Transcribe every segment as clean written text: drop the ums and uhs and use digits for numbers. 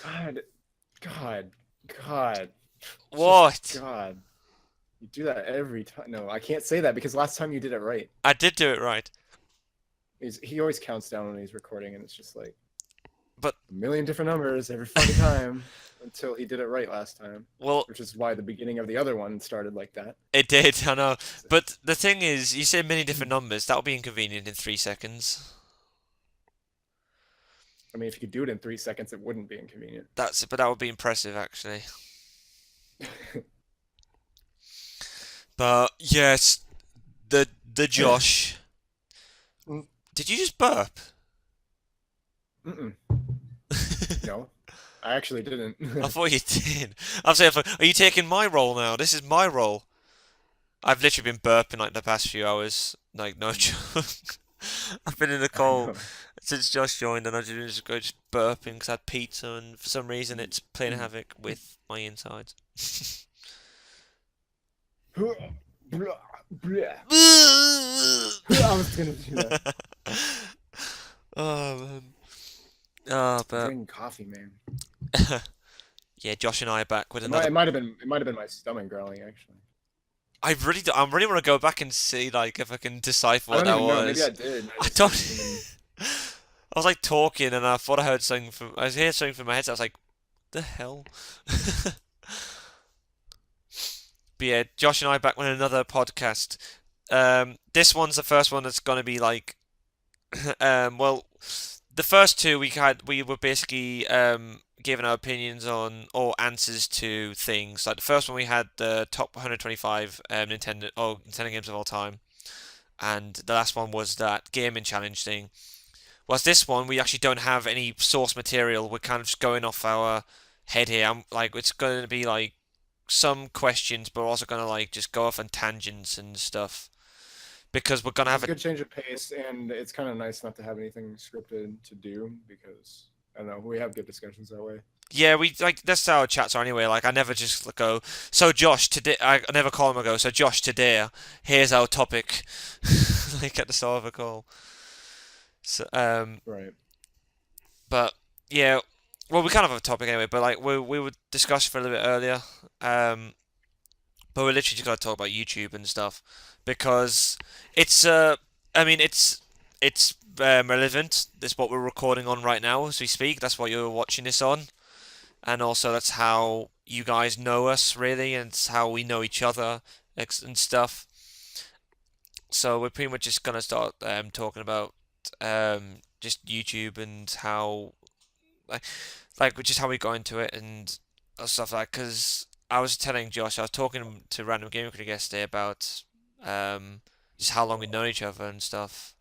God, God, God. Just What? God. You do that every time. No, I can't say that because last time you did it right. I did do it right. He always counts down when he's recording, and it's just like But, a million different numbers every fucking time until he did it right last time, well, which is why the beginning of the other one started like that. it did, I know. So, But the thing is, you said many different numbers. That would be inconvenient in 3 seconds. I mean, if you could do it in 3 seconds, it wouldn't be inconvenient. But that would be impressive, actually. But yes, the Josh. Did you just burp? Mm-mm. No, I actually didn't. I thought you did. I'm saying, are you taking my role now? This is my role. I've literally been burping like the past few hours. Like, no joke. I've been in the I cold know. since Josh joined, and I've just burping because I had pizza, and for some reason it's playing havoc with my insides. I was gonna do that. Oh man. Oh, I'm but drinking coffee, man. yeah, Josh and I are back with It another. might have been my stomach growling actually. I really want to go back and see like if I can decipher I what don't that even know. Maybe I was. did. And I I just don't. didn't even. I was like talking, and I thought I heard something from. I was hearing something from my headset. I was like, "The hell." But yeah, Josh and I are back with another podcast. This one's the first one that's gonna be like, well, the first two we were basically giving our opinions on or answers to things. Like the first one we had the top 125 Nintendo games of all time, and the last one was that gaming challenge thing. Whereas this one we actually don't have any source material. We're kind of just going off our head here. Like it's going to be like some questions, but we're also going to like just go off on tangents and stuff because we're gonna Which have is a a good change of pace, and it's kind of nice not to have anything scripted to do because I don't know we have good discussions that way. yeah, we like that's how our chats are anyway. Like I never just go. So Josh today, I never call him and go. So Josh today, here's our topic. Like at the start of a call. So Right. but yeah, well we kind of have a topic anyway. But like we would discuss for a little bit earlier. Um, but we're literally just gonna talk about YouTube and stuff because it's I mean it's relevant. It's what we're recording on right now as we speak. That's what you're watching this on. And also that's how you guys know us really, and it's how we know each other and stuff. So we're pretty much just gonna start talking about just YouTube and how like just how we got into it and stuff like. Because I was telling Josh, I was talking to Random Gaming Critic yesterday about um, just how long we know each other and stuff,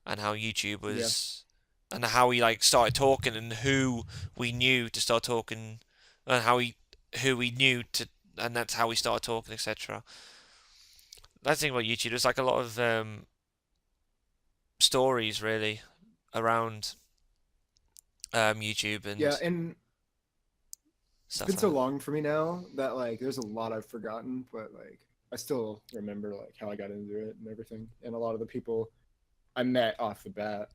and how YouTube Yeah. was, and how we like started talking and who we knew to start talking, and who we knew to, and that's how we started talking, etc. That's the thing about YouTube. There's like a lot of stories really around YouTube Yeah, and and it's stuff been like so that. long for me now that like there's a lot I've forgotten, but like I still remember like how I got into it and everything, and a lot of the people I met off the bat.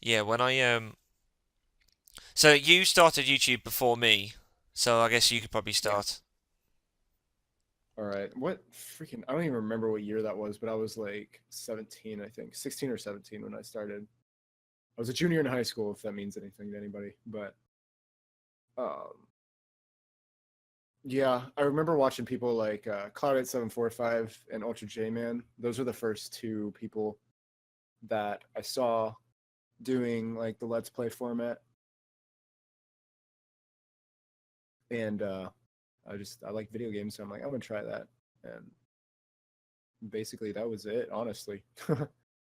Yeah, when I so you started YouTube before me, so I guess you could probably Yeah. start. All right. What freaking I don't even remember what year that was, but I was like 17, I think. 16 or 17 when I started. I was a junior in high school if that means anything to anybody, but um yeah, I remember watching people like Cloud8745 and Ultra J Man. Those were the first two people that I saw doing like the Let's Play format, and I like video games, so I'm like I'm gonna try that, and basically that was it. Honestly, that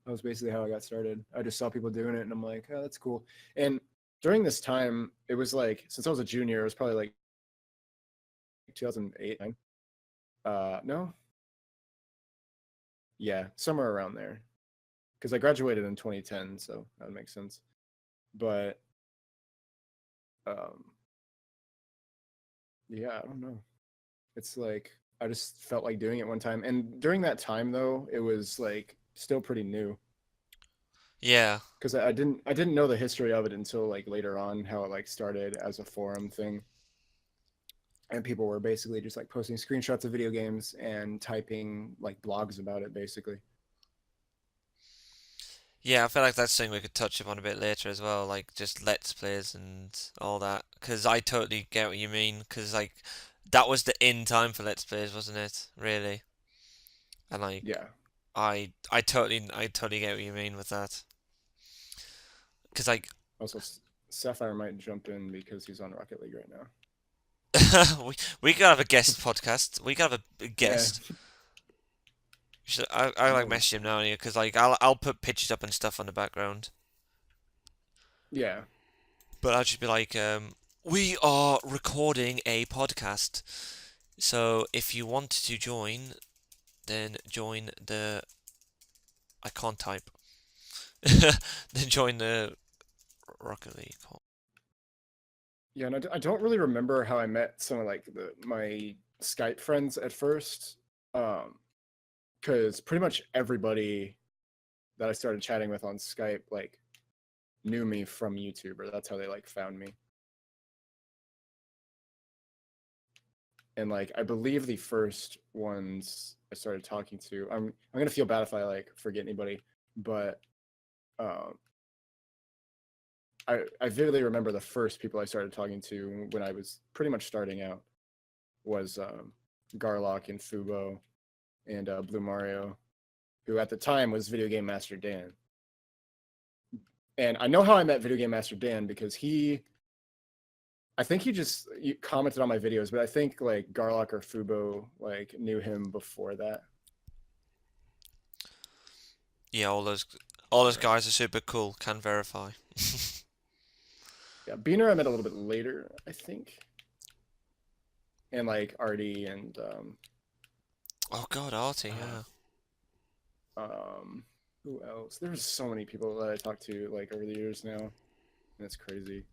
was basically how I got started. I just saw people doing it, and I'm like, oh, that's cool. And during this time, it was like since I was a junior, it was probably like 2008. No, yeah, somewhere around there, because I graduated in 2010, so that would make sense. But um, yeah, I don't know. It's like I just felt like doing it one time, and during that time though, it was like still pretty new. Yeah. because I didn't know the history of it until like later on, how it like started as a forum thing, and people were basically just like posting screenshots of video games and typing like blogs about it basically. Yeah, I feel like that's something we could touch upon a bit later as well, like just Let's Plays and all that. Because I totally get what you mean. Because like that was the in time for Let's Plays, wasn't it? Really, and like Yeah. I totally get what you mean with that. Because like Also, Sapphire might jump in because he's on Rocket League right now. we could have a guest podcast. We could have a Yeah. guest. I like Oh. message him now because like I'll put pictures up and stuff on the background, Yeah. but I'll just be like, we are recording a podcast, so if you want to join, then join the. I can't type. Then join the Rocket League call. Yeah, and I don't really remember how I met some of like my Skype friends at first, because pretty much everybody that I started chatting with on Skype like knew me from YouTube, or that's how they like found me. And like I believe the first ones I started talking to, I'm gonna feel bad if I like forget anybody, but um, I vividly remember the first people I started talking to when I was pretty much starting out was Garlock and Fubo and Blue Mario, who at the time was Video Game Master Dan. And I know how I met Video Game Master Dan because I think he just commented on my videos, but I think like Garlock or Fubo like knew him before that. Yeah, all those Um, guys are super cool. Can verify. yeah, Beaner I met a little bit later, I think, and like Artie and Oh God, Artie. Yeah. um, who else? There's so many people that I talked to like over the years now, and it's crazy.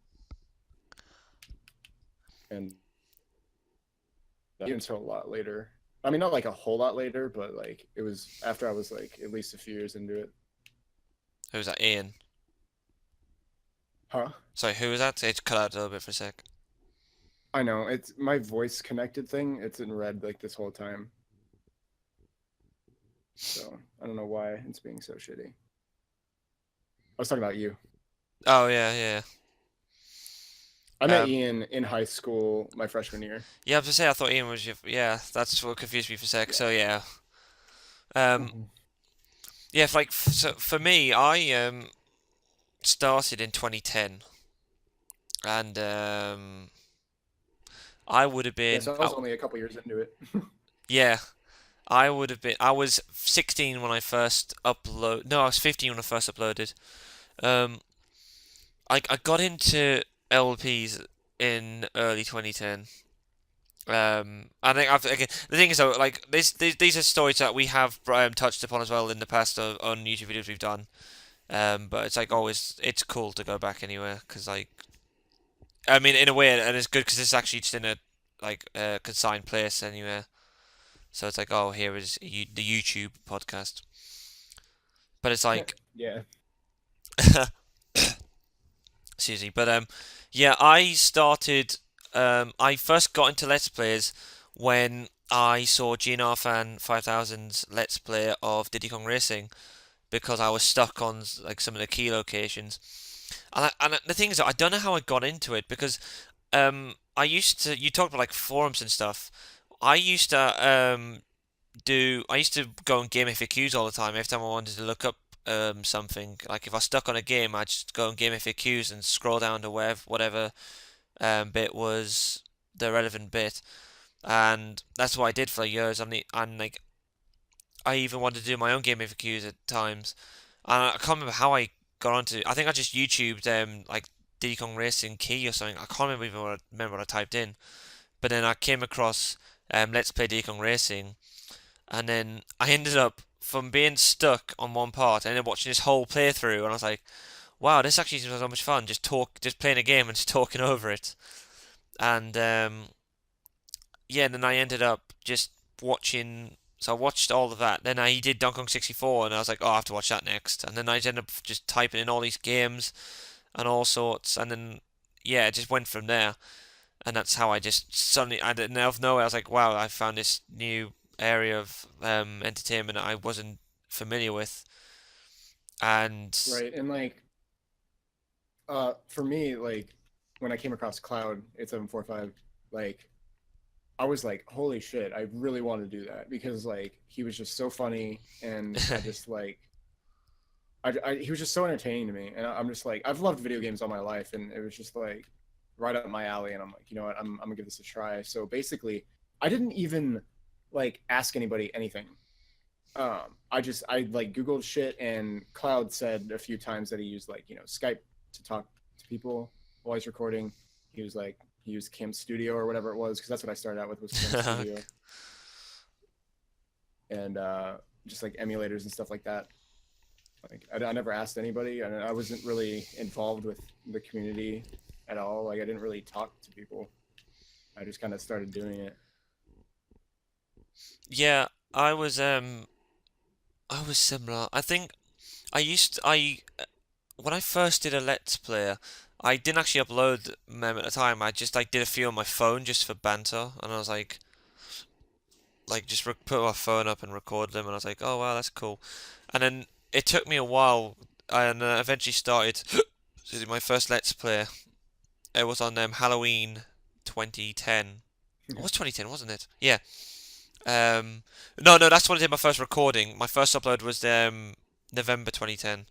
And until a lot later. I mean, not like a whole lot later, but like it was after I was like at least a few years into it. Who was that? Ian. Huh? Sorry, who was that? It cut out a little bit for a sec. I know it's my voice connected thing. It's in red like this whole time, so I don't know why it's being so shitty. I was talking about you. Oh yeah, yeah. I met Um, Ian in high school my freshman year. yeah. I was to say I thought Ian was your. Yeah, that's what confused me for a sec. Yeah. So yeah. Um, Mhm. yeah. So for me, I started in 2010, and I would have Yeah, been. so I was only a couple years into it. Yeah, I would have been. I was 16 when I first upload. No, I was 15 when I first uploaded. Um, I got into LPs in early 2010. I think again, the thing is though, like these are stories that we have touched upon as well in the past on YouTube videos we've done. But it's like always, it's cool to go back anywhere because like, I mean, in a way, and it's good because it's actually just in a like consigned place anywhere. So it's like, oh, here is the YouTube podcast. But it's like, Yeah. excuse me. But yeah, I started. I first got into Let's Plays when I saw GNR 5000's Let's Play of Diddy Kong Racing because I was stuck on like some of the key locations. And the thing is, I don't know how I got into it because I used to. You talked about like forums and stuff. I used to I used to go on game FAQs all the time. Every time I wanted to look up something, like if I was stuck on a game, I'd just go on game FAQs and scroll down to whatever bit was the relevant bit, and that's what I did for years. And like I even wanted to do my own game FAQs at times, and I can't remember how I got onto. I think I just YouTubed like Diddy Kong Racing Key or something. I can't remember even remember what I typed in, but then I came across Let's Play Diddy Kong Racing, and then I ended up from being stuck on one part, I ended up watching this whole playthrough, and I was like, "Wow, this actually was so much fun! Just playing a game and just talking over it." And yeah, and then I ended up just watching So I watched all of that. Then he did Donkey Kong 64, and I was like, oh, I have to watch that next. And then I ended up just typing in all these games and all sorts, and then yeah, it just went from there. And that's how I just suddenly, I didn't out of nowhere, I was like, wow, I found this new area of entertainment I wasn't familiar with, and Right. And like for me, like when I came across Cloud 8745, like I was like, holy shit, I really want to do that because like he was just so funny and I just like he was just so entertaining to me and I'm just like I've loved video games all my life and it was just like right up my alley and I'm like, you know what, I'm gonna give this a try. So basically, I didn't even like ask anybody anything. I like Googled shit and Cloud said a few times that he used like, you know, Skype to talk to people while he's recording. He was like he used Cam Studio or whatever it was because that's what I started out with was Cam Studio and just like emulators and stuff like that. Like I never asked anybody and I wasn't really involved with the community at all. Like I didn't really talk to people. I just kind of started doing it. yeah, I was similar. I think I when I first did a Let's Player, I didn't actually upload them at a time. I just like did a few on my phone just for banter, and I was like just put my phone up and record them, and I was like, oh wow, that's cool. And then it took me a while, and eventually started my first Let's Play. It was on Halloween 2010. It was 2010, wasn't it? Yeah. No, that's when I did my first recording. My first upload was November 2010.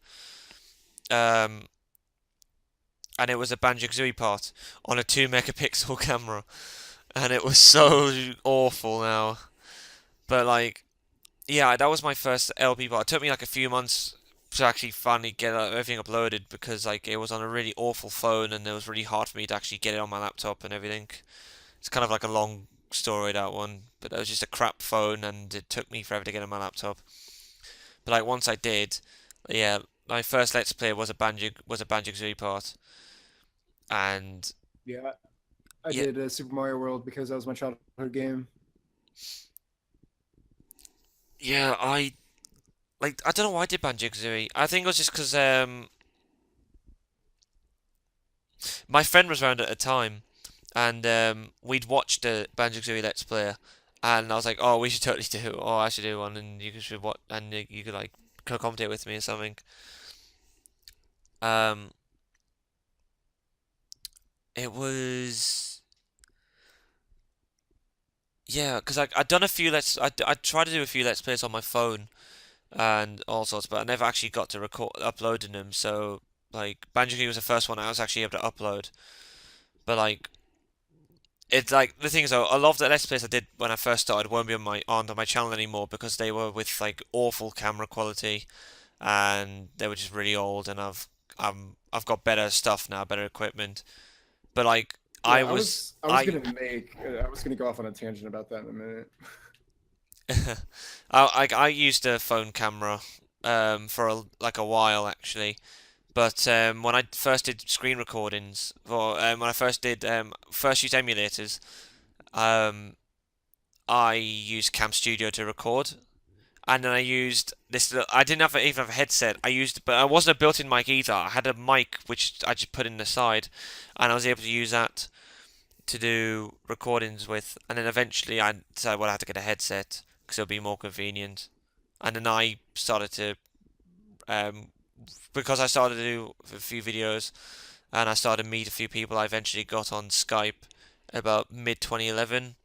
Um, and it was a Banjo-Kazooie part on a 2 megapixel camera, and it was so awful now. But like, yeah, that was my first LP part. It took me like a few months to actually finally get everything uploaded because like it was on a really awful phone and it was really hard for me to actually get it on my laptop and everything. It's kind of like a long story that one, but it was just a crap phone and it took me forever to get on my laptop. But like once I did, yeah, my first Let's Play was a Banjo-Kazooie part, and Yeah, I yeah, did Super Mario World because that was my childhood game. yeah, I don't know why I did Banjo-Kazooie. I think it was just because my friend was around at the time, and we'd watched the Banjo-Kazooie Let's Play, and I was like, oh, we should totally do, oh, I should do one, and you should watch, and you could like commentate with me or something. Um, it was yeah, because I'd done a few I tried to do a few Let's Plays on my phone and all sorts, but I never actually got to record uploading them. So like Banjo-Kazooie was the first one I was actually able to upload, but like it's like the thing is though, a lot of the Let's Plays I did when I first started won't be on my channel anymore because they were with like awful camera quality and they were just really old and I've got better stuff now, better equipment. But like Yeah, I was I was gonna make I was gonna go off on a tangent about that in a minute. I used a phone camera for like a while actually. But when I first did screen recordings, or when I first did first used emulators, um, I used Cam Studio to record, and then I used this. I didn't even have a headset. But I wasn't a built-in mic either. I had a mic which I just put in the side, and I was able to use that to do recordings with. And then eventually I decided, well, I had to get a headset because it'll be more convenient. And then I started to, um, because I started to do a few videos, and I started to meet a few people. I eventually got on Skype about mid 2011.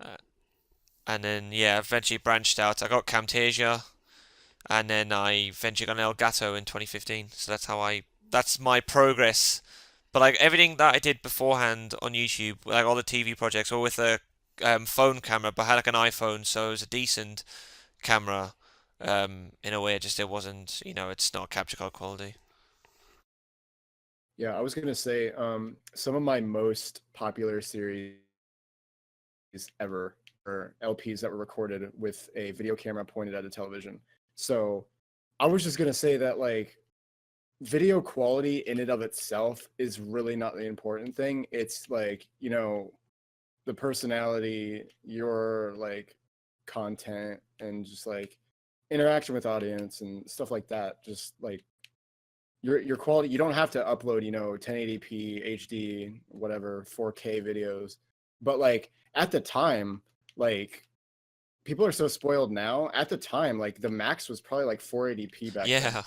Uh, and then yeah, eventually branched out. I got Camtasia, and then I eventually got an Elgato in 2015. So that's my progress. But like everything that I did beforehand on YouTube, like all the TV projects, were with a phone camera, but I had like an iPhone, so it was a decent camera. In a way, just it wasn't, it's not capture card quality. Yeah, I was gonna say some of my most popular series ever are LPs that were recorded with a video camera pointed at a television. So I was just gonna say that like video quality in and of itself is really not the important thing. It's like, you know, the personality, your like content and just like interaction with audience and stuff like that. Just like your quality, you don't have to upload, 1080p, HD, whatever, 4K videos. But like at the time, like people are so spoiled now. At the time, like the max was probably like 480p back then. Yeah.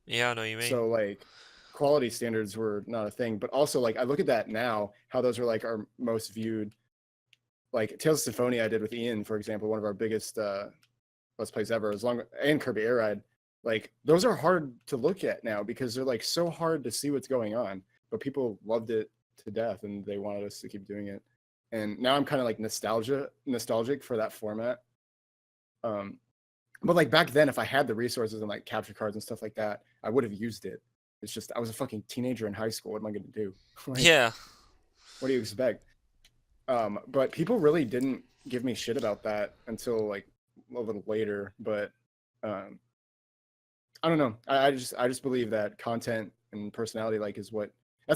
Yeah, I know what you mean. So like quality standards were not a thing. But also like I look at that now, how those are like our most viewed. Like Tales of Symphonia I did with Ian, for example, one of our biggest let's plays ever, and Kirby Air Ride. Like those are hard to look at now because they're like so hard to see what's going on. But people loved it to death and they wanted us to keep doing it. And now I'm kind of like nostalgic for that format. But like back then, if I had the resources and like capture cards and stuff like that, I would have used it. It's just I was a fucking teenager in high school. What am I going to do? Like, Yeah. what do you expect? But people really didn't give me shit about that until like a little later. But I don't know. I just believe that content and personality that's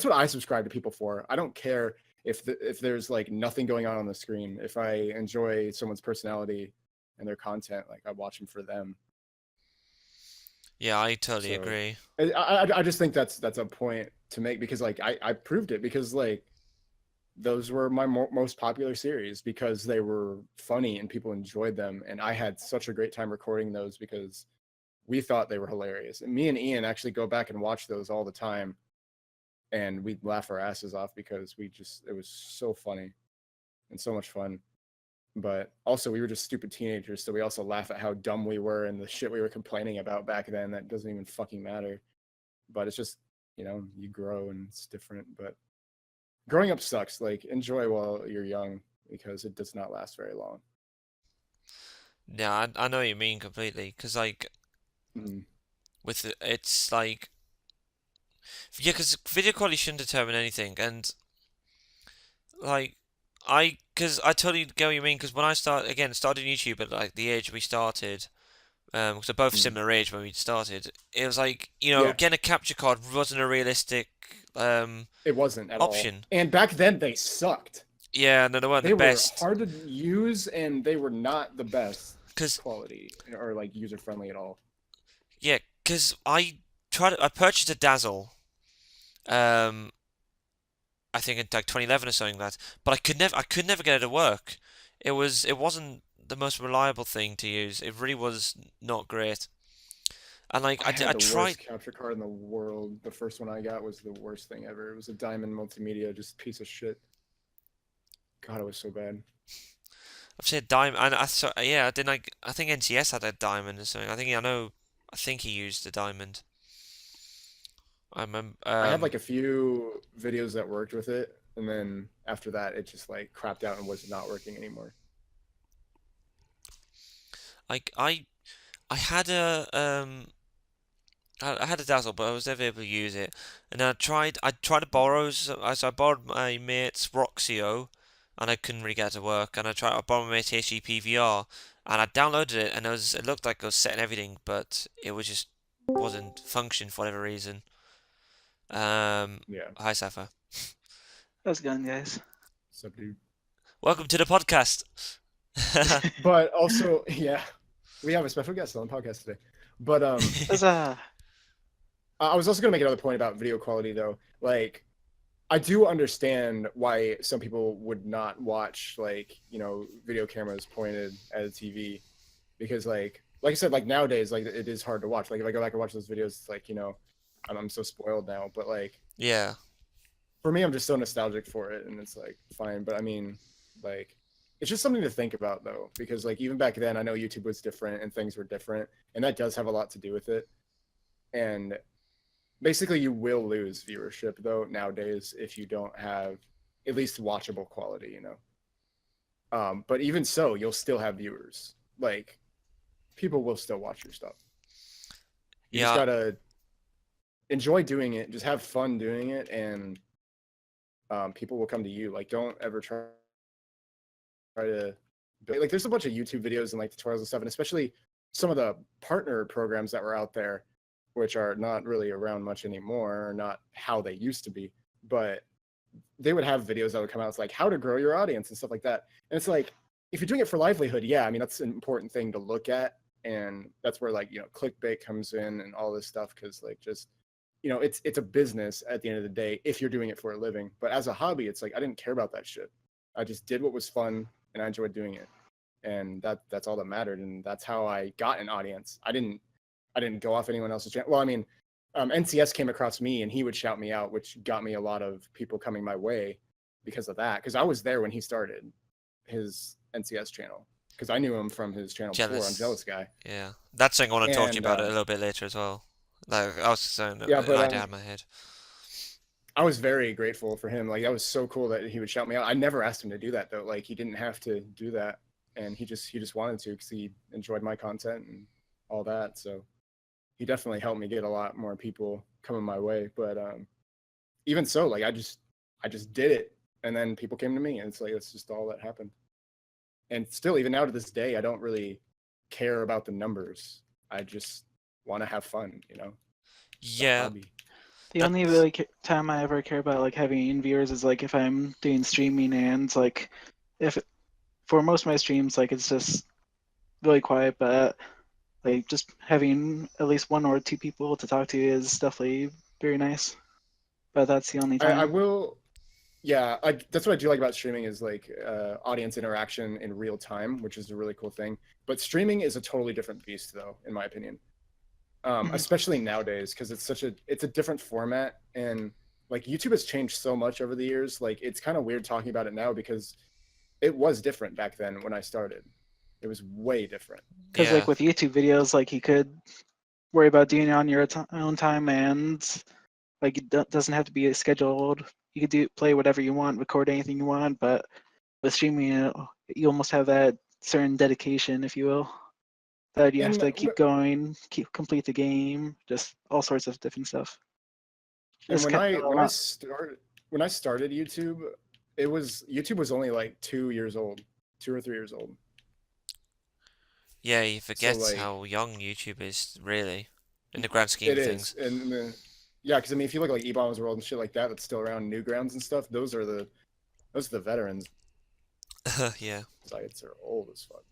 what I subscribe to people for. I don't care if there's like nothing going on the screen. If I enjoy someone's personality and their content, like I watch them for them. Yeah, I totally So agree. I just think that's a point to make because like I proved it because like those were my most popular series because they were funny and people enjoyed them, and I had such a great time recording those because we thought they were hilarious. And me and Ian actually go back and watch those all the time, and we'd laugh our asses off because it was so funny and so much fun. But also we were just stupid teenagers, so we also laugh at how dumb we were and the shit we were complaining about back then that doesn't even fucking matter. But it's just, you grow and it's different. But growing up sucks. Like enjoy while you're young because it does not last very long. Yeah, I know what you mean completely. Because, like, Mm. it's like, yeah, because video quality shouldn't determine anything. And, like, because I totally get what you mean. Because when I started YouTube at, like, the age we started, because we're both Mm. similar age when we started, it was like, Yeah, getting a capture card wasn't a realistic, it wasn't at all. option. And back then they sucked. Yeah, no, they weren't the They were best. hard to use and they were not the best Because, quality or like user friendly at all. yeah, because I purchased a Dazzle, um, I think in like 2011 or something like that, but I could never get it to work. It wasn't the most reliable thing to use. It really was not great. And like I had I the tried, worst capture card in the world. The first one I got was the worst thing ever. It was a Diamond Multimedia, just piece of shit. God, it was so bad. I've said diamond, and yeah, I didn't like. I think NCS had a diamond or something. I think he used a diamond. I remember. I had like a few videos that worked with it, and then after that, it just like crapped out and was not working anymore. Like I had a I had a Dazzle, but I was never able to use it. And I tried to borrow, so I borrowed my mate's Roxio, and I couldn't really get it to work. And I borrowed my mate's HGP VR, and I downloaded it, and it looked like it was set and everything, but it was just wasn't functioning for whatever reason. Yeah. Hi Sapphire. How's it going, guys? So, dude. Welcome to the podcast. But also, yeah, we have a special guest on the podcast today. But Huzzah! I was also gonna make another point about video quality though. Like, I do understand why some people would not watch like video cameras pointed at a TV because like I said, like nowadays like it is hard to watch. Like if I go back and watch those videos, it's like I'm so spoiled now. But like Yeah. for me, I'm just so nostalgic for it, and it's like fine. But I mean, like it's just something to think about though, because like even back then, I know YouTube was different and things were different, and that does have a lot to do with it. And basically, you will lose viewership though nowadays if you don't have at least watchable quality, But even so, you'll still have viewers. Like people will still watch your stuff. You just Yeah. gotta enjoy doing it, just have fun doing it, and people will come to you. Like don't ever try to like there's a bunch of YouTube videos and like tutorials and stuff, and especially some of the partner programs that were out there, which are not really around much anymore, or not how they used to be, but they would have videos that would come out. It's like how to grow your audience and stuff like that. And it's like if you're doing it for livelihood, yeah, I mean, that's an important thing to look at. And that's where, like, you know, clickbait comes in and all this stuff. Cause like, just, you know, it's a business at the end of the day if you're doing it for a living. But as a hobby, it's like, I didn't care about that shit. I just did what was fun and I enjoyed doing it. And that's all that mattered. And that's how I got an audience. I didn't go off anyone else's channel. Well, I mean, NCS came across me and he would shout me out, which got me a lot of people coming my way because of that. Cause I was there when he started his NCS channel. Because I knew him from his channel before on Jealous Guy. Yeah, that's something I want to talk to you And about it a little bit later as well. Like I was saying, yeah, an but idea in my head. I was very grateful for him. Like, that was so cool that he would shout me out. I never asked him to do that though. Like, he didn't have to do that, and he just wanted to because he enjoyed my content and all that. So he definitely helped me get a lot more people coming my way. But even so, like, I just did it, and then people came to me, and it's like that's just all that happened. And still, even now to this day, I don't really care about the numbers. I just want to have fun, you know. It's a Yeah, hobby. The only really time I ever care about like having viewers is like if I'm doing streaming, and like if for most of my streams like it's just really quiet, but like just having at least one or two people to talk to is definitely very nice. But that's the only I time. will. Yeah, that's what I do like about streaming is like audience interaction in real time, which is a really cool thing. But streaming is a totally different beast, though, in my opinion. Especially nowadays, because it's a different format, and like YouTube has changed so much over the years. Like, it's kind of weird talking about it now because it was different back then when I started. It was way different. Because yeah, like with YouTube videos, like you could worry about doing it on your own time, and like it doesn't have to be scheduled. You could play whatever you want, record anything you want. But with streaming, you almost have that certain dedication, if you will, that you have And to keep going, complete the game, just all sorts of different stuff. and It's kind of a lot. when I started YouTube, YouTube was only like 2 years old, 2 or 3 years old. yeah. You So forget like how young YouTube is, really, in the grand scheme it of things. is, and yeah, because I mean, if you look at like E-Bombs World and shit like that, that's still around, Newgrounds and stuff. Those are the veterans. Yeah, Sites are old as fuck.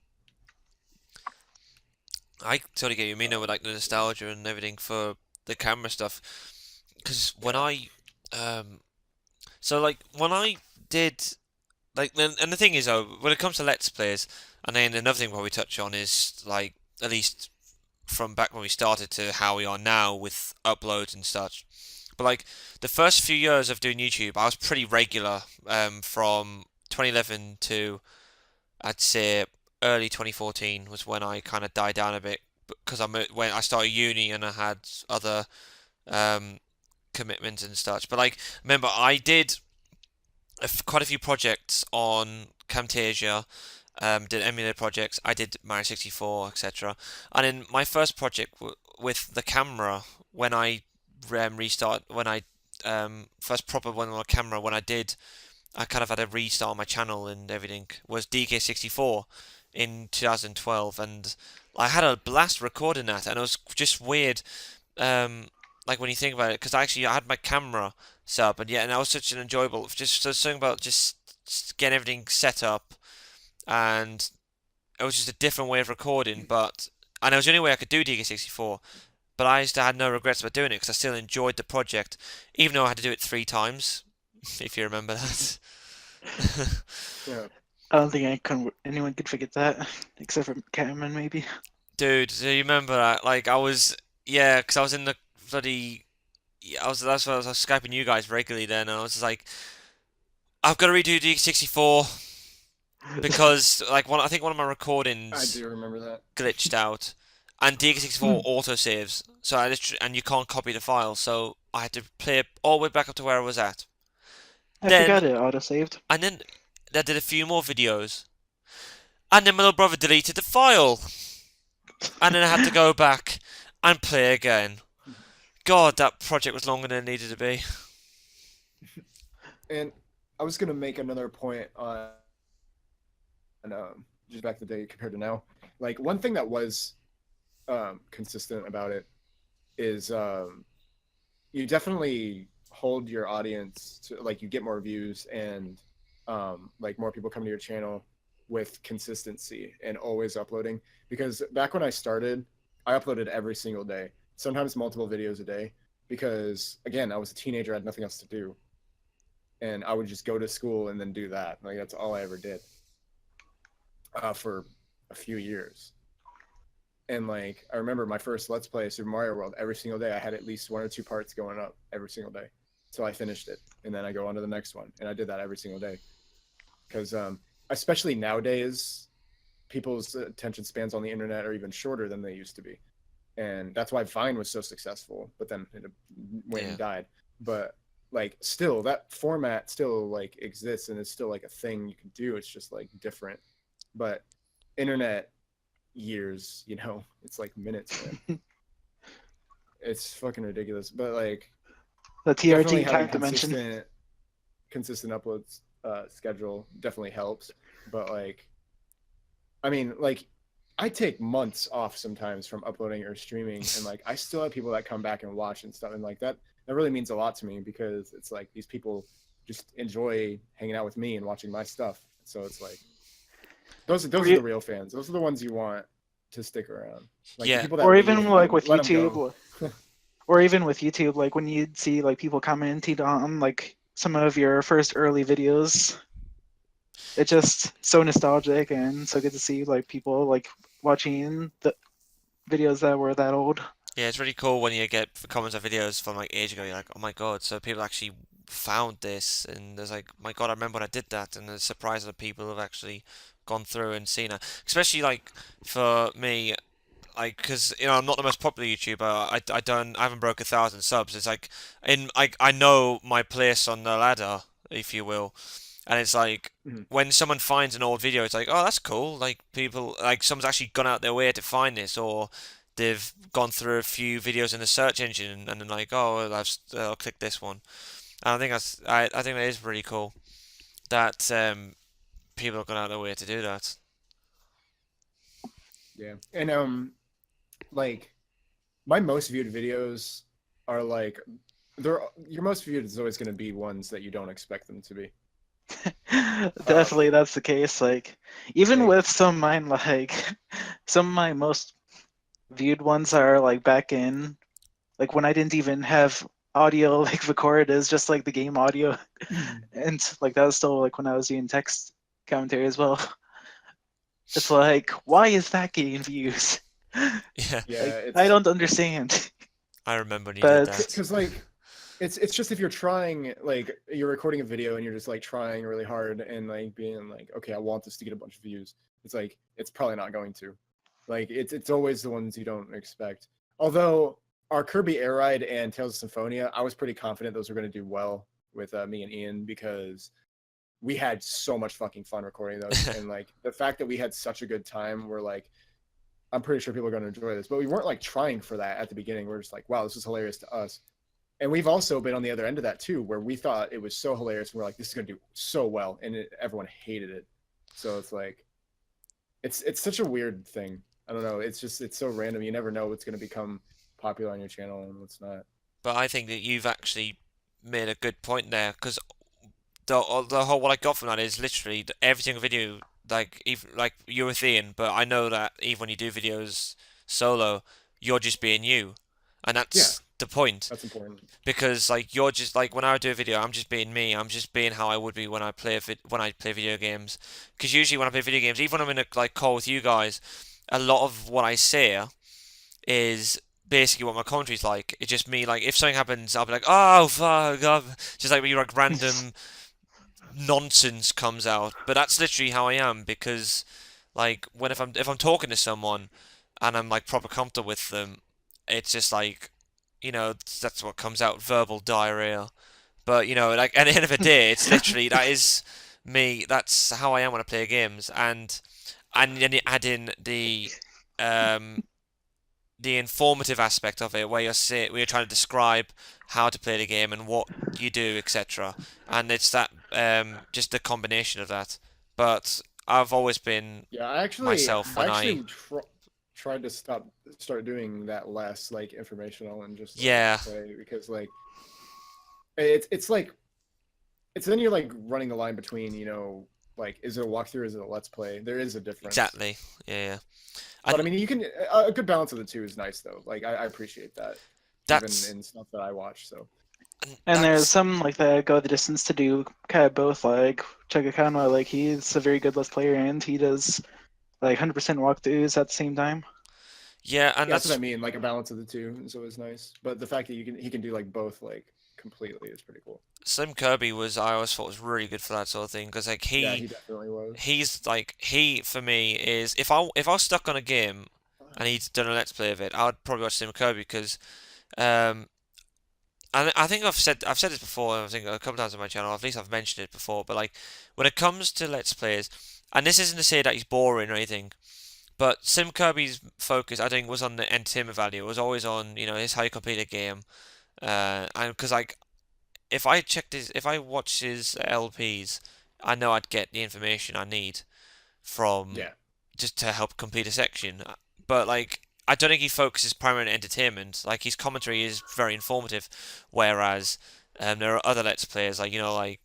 I totally get you. mean with like the nostalgia and everything for the camera stuff. Because when um, so like when I did like, and the thing is though, when it comes to Let's Plays, and then another thing what we touch on is like at least from back when we started to how we are now with uploads and such. But like the first few years of doing YouTube, I was pretty regular from 2011 to I'd say early 2014 was when I kind of died down a bit because when I started uni and I had other um, commitments and such. But like remember I did quite a few projects on Camtasia, did emulator projects. I did Mario 64, etc. And in my first project with the camera, when I when I first proper one on a camera, when I kind of had a restart on my channel and everything, was DK64 in 2012, and I had a blast recording that, and it was just weird. Um, like when you think about it, because I had my camera set up, and yeah, and that was such an enjoyable. Just something about just getting everything set up, and it was just a different way of recording. But and it was the only way I could do DK64. But I just had no regrets about doing it because I still enjoyed the project, even though I had to do it 3 times, if you remember that. Yeah. I don't think anyone could forget that, except for Cameron maybe. Dude, do you remember that? Like yeah, because I was in the bloody, yeah, that's why I was Skyping you guys regularly then, and I was just like, I've got to redo DK64 because like I think one of my I recordings do remember that. glitched out, and DK64 autosaves, so and you can't copy the file, so I had to play it all the way back up to where I was at. I Then forgot it auto-saved. and then I did a few more videos, and then my little brother deleted the file, and then I had to go back and play again. God, that project was longer than it needed to be. And I was gonna make another point on just back in the day compared to now. Like, one thing that was consistent about it is you definitely hold your audience to, like, you get more views and like more people come to your channel with consistency and always uploading. Because back when I started, I uploaded every single day, sometimes multiple videos a day, because again, I was a teenager, I had nothing else to do. And I would just go to school and then do that. Like that's all I ever did for a few years. And like I remember my first Let's Play Super Mario World, every single day I had at least 1 or 2 parts going up every single day. So I finished it, and then I go on to the next one, and I did that every single day. Because especially nowadays, people's attention spans on the internet are even shorter than they used to be, and that's why Vine was so successful. But then it went and died. But like still, that format still like exists, and it's still like a thing you can do. It's just like different. But internet years, you know, it's like minutes, man. It's fucking ridiculous. But like The definitely TRT having time dimension. consistent uploads schedule definitely helps. But like, I mean, like, I take months off sometimes from uploading or streaming, and like I still have people that come back and watch and stuff, and like that really means a lot to me, because it's like these people just enjoy hanging out with me and watching my stuff. So it's like those are the real fans. Those are the ones you want to stick around. Like the people that Or leave, even like with let 'em go. YouTube, or even with YouTube, like when you'd see like people commenting on like some of your first early videos, it's just so nostalgic and so good to see like people like watching the videos that were that old. Yeah, it's really cool when you get comments on videos from like age ago. You're like, oh my god, so people actually found this, and there's like, my god, I remember when I did that, and the surprise that people have actually gone through and seen it. Especially like for me, like, because you know I'm not the most popular YouTuber. I haven't broke 1,000 subs. It's like I know my place on the ladder, if you will, and it's like when someone finds an old video, it's like, oh, that's cool. Like people, like someone's actually gone out their way to find this, or they've gone through a few videos in the search engine and then like, oh, I'll click this one. And I think that is really cool that people have gone out of their way to do that. Yeah, and like my most viewed videos are like your most viewed is always going to be ones that you don't expect them to be. Definitely, that's the case. Like, even Like, with some of mine, like some of my most viewed ones are like back in like when I didn't even have audio like recorded as just like the game audio, and like that was still like when I was doing text commentary as well. It's like, why is that getting views? Yeah, yeah, Like, I don't understand. I remember when you did But that. because like it's just if you're trying, like you're recording a video and you're just like trying really hard and like being like, okay, I want this to get a bunch of views. It's like it's probably not going to. Like it's always the ones you don't expect. Although our Kirby Air Ride and Tales of Symphonia, I was pretty confident those were going to do well with me and Ian, because we had so much fucking fun recording those. And like the fact that we had such a good time, we're like, I'm pretty sure people are going to enjoy this. But we weren't like trying for that at the beginning. We're just like, wow, this is hilarious to us. And we've also been on the other end of that too, where we thought it was so hilarious. And we're like, this is going to do so well. And everyone hated it. So it's like, it's such a weird thing. I don't know. It's so random. You never know what's going to become popular on your channel and what's not. But I think that you've actually made a good point there, because the whole what I got from that is literally every single video, like even like you're with Ian, but I know that even when you do videos solo, you're just being you, and Yeah, that's the point. that's important. Because like you're just like when I do a video, I'm just being me. I'm just being how I would be when I play video games. Because usually when I play video games, even when I'm in a like call with you guys, a lot of what I say is basically what my commentary's like. It's just me, like if something happens, I'll be like, oh fuck, just like when you're like random nonsense comes out. But that's literally how I am, because like when if I'm talking to someone and I'm like proper comfortable with them, it's just like, you know, that's what comes out, verbal diarrhea. But you know, like at the end of the day, it's literally that is me. That's how I am when I play games, and then you add in um the informative aspect of it, where where you're trying to describe how to play the game and what you do, etc. And it's that just the combination of that. But I've always been Yeah, I myself when I tried to start doing that less, like informational and just like, yeah play, because like it's like it's then you're like running the line between, you know, like, is it a walkthrough? Is it a let's play? There is a difference. Exactly. Yeah. But I mean, you can a good balance of the two is nice though. Like I appreciate that, even That's in stuff that I watch. So And there's that's some like that go the distance to do kind of both. Like Chugakano, like he's a very good Let's Player and he does like 100% walkthroughs at the same time. yeah, and yeah, that's what I that's mean. Like a balance of the two is always nice. But the fact that he can do like both like completely is pretty cool. Slim Kirby was I always thought was really good for that sort of thing because like Yeah, he definitely was. he's like he for me is if I was stuck on a game and he'd done a let's play of it, I'd probably watch Slim Kirby because um and I think I've said this before. I think a couple times on my channel. At least I've mentioned it before. But like when it comes to let's plays, and this isn't to say that he's boring or anything, but Sim Kirby's focus I think was on the entertainment value. It was always on his how you complete a game. And because like if I watched his LPs, I know I'd get the information I need from Yeah, just to help complete a section. But like, I don't think he focuses primarily on entertainment. Like his commentary is very informative, whereas there are other Let's Players like like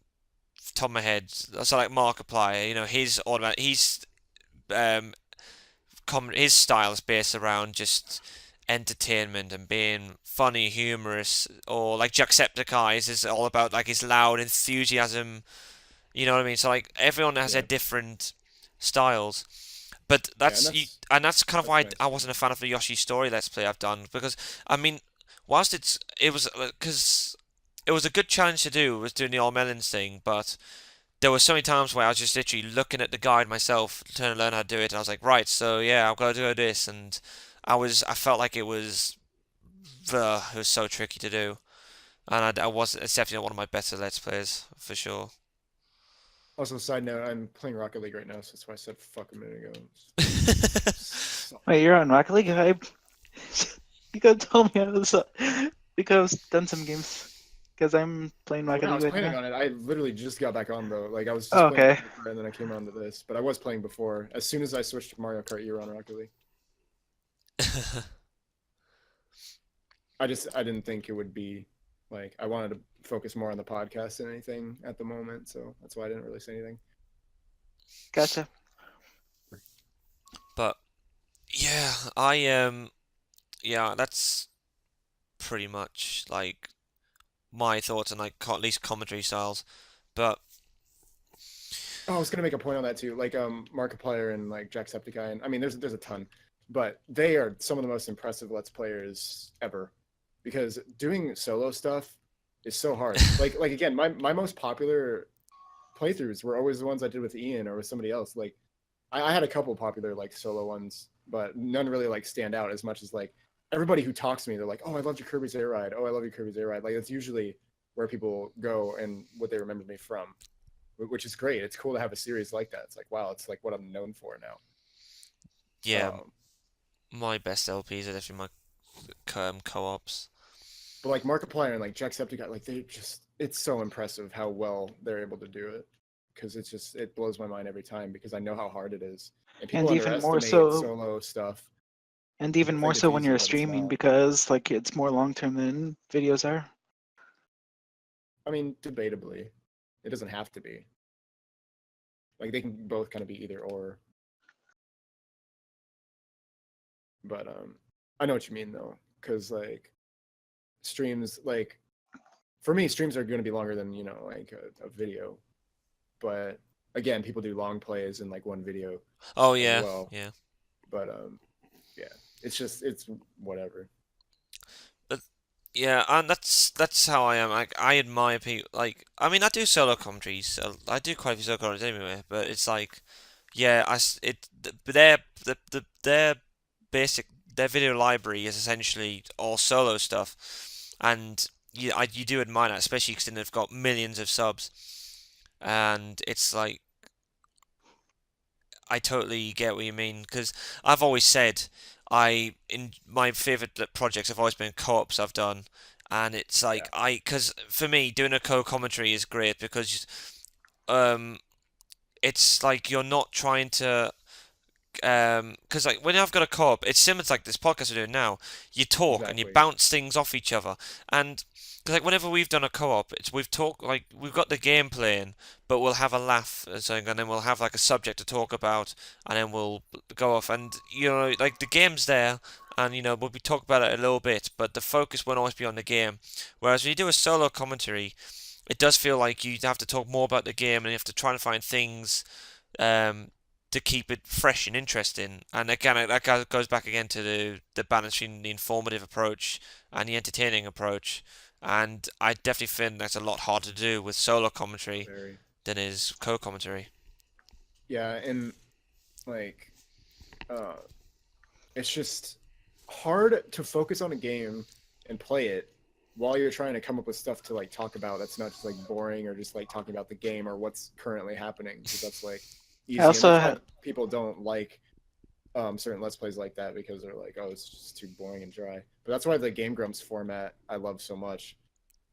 top of my head, so like Markiplier. His automatic um his style is based around just entertainment and being funny, humorous, or like Jacksepticeye is all about like his loud enthusiasm. You know what I mean? So like everyone has their yeah, different styles. But yeah, and that's kind of that's why nice. I wasn't a fan of the Yoshi story let's play I've done because I mean, whilst it was because it was a good challenge to do was doing the all melons thing, but there were so many times where I was just literally looking at the guide myself trying to learn how to do it, and I was like, right, so yeah, I've got to do this, and I felt like it was so tricky to do, and I was it's definitely not one of my better let's plays for sure. Also, side note, I'm playing Rocket League right now, so that's why I said fuck a minute ago. So- Wait, you're on Rocket League? You gotta tell me how this because I've done some games because I'm playing Well, Rocket no, I League was right planning now. on it. I literally just got back on though. Like I was Oh, just playing okay. Paper, and then I came on to this. But I was playing before. As soon as I switched to Mario Kart, you were on Rocket League. I didn't think it would be like I wanted to focus more on the podcast than anything at the moment, so that's why I didn't really say anything. Gotcha. But yeah, yeah, that's pretty much like my thoughts on like at least commentary styles. But Oh, I was gonna make a point on that too. Like Markiplier and like Jacksepticeye, and I mean there's a ton, but they are some of the most impressive Let's Players ever. Because doing solo stuff is so hard. Like again, my most popular playthroughs were always the ones I did with Ian or with somebody else. Like I had a couple popular like solo ones, but none really like stand out as much as like everybody who talks to me, they're like, "Oh, I loved your Kirby's Air Ride. Oh, I love your Kirby's Air Ride." Like that's usually where people go and what they remember me from, which is great. It's cool to have a series like that. It's like wow, it's like what I'm known for now. yeah, Um, my best LPs are definitely my co-ops. but like Markiplier and like Jacksepticeye, like they just it's so impressive how well they're able to do it because it's just it blows my mind every time because I know how hard it is and people And even more underestimate so, solo stuff. and even They more think it's so when easy, you're but it's streaming not. because like it's more long term than videos are. I mean, debatably, it doesn't have to be. Like they can both kind of be either or. But I know what you mean though, because like streams, like for me, streams are going to be longer than like a video. But again, people do long plays in like one video Oh as yeah, well. yeah. But yeah, it's whatever. But yeah, and that's how I am. Like I admire people. Like I mean, I do solo commentaries. So I do quite a few solo commentaries anyway. But it's like, yeah, their basic their video library is essentially all solo stuff, and you do admire that, especially because they've got millions of subs, and it's like I totally get what you mean because I've always said in my favorite projects have always been co-ops I've done, and it's Yeah, like because for me doing a co-commentary is great because um it's like you're not trying to because like when I've got a co-op, it's similar to like this podcast we're doing now. You talk and you Exactly. bounce things off each other, and because like whenever we've done a co-op, we've talked like we've got the game playing, but we'll have a laugh or something, and then we'll have like a subject to talk about, and then we'll go off, and like the game's there, and we'll be talking about it a little bit, but the focus won't always be on the game. Whereas when you do a solo commentary, it does feel like you have to talk more about the game, and you have to try and find things um, to keep it fresh and interesting. And again, that goes back again to the balance between the informative approach and the entertaining approach. And I definitely think that's a lot harder to do with solo commentary Very. than is co-commentary. Yeah, and like, uh, it's just hard to focus on a game and play it while you're trying to come up with stuff to like talk about that's not just like boring or just like talking about the game or what's currently happening, because that's like easy. I And also that's why have, people don't like certain let's plays like that, because they're like, oh, it's just too boring and dry. But that's why the Game Grumps format I love so much.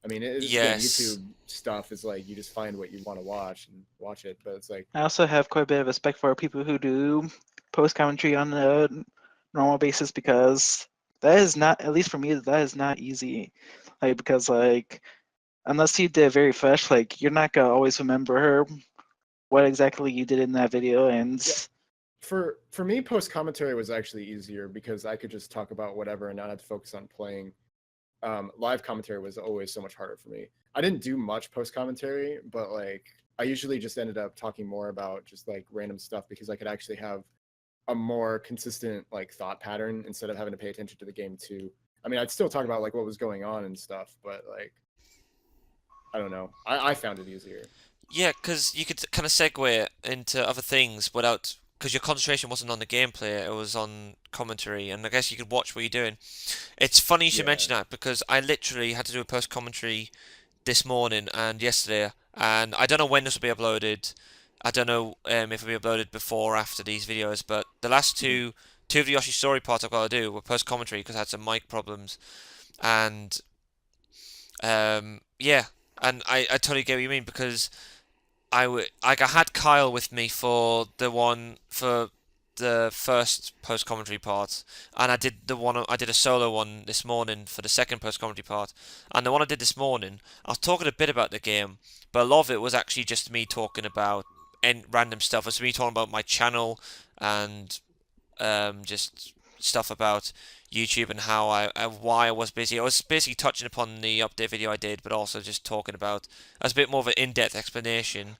I mean, it's again, Yes. YouTube stuff is like you just find what you want to watch and watch it, but it's like, I also have quite a bit of respect for people who do post commentary on a normal basis, because that is not, at least for me, that is not easy. Like, because like unless you did very fresh, like you're not gonna always remember what exactly you did in that video. And yeah, for me, post commentary was actually easier because I could just talk about whatever and not have to focus on playing. Live commentary was always so much harder for me. I didn't do much post commentary, but like I usually just ended up talking more about just like random stuff because I could actually have a more consistent like thought pattern instead of having to pay attention to the game too. I mean, I'd still talk about like what was going on and stuff, but like I don't know. I found it easier. Yeah, because you could kind of segue into other things without, because your concentration wasn't on the gameplay, it was on commentary, and I guess you could watch what you're doing. It's funny you should Yeah. mention that because I literally had to do a post commentary this morning and yesterday, and I don't know when this will be uploaded. I don't know if it'll be uploaded before or after these videos, but the last Mhm. two of the Yoshi story parts I've got to do were post commentary because I had some mic problems, and yeah, and I totally get what you mean because I had Kyle with me for the first post commentary part, and I did a solo one this morning for the second post commentary part, and the one I did this morning, I was talking a bit about the game, but a lot of it was actually just me talking about random stuff. It was me talking about my channel and just stuff about YouTube and how why I was busy. I was basically touching upon the update video I did, but also just talking about as a bit more of an in-depth explanation,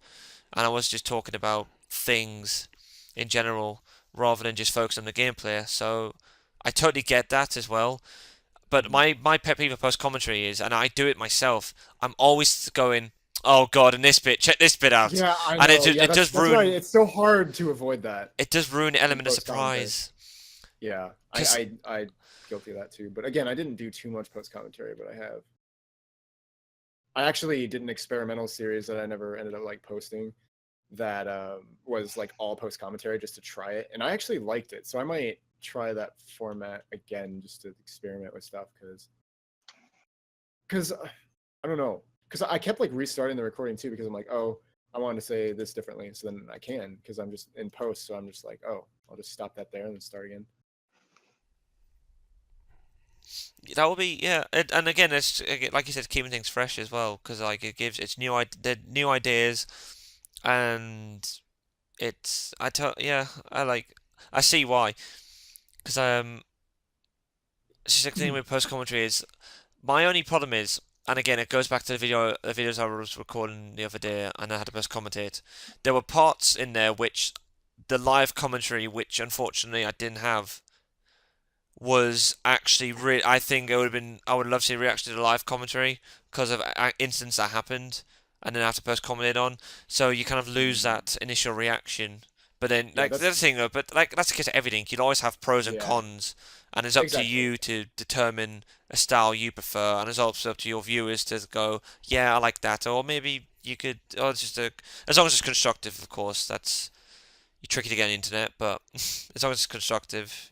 and I was just talking about things in general rather than just focus on the gameplay. So I totally get that as well. But Mhm. my pet peeve of post commentary is, and I do it myself. I'm always going, oh god, and this bit, check this bit out, Yeah, I and know. Yeah, it does that's why ruin it's so hard to avoid that the in element of post commentary. surprise. Yeah, Cause I guilty of that too. But again, I didn't do too much post commentary, but I actually did an experimental series that I never ended up like posting that was like all post commentary just to try it, and I actually liked it. So I might try that format again just to experiment with stuff because I don't know, because I kept like restarting the recording too because I'm like, oh, I wanted to say this differently, so then I can because I'm just in post, so I'm just like, oh, I'll just stop that there and then start again. that will be yeah, and again, it's like you said, keeping things fresh as well because like it gives it's the new ideas and it's yeah I see why because it's just the thing with post commentary is my only problem is, and again it goes back to the videos I was recording the other day and I had to post commentate. There were parts in there which the live commentary which unfortunately I didn't have was actually I think it would have been I would love to see a reaction to the live commentary because of incidents that happened and then have to post commentate on. So you kind of lose Mm. that initial reaction. But then Yeah, like the other that's thing though, but like that's the case of everything. You'll always have pros and yeah, cons, and it's up to exactly. you to determine a style you prefer, and it's also up to your viewers to go, yeah, I like that, or maybe you could, or it's just a, as long as it's constructive, of course. That's you're tricky to get on the internet, but as long as it's constructive,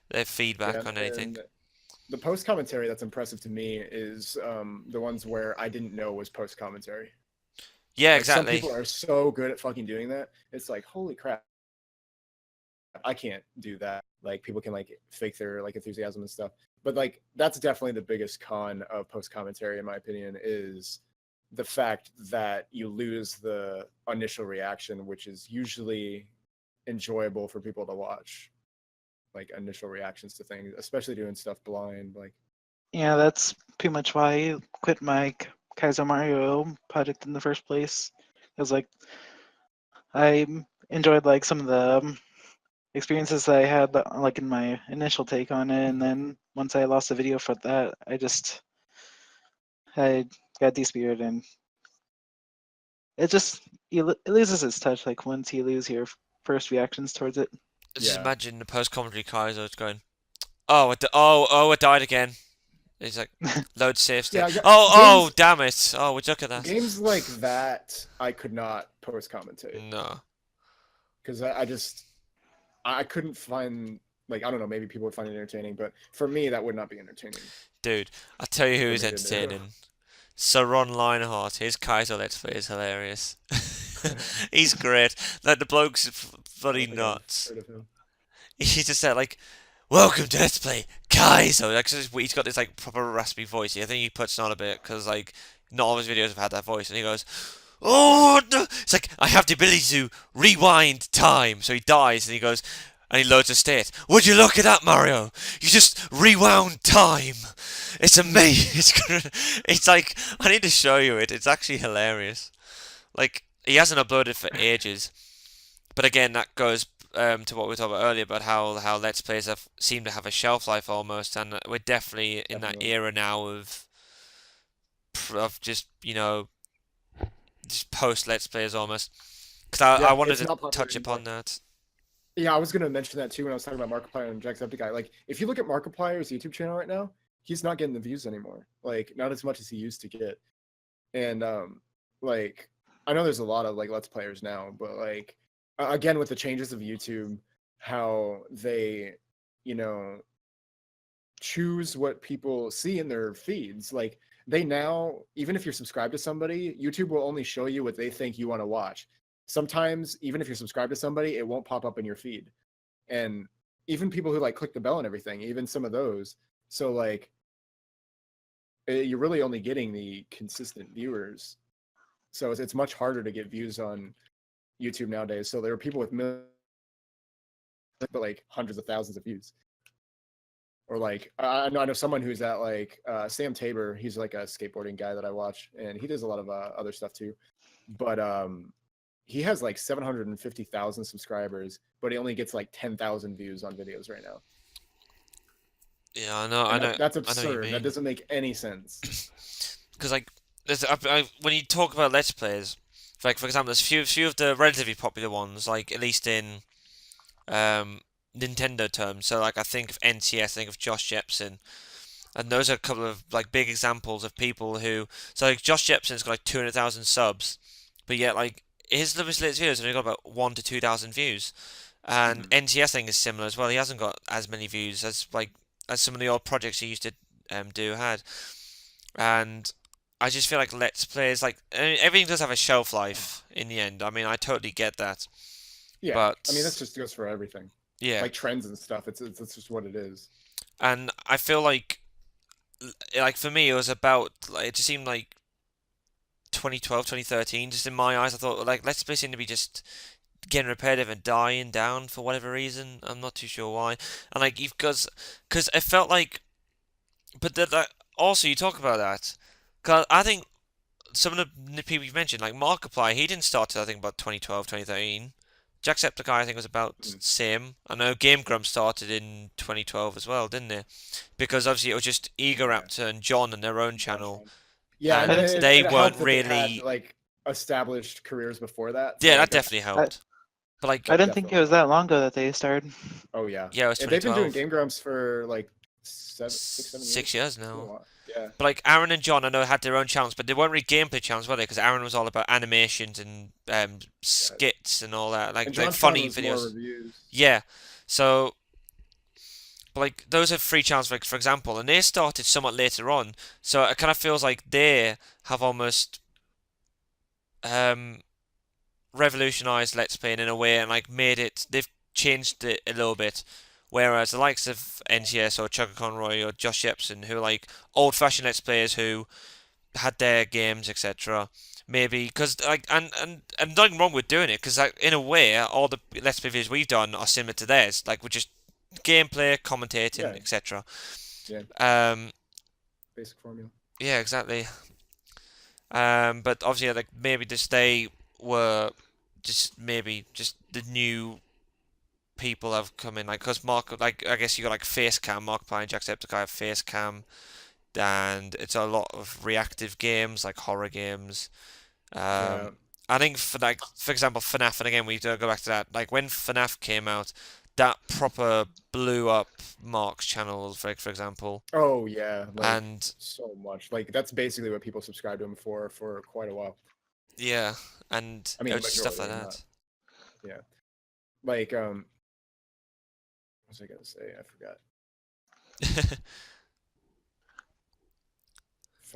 their Yeah, feedback on anything. and the post commentary that's impressive to me is the ones where I didn't know was post commentary. Yeah, Like some exactly. people are so good at fucking doing that. It's like holy crap. I can't do that. Like people can like fake their like enthusiasm and stuff. But like that's definitely the biggest con of post commentary in my opinion is the fact that you lose the initial reaction, which is usually enjoyable for people to watch. Like initial reactions to things, especially doing stuff blind. Like Yeah, that's pretty much why I quit my Kaizo Mario project in the first place. It was like I enjoyed like some of the experiences that I had like in my initial take on it, and then once I lost the video for that, I got despirited, and it just it loses its touch like once you lose your first reactions towards it. Just Yeah. imagine the post-commentary Kaizo going, oh, it died again. It's like, load save state. Yeah, I got- Oh, games- damn it. Oh, would you look at that? games like that I could not post commentate No. because I couldn't find like I don't know, maybe people would find it entertaining, but for me that would not be entertaining. Dude, I'll tell you who For is me to do. entertaining. Saron Lionheart. His Kaizo Let's Play is hilarious. He's great. Like, the bloke's bloody I don't think I've nuts. heard of him. He's just there like, welcome to Let's Play Kaizo. Like, he's got this like proper raspy voice. I think he puts on a bit because like not all of his videos have had that voice, and he goes, "Oh no!" It's like I have the ability to rewind time. So he dies, and he goes, and he loads a state. Would you look at that, Mario? You just rewound time. It's amazing. It's like I need to show you it. It's actually hilarious. Like he hasn't uploaded for ages, but again, that goes to what we were talking about earlier about how Let's Plays seem to have a shelf life almost, and we're definitely in that era now of just just post Let's Plays almost. Because I wanted it's to not popular touch upon that. Yeah, I was gonna mention that too when I was talking about Markiplier and Jacksepticeye. Like, if you look at Markiplier's YouTube channel right now, he's not getting the views anymore. Like, not as much as he used to get. And like, I know there's a lot of like Let's Players now, but like, again with the changes of YouTube, how they, you know, choose what people see in their feeds. Like, they now, even if you're subscribed to somebody, YouTube will only show you what they think you want to watch. Sometimes even if you're subscribed to somebody, it won't pop up in your feed. And even people who like click the bell and everything, even some of those. So like you're really only getting the consistent viewers. So it's much harder to get views on YouTube nowadays. So there are people with millions, but like hundreds of thousands of views. Or like I know someone who's at like Sam Tabor. He's like a skateboarding guy that I watch, and he does a lot of other stuff too. But he has like 750,000 subscribers, but he only gets like 10,000 views on videos right now. Yeah, I know. That's I know what you absurd. mean. That doesn't make any sense. Because like, when you talk about Let's Plays, like for example, there's few of the relatively popular ones, like at least in Nintendo terms. So like I think of NCS, I think of Josh Jepson, and those are a couple of like big examples of people who. So like Josh Jepson's got like 200,000 subs, but yet like his latest videos have only got about 1 to 2,000 views, and NCS I think is similar as well. He hasn't got as many views as some of the old projects he used to do had, and I just feel like Let's Plays, like everything does have a shelf life in the end. I mean, I totally get that. Yeah, but I mean that just goes for everything. Yeah, like trends and stuff. It's just what it is. And I feel like for me, it was about like it just seemed like 2012, 2013. Just in my eyes, I thought like Let's Play seemed to be just getting repetitive and dying down for whatever reason. I'm not too sure why. And like because it felt like, but that also you talk about that. Cause I think some of the people you mentioned, like Markiplier, he didn't start till I think about 2012, 2013. Jacksepticeye, I think, was about same. I know Game Grumps started in 2012 as well, didn't they? Because obviously it was just Eager Raptor and John and their own channel. Yeah, and and they it weren't helped that they really had, like established careers before that. So Yeah, like, that definitely helped. But like I didn't think it was that long ago that they started. Oh yeah. Yeah, it was And they've been doing 2012. Game Grumps for like 7 years. 6 years It's been a now. while. Yeah. But like Aaron and John, I know had their own channels, but they weren't really gameplay channels, were they? Because Aaron was all about animations and skits and all that, And like John's funny channel was more videos. reviews. Yeah, so but like those are free channels, like for example, and they started somewhat later on, so it kind of feels like they have almost revolutionized Let's Play in a way, and like made it. They've changed it a little bit. Whereas the likes of NCS or Chugga Conroy or Josh Jepson, who are like old-fashioned Let's Players who had their games, etc. Maybe because like and nothing wrong with doing it because like in a way all the Let's Play videos we've done are similar to theirs. Like we're just gameplay, commentating, Yeah, etc. yeah, Um, basic formula. yeah, exactly. But obviously, like maybe just they were just maybe just the new people have come in, like because Mark, like I guess you got like Facecam, Markiplier and Jacksepticeye have Facecam, and it's a lot of reactive games like horror games. Yeah, I think for like for example FNAF, and again we do go back to that. Like when FNAF came out, that proper blew up Mark's channel, for example, oh yeah, like and so much. Like that's basically what people subscribe to him for quite a while. yeah, and I it mean, was just stuff like majority, not that. yeah. Like what was I gonna say? I forgot.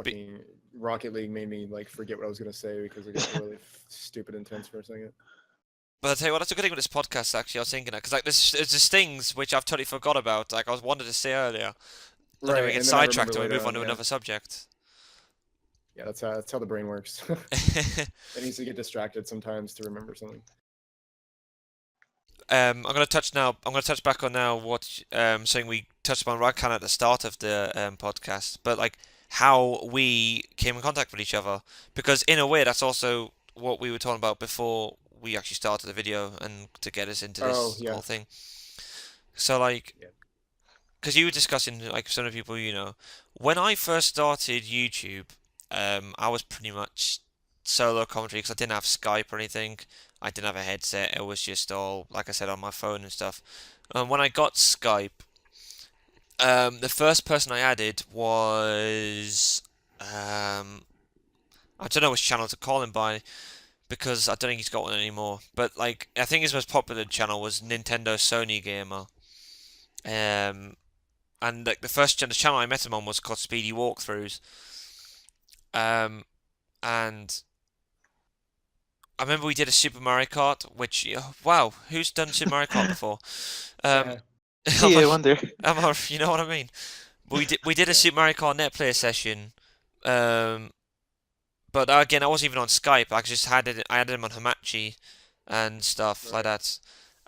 But, Fucking Rocket League made me like forget what I was gonna say because it got really stupid intense for a second. But I'll tell you what, that's a good thing with this podcast, actually. I was thinking that, because like, there's just things which I've totally forgot about, like I was wanted to say earlier, and then we Right, get and then I remember sidetracked and we later move on on. to Yeah, another subject. yeah, that's how the brain works. It needs to get distracted sometimes to remember something. I'm gonna touch now. I'm gonna touch back on now what something we touched upon right kind of at the start of the podcast, but like how we came in contact with each other, because in a way that's also what we were talking about before we actually started the video and to get us into Oh this yeah, whole thing. So like, yeah. because you were discussing like some of the people when I first started YouTube, I was pretty much solo commentary because I didn't have Skype or anything. I didn't have a headset. It was just all, like I said, on my phone and stuff. When I got Skype, the first person I added was I don't know which channel to call him by because I don't think he's got one anymore. But like, I think his most popular channel was Nintendo Sony Gamer. Um, and like the channel I met him on was called Speedy Walkthroughs. Um, and I remember we did a Super Mario Kart, which wow, who's done Super Mario Kart before? Um, Yeah. I'm Gee, I a, wonder. you know what I mean? We did a Yeah. Super Mario Kart net play session. Um, but again, I wasn't even on Skype. I added him on Hamachi and stuff like Right. that.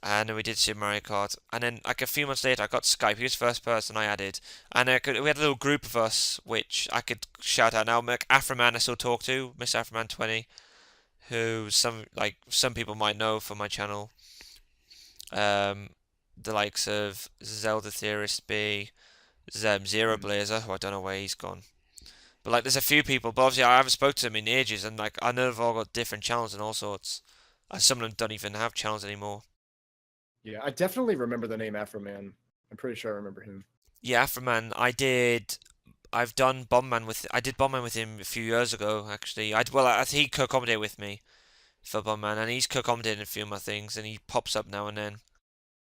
And then we did Super Mario Kart. And then like a few months later, I got Skype. He was the first person I added, and we had a little group of us, which I could shout out now. Like Afroman, I still talk to, Miss Afroman 20, who some people might know from my channel. Um, the likes of Zelda Theorist B, Zero Mhm. Blazer, who I don't know where he's gone. But like, there's a few people, but obviously I haven't spoken to them in ages, and like I know they've all got different channels and all sorts. And some of them don't even have channels anymore. Yeah, I definitely remember the name Afro Man. I'm pretty sure I remember him. Yeah, Afroman, I've done Bombman with. I did Bombman with him a few years ago, actually. I think he co-commentated with me for Bombman, and he's co-commentated a few of my things, and he pops up now and then.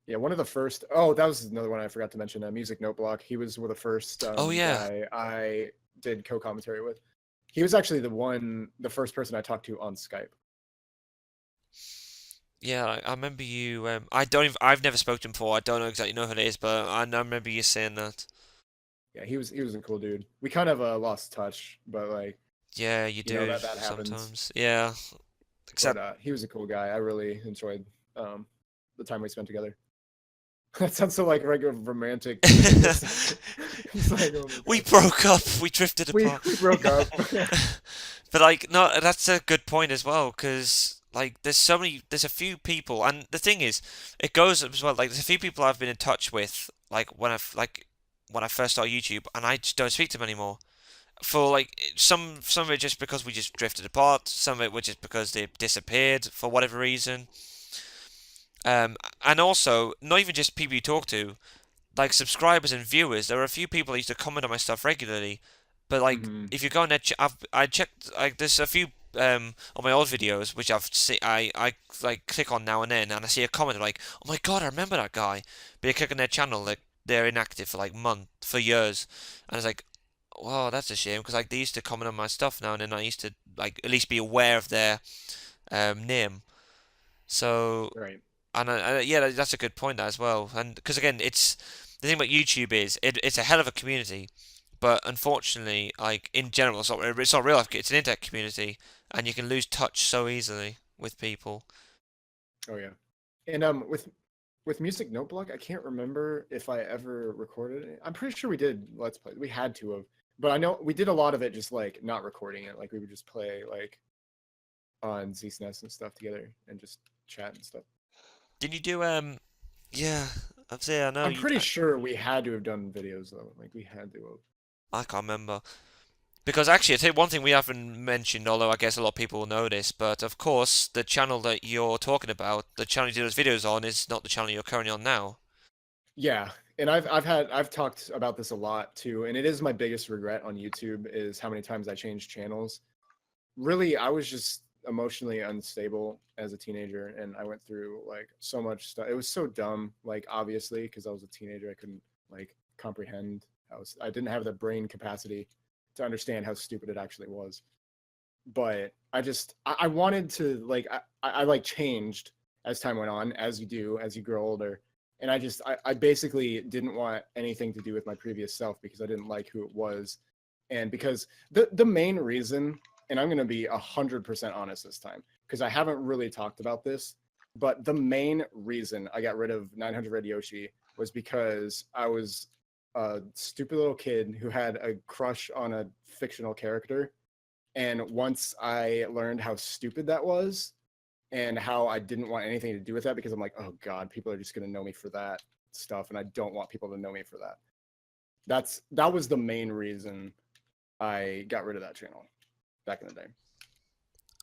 Yeah, one of the first. Oh, that was another one I forgot to mention. Music Note Block. He was one of the first Oh yeah, guy I did co-commentary with. He was actually the first person I talked to on Skype. yeah. I remember you. I've never spoken to him before. I don't exactly know who it is, but I remember you saying that. Yeah, he was a cool dude. We kind of lost touch, but like Yeah, you do that happens. sometimes. Yeah, But except he was a cool guy. I really enjoyed the time we spent together. That sounds so like regular romantic. It's like, oh my we God. broke up. We drifted we apart. we broke up. But like, no, that's a good point as well, because like, there's a few people, and the thing is, it goes as well. Like, there's a few people I've been in touch with, like when I first started YouTube, and I just don't speak to them anymore. For like some of it just because we just drifted apart, some of it was just because they disappeared for whatever reason. And also not even just people you talk to, like subscribers and viewers. There are a few people that used to comment on my stuff regularly, but like Hmm. if you go on there, I checked like there's a few on my old videos which I like click on now and then, and I see a comment like, oh my god, I remember that guy. But you click on their channel, like they're inactive for like for years, and it's like, wow, that's a shame, because like they used to comment on my stuff now and then. I used to like at least be aware of their name. So Right. And yeah, that's a good point as well. And because again, it's the thing about YouTube is it's a hell of a community, but unfortunately, like in general, it's not real life. It's an internet community, and you can lose touch so easily with people. Oh yeah. And with Music Notebook, I can't remember if I ever recorded it. I'm pretty sure we did Let's Play. We had to have. But I know we did a lot of it just like not recording it. Like we would just play like on ZSNES and stuff together and just chat and stuff. Did you do Yeah, I'd say I know I'm you. pretty sure we had to have done videos though. Like we had to have. I can't remember. Because actually, I think one thing we haven't mentioned, although I guess a lot of people will know this, but of course, the channel that you're talking about, the channel you do those videos on, is not the channel you're currently on now. Yeah, and I've talked about this a lot too, and it is my biggest regret on YouTube is how many times I changed channels. Really, I was just emotionally unstable as a teenager, and I went through like so much stuff. It was so dumb, like obviously, because I was a teenager, I couldn't like comprehend I didn't have the brain capacity to understand how stupid it actually was. But I wanted to like I like changed as time went on, as you do as you grow older. And I basically didn't want anything to do with my previous self because I didn't like who it was. And because the main reason, and I'm gonna be 100% honest this time, because I haven't really talked about this, but the main reason I got rid of 900 Red Yoshi was because I was a stupid little kid who had a crush on a fictional character. And once I learned how stupid that was and how I didn't want anything to do with that because I'm like, oh God, people are just going to know me for that stuff. And I don't want people to know me for that. That was the main reason I got rid of that channel back in the day.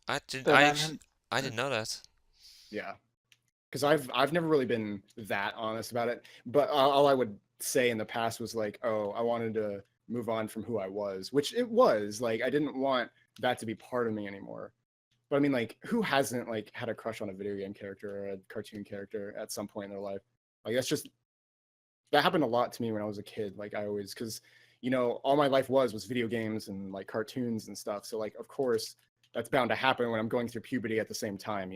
I didn't know that. Yeah. Because I've never really been that honest about it. But all I would say in the past was like, oh, I wanted to move on from who I was, which it was. Like, I didn't want that to be part of me anymore. But I mean, like, who hasn't like had a crush on a video game character or a cartoon character at some point in their life? Like, that happened a lot to me when I was a kid. Like, I always, because all my life was video games and like cartoons and stuff. So like, of course, that's bound to happen when I'm going through puberty at the same time,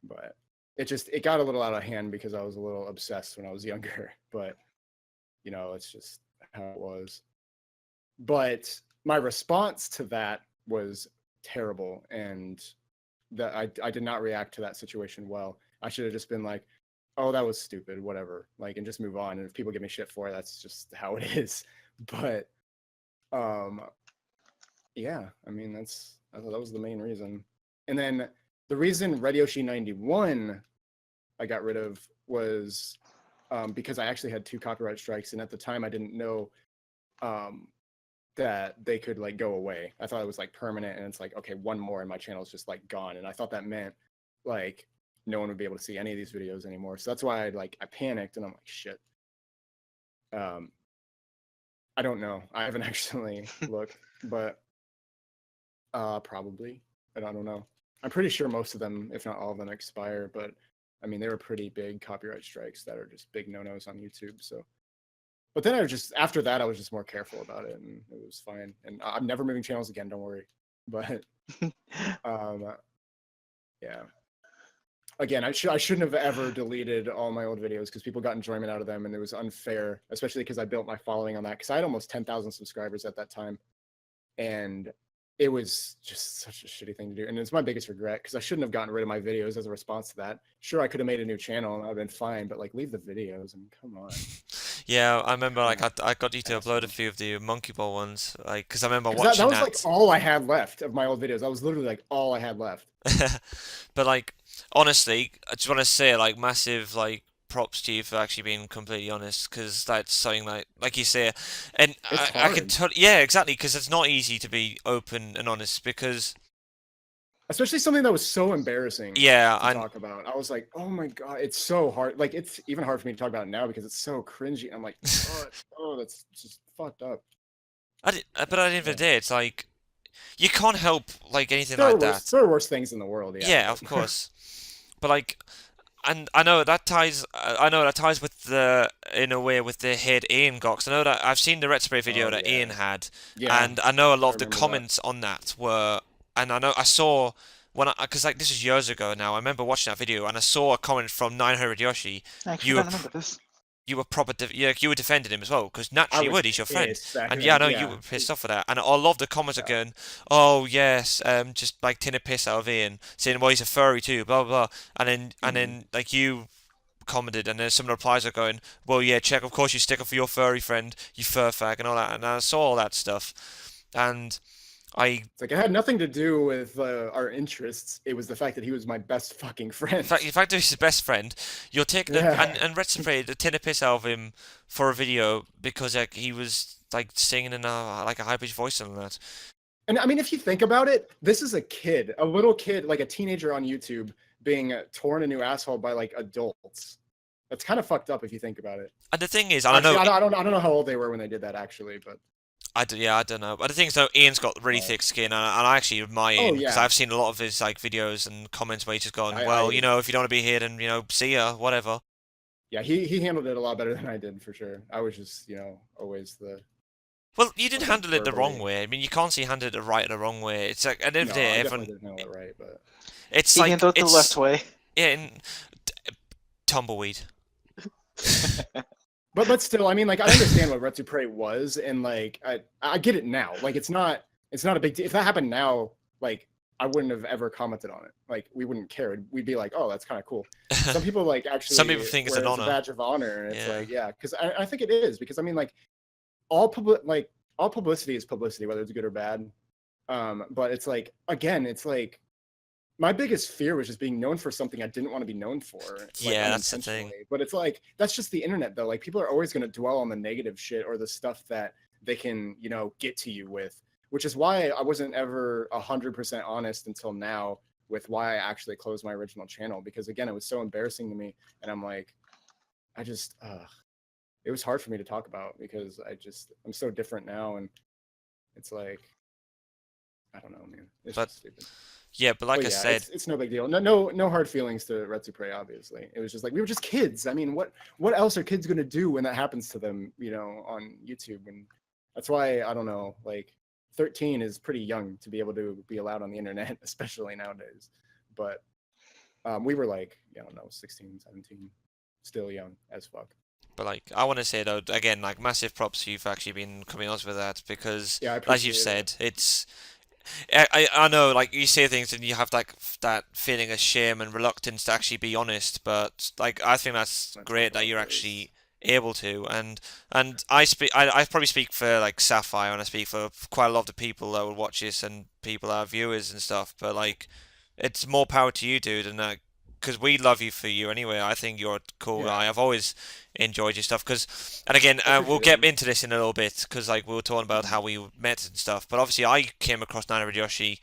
But it got a little out of hand because I was a little obsessed when I was younger. But it's just how it was. But my response to that was terrible, and that I did not react to that situation well. I should have just been like, oh, that was stupid, whatever, like, and just move on. And if people give me shit for it, that's just how it is. But yeah, I mean, I thought that was the main reason. And then the reason Red Yoshi 91 I got rid of was because I actually had 2 copyright strikes, and at the time I didn't know that they could like go away. I thought it was like permanent, and it's like, okay, one more and my channel's just like gone. And I thought that meant like no one would be able to see any of these videos anymore. So that's why I panicked, and I'm like, shit. I don't know. I haven't actually looked, but probably. I don't know. I'm pretty sure most of them, if not all of them, expire, but I mean, they were pretty big copyright strikes that are just big no-nos on YouTube. So, but then after that, I was just more careful about it, and it was fine. And I'm never moving channels again. Don't worry. But yeah. Again, I shouldn't have ever deleted all my old videos because people got enjoyment out of them, and it was unfair, especially because I built my following on that. Because I had almost 10,000 subscribers at that time, and it was just such a shitty thing to do. And it's my biggest regret because I shouldn't have gotten rid of my videos as a response to that. Sure, I could have made a new channel and I'd been fine, but like, leave the videos. I mean, come on. Yeah, I remember like I got you to upload a few of the Monkey Ball ones, like because I remember That watching was like all I had left of my old videos. That was literally like all I had left. But like honestly, I just want to say like massive like props to you for actually being completely honest, because that's something like you say, and It's I can hard. yeah, exactly, because it's not easy to be open and honest because Especially something that was so embarrassing yeah, to talk about. I was like, oh my God, it's so hard. Like, it's even hard for me to talk about it now because it's so cringy. I'm like, oh, that's just fucked up. but at the end of the day, it's like you can't help like anything There like are that. there are worse things in the world, yeah. Yeah, of course. But like, and I know that ties. I know that ties with in a way with the head Ian got. 'Cause I know that I've seen the Red Spray video Oh, that yeah. Ian had, Yeah, and I know a lot I of the remember that. comments on that were, and I know I saw because like this is years ago now. I remember watching that video and I saw a comment from 900Yoshi. Actually, You I were don't remember this. you were you were defending him as well because naturally I you was would. He's your friend. pissed back And yeah, I then. know you Yeah. were pissed off for that. And I love the comments Yeah. again. Oh yes, just like tin a piss out of Ian, saying well he's a furry too, blah blah blah. And then like you commented, and then some of the replies are going, well yeah, check. Of course you stick up for your furry friend, you fur fag, and all that. And I saw all that stuff, and I It's like it had nothing to do with our interests. It was the fact that he was my best fucking friend. in fact, he's his best friend. You're taking Yeah. and Red Spray the tin a piss out of him for a video because like he was like singing in a like a high pitched voice and that. And I mean, if you think about it, this is a kid, a little kid, like a teenager on YouTube being torn a new asshole by like adults. That's kind of fucked up if you think about it. And the thing is, and Actually, I know I don't know how old they were when they did that actually, but I don't know. But the thing is, though, Ian's got really thick skin, and I actually admire Oh, Ian because yeah. I've seen a lot of his like videos and comments where he's just gone, I- well, I- you know, if you don't want to be here, then you know, see ya, whatever. yeah, he handled it a lot better than I did for sure. I was just, always the Well, you didn't fucking handle it the wrong verbally. way. I mean, you can't see handle it the right or the wrong way. It's like at the end No, of the day, I everyone, definitely didn't handle it right, but it's He like handled it the left way. yeah, tumbleweed. But still, I mean, like I understand what Retsu Prey was, and like I get it now. Like it's not a big deal. If that happened now, like I wouldn't have ever commented on it. Like we wouldn't care. We'd be like, oh, that's kind of cool. Some people like actually. Some people think it's wear an it as honor. a badge of honor, and it's Yeah. like, yeah, because I think it is because I mean, like all publicity is publicity, whether it's good or bad. But it's like again, it's like my biggest fear was just being known for something I didn't want to be known for. Like, Yeah, that's the thing. unintentionally. But it's like that's just the internet though. Like people are always going to dwell on the negative shit or the stuff that they can, get to you with, which is why I wasn't ever 100% honest until now with why I actually closed my original channel, because again, it was so embarrassing to me, and I'm like, I just it was hard for me to talk about because I'm so different now, and it's like I don't know, man. It's But just stupid. yeah, but like But I yeah, said, it's no big deal. No hard feelings to Retsu Prey, obviously. It was just like we were just kids. I mean, what else are kids gonna do when that happens to them, on YouTube? And that's why I don't know, like 13 is pretty young to be able to be allowed on the internet, especially nowadays. But we were like, I don't know, 16, 17, still young as fuck. but like I want to say though, again, like massive props to you for actually been coming on with that because, Yeah, I as you've appreciate it. said, it's. I know, like you say things and you have like that feeling of shame and reluctance to actually be honest, but like I think that's That's great that what you're it is. actually able to, and I probably speak for like Sapphire and I speak for quite a lot of the people that will watch this and people that are viewers and stuff, but like it's more power to you, dude, and because we love you for you anyway. I think you're a cool guy. Yeah, I've always enjoyed your stuff because, and again, I we'll appreciate get it. into this in a little bit because like we were talking about how we met and stuff. But obviously, I came across NintendoCapriSun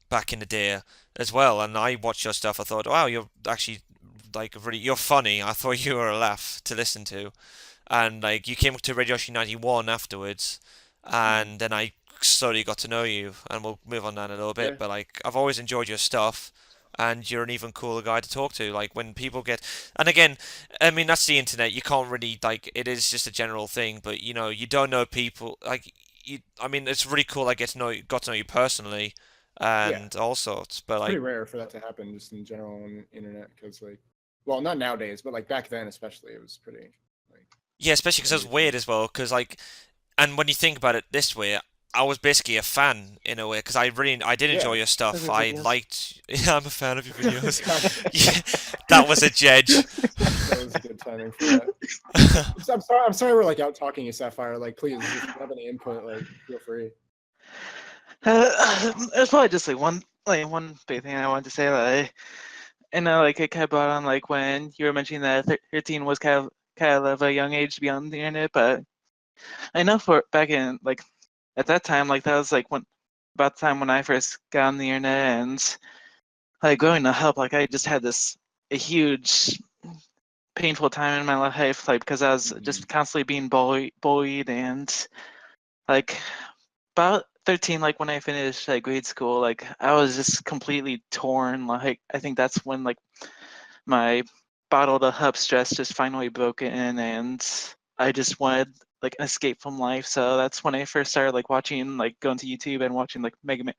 back in the day as well, and I watched your stuff. I thought, wow, you're actually like really, you're funny. I thought you were a laugh to listen to, and like you came to RadioShi 91 afterwards, and then I slowly got to know you, and we'll move on that in a little bit. Yeah. But like I've always enjoyed your stuff, and you're an even cooler guy to talk to. Like when people get, and again, I mean that's the internet. You can't really like it is just a general thing, but you don't know people like you. I mean it's really cool. I got to know you personally, Yeah. and all sorts. But It's pretty like rare for that to happen just in general on the internet because like, well, not nowadays, but like back then especially, it was pretty like yeah, especially because it was weird as well. Because like, and when you think about it this way, I was basically a fan in a way because I did enjoy yeah. your stuff. Of your I videos. liked. Yeah, I'm a fan of your videos. God, Yeah, that was a jedge. that was good timing for that. I'm sorry we're like out talking you, Sapphire. Like, please, if you have any input, like, feel free. It's probably just one big thing I wanted to say. I know like it kind of brought on like when you were mentioning that 13 was kind of a young age to be on the internet, but I know for back in like at that time like that was like about the time when I first got on the internet and like growing up like I just had a huge painful time in my life like because I was just constantly being bullied and like about 13 like when I finished like grade school like I was just completely torn. Like I think that's when like my bottled up stress just finally broke in and I just wanted like an escape from life. So that's when I first started like watching, like going to YouTube and watching like Mega Man,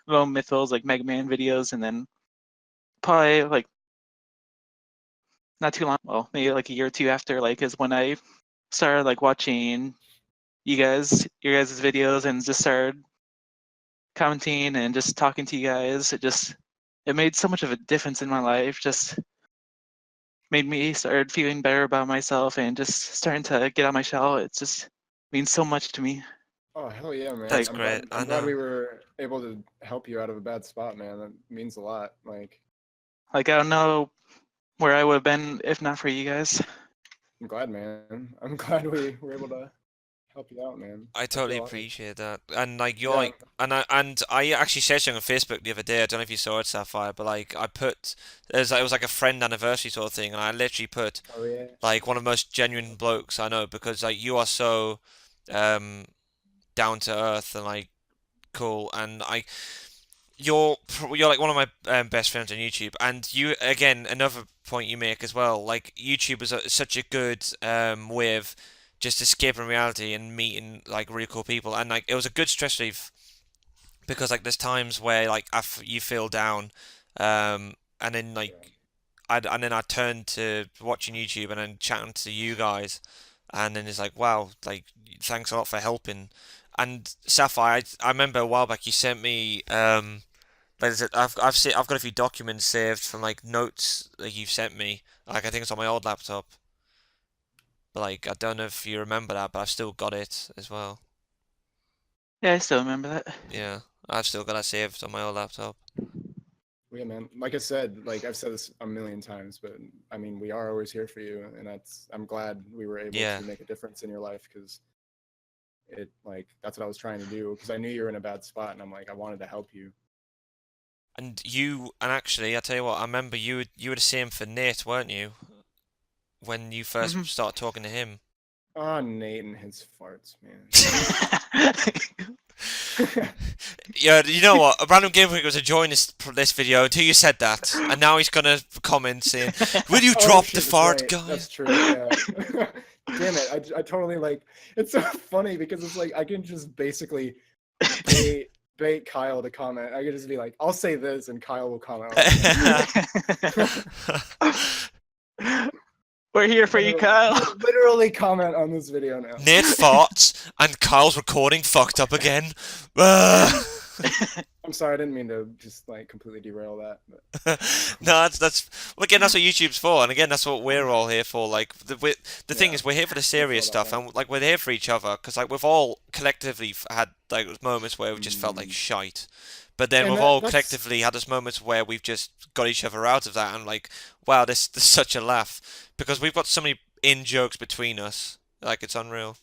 little mythos like Mega Man videos, and then probably like not too long, well maybe like a year or two after, like is when I started like watching your guys' videos and just started commenting and just talking to you guys. It made so much of a difference in my life. Just made me start feeling better about myself and just starting to get out my shell. It just means so much to me. Oh hell yeah, man! That's Like I'm great. glad. I I'm glad know. we were able to help you out of a bad spot, man. That means a lot. Like, I don't know where I would have been if not for you guys. I'm glad, man. I'm glad we were able to help you out, man. I I totally feel honored. appreciate that. And like you're Yeah. like and I actually said something on Facebook the other day. I don't know if you saw it, Sapphire, but like I put it was like a friend anniversary sort of thing, and I literally put Oh yeah. like one of the most genuine blokes I know because like you are so um down to earth and like cool, and you're like one of my best friends on YouTube, and you again another point you make as well. Like YouTube is such a good way of just escaping reality and meeting like really cool people, and like it was a good stress relief because like there's times where like you feel down, and then like Yeah. and then I turn to watching YouTube and then chatting to you guys, and then it's like wow, like thanks a lot for helping. And Sapphire, I remember a while back you sent me like I've got a few documents saved from like notes that you've sent me. Like I think it's on my old laptop. But like I don't know if you remember that, but I've still got it as well. Yeah, I still remember that. Yeah, I've still got that saved on my old laptop. Yeah, man. Like I said, like I've said this a million times, but I mean, we are always here for you, and I'm glad we were able Yeah. to make a difference in your life because that's what I was trying to do because I knew you were in a bad spot, and I'm like, I wanted to help you. And actually, I tell you what, I remember you were the same for Nate, weren't you? When you first Mhm. started talking to him. Oh, Nate and his farts, man. Yeah, you know what? A random game was enjoying this video until you said that, and now he's gonna comment saying, "Will you Oh drop the shit, that's fart, right. guy?" That's true. Yeah. Damn it. I totally like it's so funny because it's like I can just basically bait Kyle to comment. I could just be like, I'll say this and Kyle will comment on it. We're here for you, Kyle. Literally comment on this video now. Nate farts, and Kyle's recording fucked up again. Ah. I'm sorry, I didn't mean to just like completely derail that. No, that's well, again, that's what YouTube's for, and again, that's what we're all here for. Like the thing Yeah, is, we're here for the I feel serious that stuff, way. and like we're here for each other, because like we've all collectively had like moments where we just felt like Mm. shite, but then And we've all that's collectively had those moments where we've just got each other out of that, and like, wow, this is such a laugh because we've got so many in jokes between us, like it's unreal.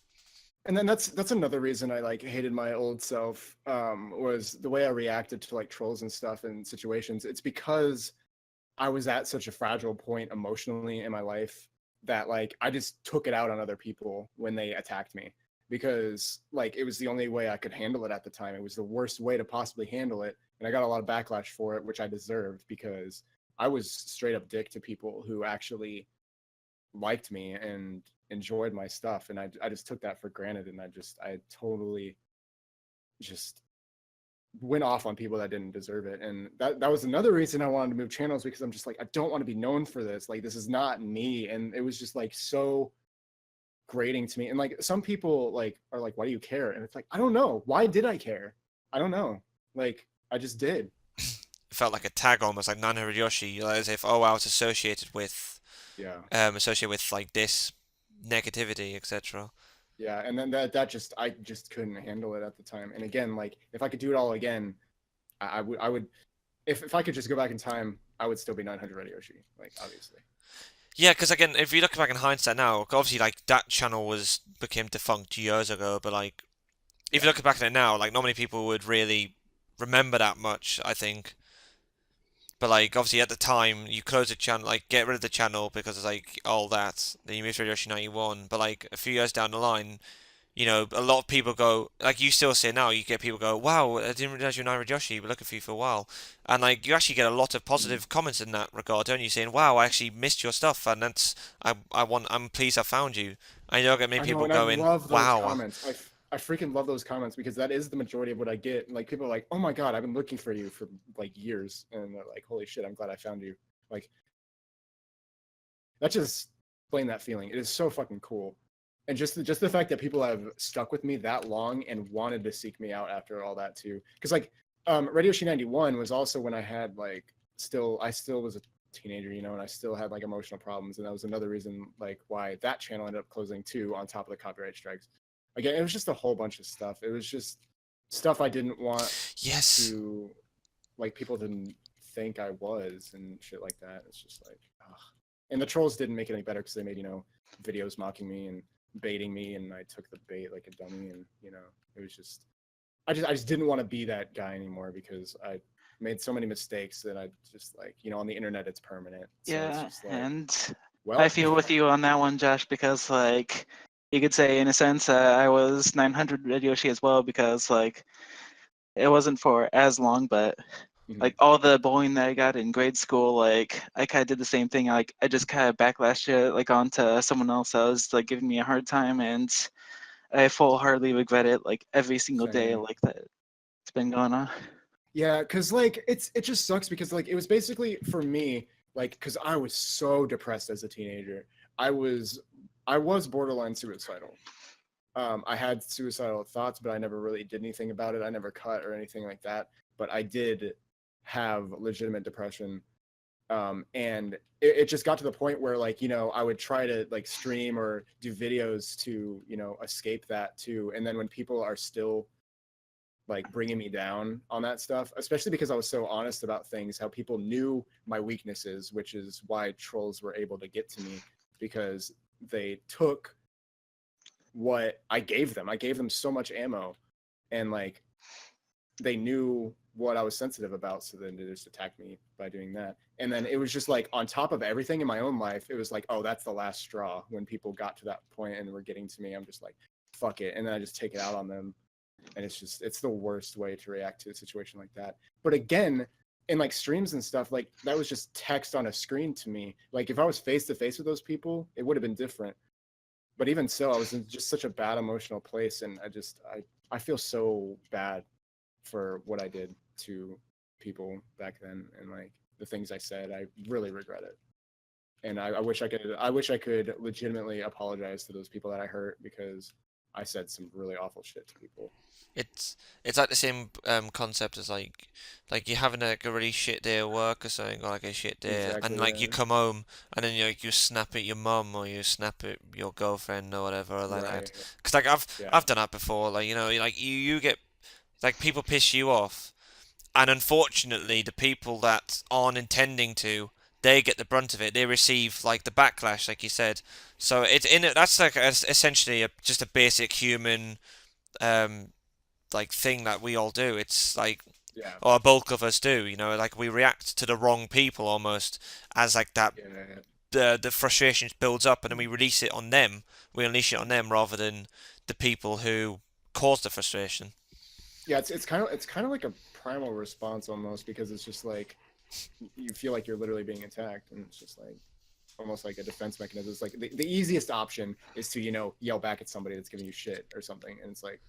and then that's another reason I like hated my old self was the way I reacted to like trolls and stuff and situations. It's because I was at such a fragile point emotionally in my life that like I just took it out on other people when they attacked me because like it was the only way I could handle it at the time. It was the worst way to possibly handle it, and I got a lot of backlash for it, which I deserved because I was straight up dick to people who actually liked me and enjoyed my stuff, and I just took that for granted, and I totally just went off on people that didn't deserve it. And that was another reason I wanted to move channels because I'm just like, I don't want to be known for this. Like, this is not me. And it was just like so grating to me. And like some people like are like, why do you care? And it's like, I don't know. Why did I care? I don't know. Like, I just did. It felt like a tag almost like SapphireYoshi, like, as if oh I was Yeah. associated with like this negativity, etc. Yeah. And then that just I just couldn't handle it at the time. And again, like if I could do it all again, I would if I could just go back in time, I would still be 900 Radio Yoshi, like obviously. Yeah, because again, if you look back in hindsight now, obviously like that channel became defunct years ago, but like if you Yeah. look back at it now, like not many people would really remember that much, I think. But like obviously at the time, you close the channel, like get rid of the channel because it's like all that. Then you moved to Radio 91, but like a few years down the line, you know, a lot of people go, like you still say now, you get people go, wow, I didn't realize you're an Yoshi, been looking for you for a while. And like you actually get a lot of positive comments in that regard, don't you? Saying, wow, I actually missed your stuff, and I'm pleased I found you. I don't get many I know, people and I going, love those wow. comments. I freaking love those comments because that is the majority of what I get. Like people are like, "Oh my god, I've been looking for you for like years," and they're like, "Holy shit, I'm glad I found you." Like that just explain that feeling. It is so fucking cool, and just the fact that people have stuck with me that long and wanted to seek me out after all that too. Because like Radio 91 was also when I had like I still was a teenager, you know, and I still had like emotional problems, and that was another reason like why that channel ended up closing too, on top of the copyright strikes. Again, it was just a whole bunch of stuff. It was just stuff I didn't want Yes. to like people to think I was and shit like that. It's just like, ugh. And the trolls didn't make it any better because they made, you know, videos mocking me and baiting me, and I took the bait like a dummy, and you know, it was just I just didn't want to be that guy anymore because I made so many mistakes that I just like, you know, on the internet it's permanent. So it's Yeah, just like, and well, I feel with you on that one, Josh, because like you could say in a sense I was 900 Red Yoshi as well because like it wasn't for as long, but like all the bullying that I got in grade school, like I kind of did the same thing. Like I just kind of backlashed it like onto someone else that was like giving me a hard time, and I full-heartedly regret it like every single day same. like that it's been going on. Yeah, because like it just sucks because like it was basically for me like because I was so depressed as a teenager. I was borderline suicidal. I had suicidal thoughts, but I never really did anything about it. I never cut or anything like that. But I did have legitimate depression. And it just got to the point where like, you know, I would try to like stream or do videos to, you know, escape that too. And then when people are still like bringing me down on that stuff, especially because I was so honest about things, how people knew my weaknesses, which is why trolls were able to get to me because they took what I gave them. I gave them so much ammo, and like they knew what I was sensitive about, so then they just attacked me by doing that. And then it was just like on top of everything in my own life, it was like, oh, that's the last straw. When people got to that point and were getting to me, I'm just like, fuck it, and then I just take it out on them. And it's the worst way to react to a situation like that. But again, in like streams and stuff, like that was just text on a screen to me. Like if I was face to face with those people, it would have been different. But even so, I was in just such a bad emotional place, and I feel so bad for what I did to people back then, and like the things I said. I really regret it, and I wish I could legitimately apologize to those people that I hurt because I said some really awful shit to people. It's like the same concept as like you're having like a really shit day at work or something, or like a shit day, and Exactly. like you Yeah. come home and then you snap at your mum or you snap at your girlfriend or whatever like that. Right. Because like Yeah. I've done that before. Like you know, like you get like people piss you off, and unfortunately the people that aren't intending to, they get the brunt of it. They receive like the backlash, like you said. So it's in it. That's like essentially just a basic human um like thing that we all do. It's like, Yeah. or a bulk of us do, you know, like we react to the wrong people almost as like that. Yeah. The frustration builds up and then we release it on them. We unleash it on them rather than the people who caused the frustration. Yeah. It's kind of like a primal response almost because it's just like you feel like you're literally being attacked, and it's just like almost like a defense mechanism. It's like the easiest option is to, you know, yell back at somebody that's giving you shit or something, and it's like,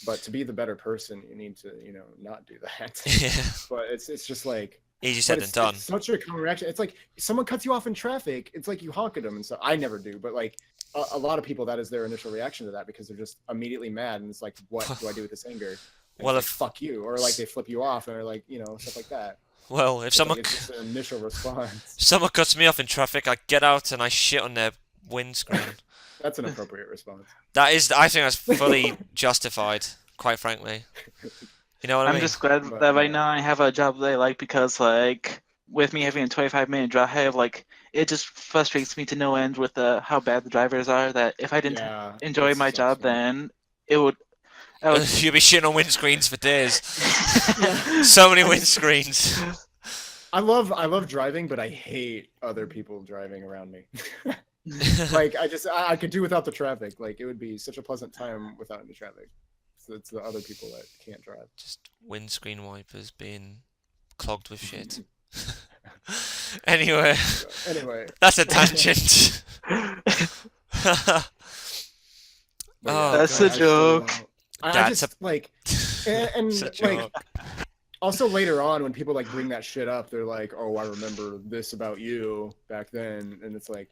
but to be the better person, you need to, you know, not do that. Yeah. But it's just like, Easy but said than done. it's such a common reaction. It's like someone cuts you off in traffic. It's like you honk at them and stuff. I never do, but like a lot of people, that is their initial reaction to that because they're just immediately mad, and it's like, what do I do with this anger? And Well, it's like, if fuck you, or like they flip you off, and they're like, you know, stuff like that. if It's like someone it's just an initial response. someone cuts me off in traffic, I get out and I shit on their windscreen. That's an appropriate response. That is, I think that's fully justified, quite frankly. You know what I I'm mean? just glad But that right now I have a job that I like because like with me having a 25-minute drive, like it just frustrates me to no end with how bad the drivers are. That if I didn't yeah, enjoy it my sucks, job, man. then it would. I would. You'll be shitting on windscreens for days. Yeah. So many windscreens. I love driving, but I hate other people driving around me. Like I could do without the traffic. Like it would be such a pleasant time without any traffic. So it's the other people that can't drive. Just windscreen wipers being clogged with shit. Anyway, that's a tangent. That's a joke. I just like, and Such like, joke. also later on when people like bring that shit up, they're like, "Oh, I remember this about you back then," and it's like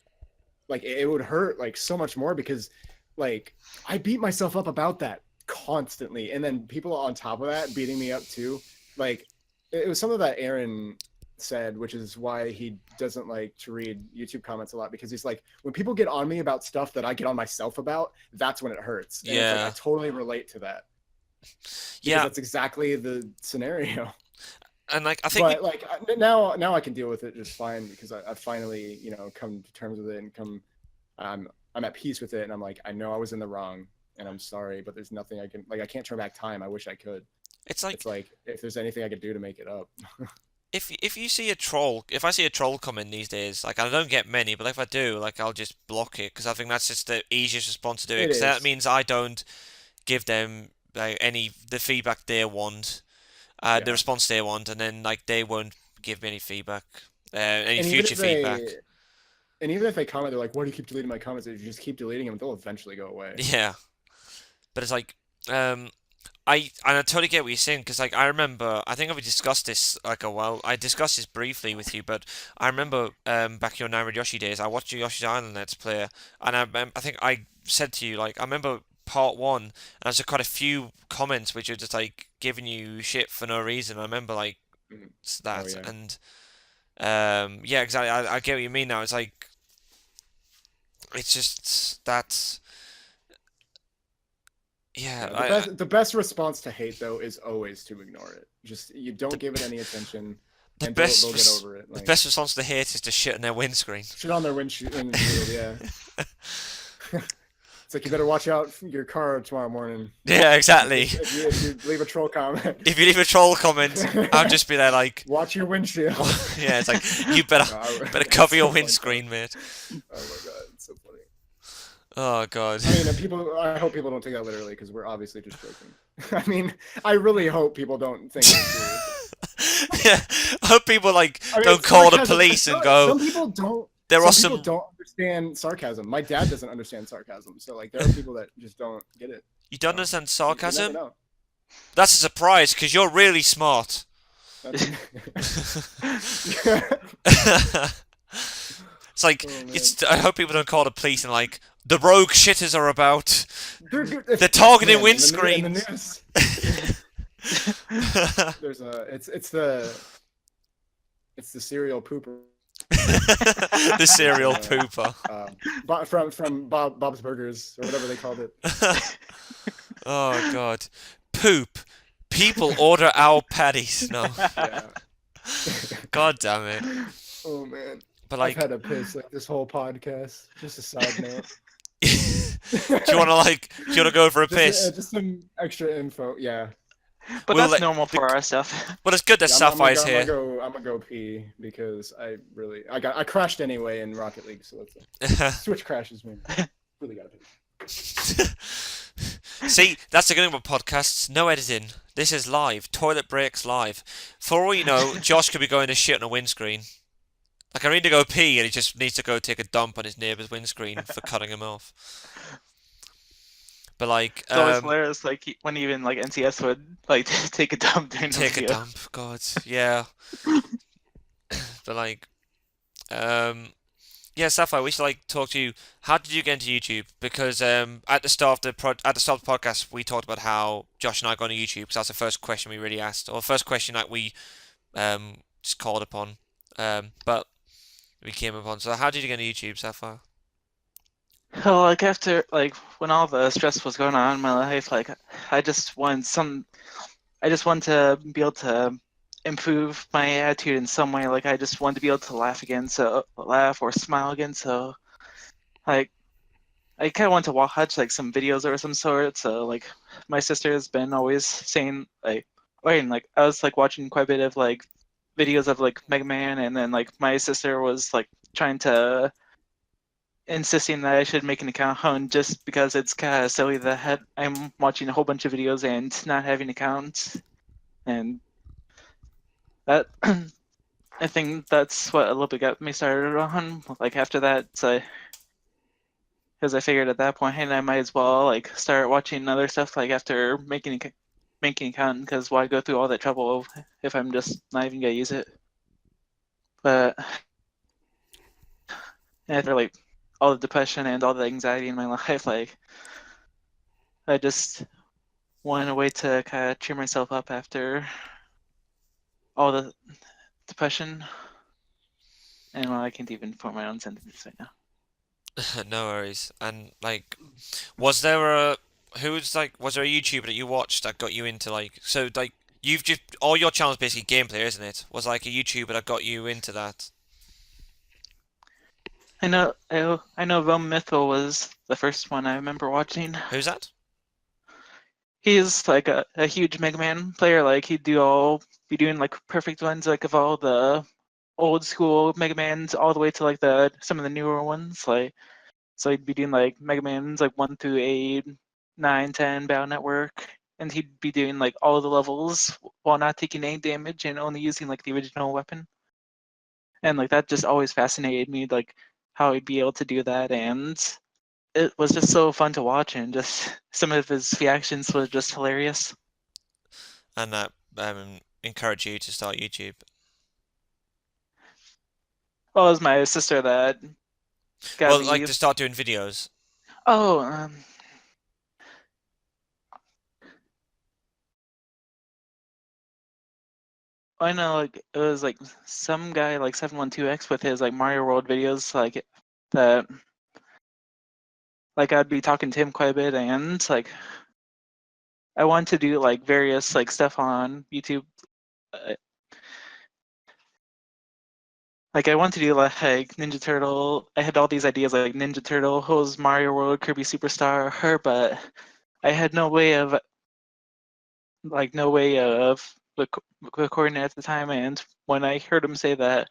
it would hurt like so much more because like I beat myself up about that constantly, and then people on top of that beating me up too. Like it was something that Aaron said, which is why he doesn't like to read YouTube comments a lot, because he's like, when people get on me about stuff that I get on myself about, that's when it hurts. And it's like, I totally relate to that. Because that's exactly the scenario. And like I think, but like now I can deal with it just fine because I finally come to terms with it and I'm at peace with it, and I'm like, I know I was in the wrong and I'm sorry, but there's nothing I can't turn back time. I wish I could. It's like if there's anything I could do to make it up. If you see a troll, if I see a troll come in these days, like I don't get many, but if I do, like I'll just block it because I think that's just the easiest response to do it. Because that means I don't give them like the feedback they want, the response they want, and then like they won't give me any feedback, any future feedback. And even if they comment, they're like, "Why do you keep deleting my comments?" If you just keep deleting them, they'll eventually go away. Yeah, but it's like, I totally get what you're saying because like I remember I think I've discussed this like a while. I discussed this briefly with you, but I remember back in your SapphireYoshi days, I watched your Yoshi's Island Let's Play, and I think I said to you like I remember part 1, and there's quite a few comments which are just like giving you shit for no reason. I remember like that, and yeah, exactly. I get what you mean now. It's like it's just that. Yeah, the best response to hate though is always to ignore it. Just you don't give it any attention, and they'll get over it. Like, the best response to hate is to shit on their windscreen. Shit on their windshield, yeah. It's like you better watch out for your car tomorrow morning. Yeah, exactly. If you leave a troll comment. If you leave a troll comment, I'll just be there like, watch your windshield. Yeah, it's like you better cover your windscreen, mate. Oh my god, it's so funny. Oh god. I mean, I hope people don't take that literally because we're obviously just joking. I mean, I really hope people don't think it's serious. Yeah, I hope people don't call the police and go. Some people don't. People don't understand sarcasm. My dad doesn't understand sarcasm, so like there are people that just don't get it. You don't understand sarcasm? That's a surprise because you're really smart. It's like I hope people don't call the police and like the rogue shitters are about. They're targeting windscreens. It's the serial pooper. The serial pooper. From Bob's Burgers or whatever they called it. Oh god, poop. People order our patties. No. Yeah. God damn it. Oh man. But like, I've had a piss like this whole podcast. Just a side note. do you want to go for a piss? Just some extra info. Yeah. But that's normal for our stuff. But it's good that Sapphire's here. I'm gonna go pee because I crashed anyway in Rocket League, so let's switch crashes, man. Really gotta pee. See, that's the good thing about podcasts. No editing. This is live. Toilet breaks live. For all you know, Josh could be going to shit on a windscreen. Like I need to go pee, and he just needs to go take a dump on his neighbour's windscreen for cutting him off. But like, it's always hilarious. Like when even like NCS would like take a dump during the video. Take a dump, God, yeah. But like, yeah, Sapphire, we should talk to you. How did you get into YouTube? Because at the start of the podcast, we talked about how Josh and I got into YouTube. Because that's the first question we really asked, or the first question that we just called upon. But we came upon. So how did you get into YouTube, Sapphire? Well, like after when all the stress was going on in my life, I just wanted to be able to improve my attitude in some way. Like I just wanted to be able to laugh or smile again. So I kind of want to watch some videos or some sort. So my sister has been always saying I was watching quite a bit of videos of Mega Man, and then my sister was trying to insisting that I should make an account just because it's kind of silly that I'm watching a whole bunch of videos and not having accounts, and that I think that's what a little bit got me started on. Like after that, because I figured at that point, hey, I might as well like start watching other stuff like after making account, because why go through all that trouble if I'm just not even gonna use it? But after like all the depression and all the anxiety in my life, like I just wanted a way to kind of cheer myself up after all the depression. And well, I can't even form my own sentences right now. No worries. And like, was there a was there a YouTuber that you watched that got you into like so like you've just all your channels basically gameplay, isn't it? Was like a YouTuber that got you into that? I know Rome Mythal was the first one I remember watching. Who's that? He's like a huge Mega Man player. Like he'd be doing like perfect ones like of all the old school Mega Mans all the way to like some of the newer ones. Like so he'd be doing like Mega Mans like 1 through 8, 9, 10, Battle Network, and he'd be doing like all the levels while not taking any damage and only using like the original weapon. And like that just always fascinated me, like how he'd be able to do that, and it was just so fun to watch, and just some of his reactions was just hilarious. And that encouraged you to start YouTube. Well, it was my sister that got Well, like me. to start doing videos. Oh, I know, like it was like some guy like 712X with his like Mario World videos, like that. Like I'd be talking to him quite a bit, and like I want to do like various like stuff on YouTube. Uh, like I want to do like Ninja Turtle. I had all these ideas like Ninja Turtles, Mario World, Kirby Superstar, her, but I had no way of recording it at the time. And when I heard him say that,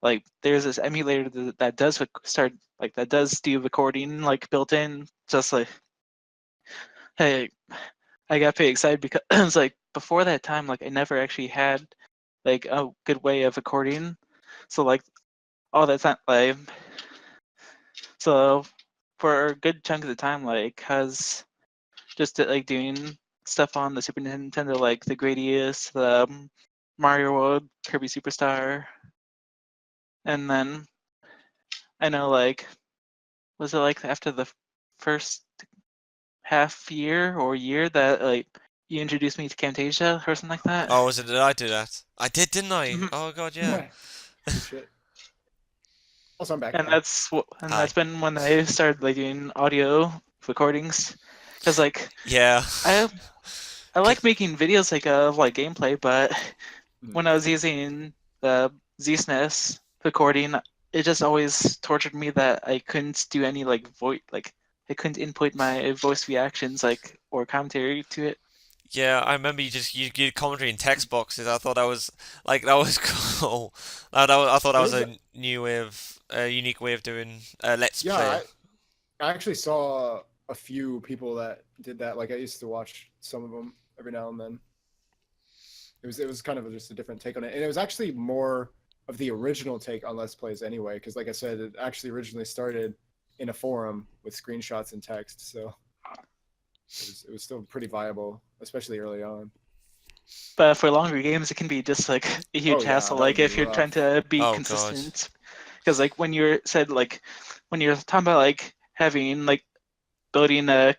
like there's this emulator that does start like that does do recording like built in, just like hey, I got pretty excited because it's like before that time, like I never actually had like a good way of recording. So like all that time, like so for a good chunk of the time, like cause just like doing stuff on the Super Nintendo, like the Gradius, the Mario World, Kirby Superstar, and then I know like was it like after the first half year or year that like you introduced me to Camtasia or something like that? Oh, was it? Did I do that? I did, didn't I? Mhm. Oh God, yeah. Good shit. Also, I'm back And now. Hi. that's been when I started like doing audio recordings, because like Yeah. I I 'Cause- like making videos like of like gameplay, but Mm. when I was using the ZSNES recording, it just always tortured me that I couldn't do any like voice, like I couldn't input my voice reactions like or commentary to it. Yeah, I remember you did commentary in text boxes. I thought that was cool. I thought that It was was, a unique way of doing Let's yeah. Play. I actually saw a few people that did that. Like I used to watch some of them every now and then. It was kind of just a different take on it, and it was actually more of the original take on Let's Plays anyway. Because like I said, it actually originally started in a forum with screenshots and text, so it was still pretty viable, especially early on. But for longer games, it can be just like a Oh huge yeah, hassle. that would Like be if you're trying rough. to be Oh God. consistent, because like when you're said like when you're talking about like having like building a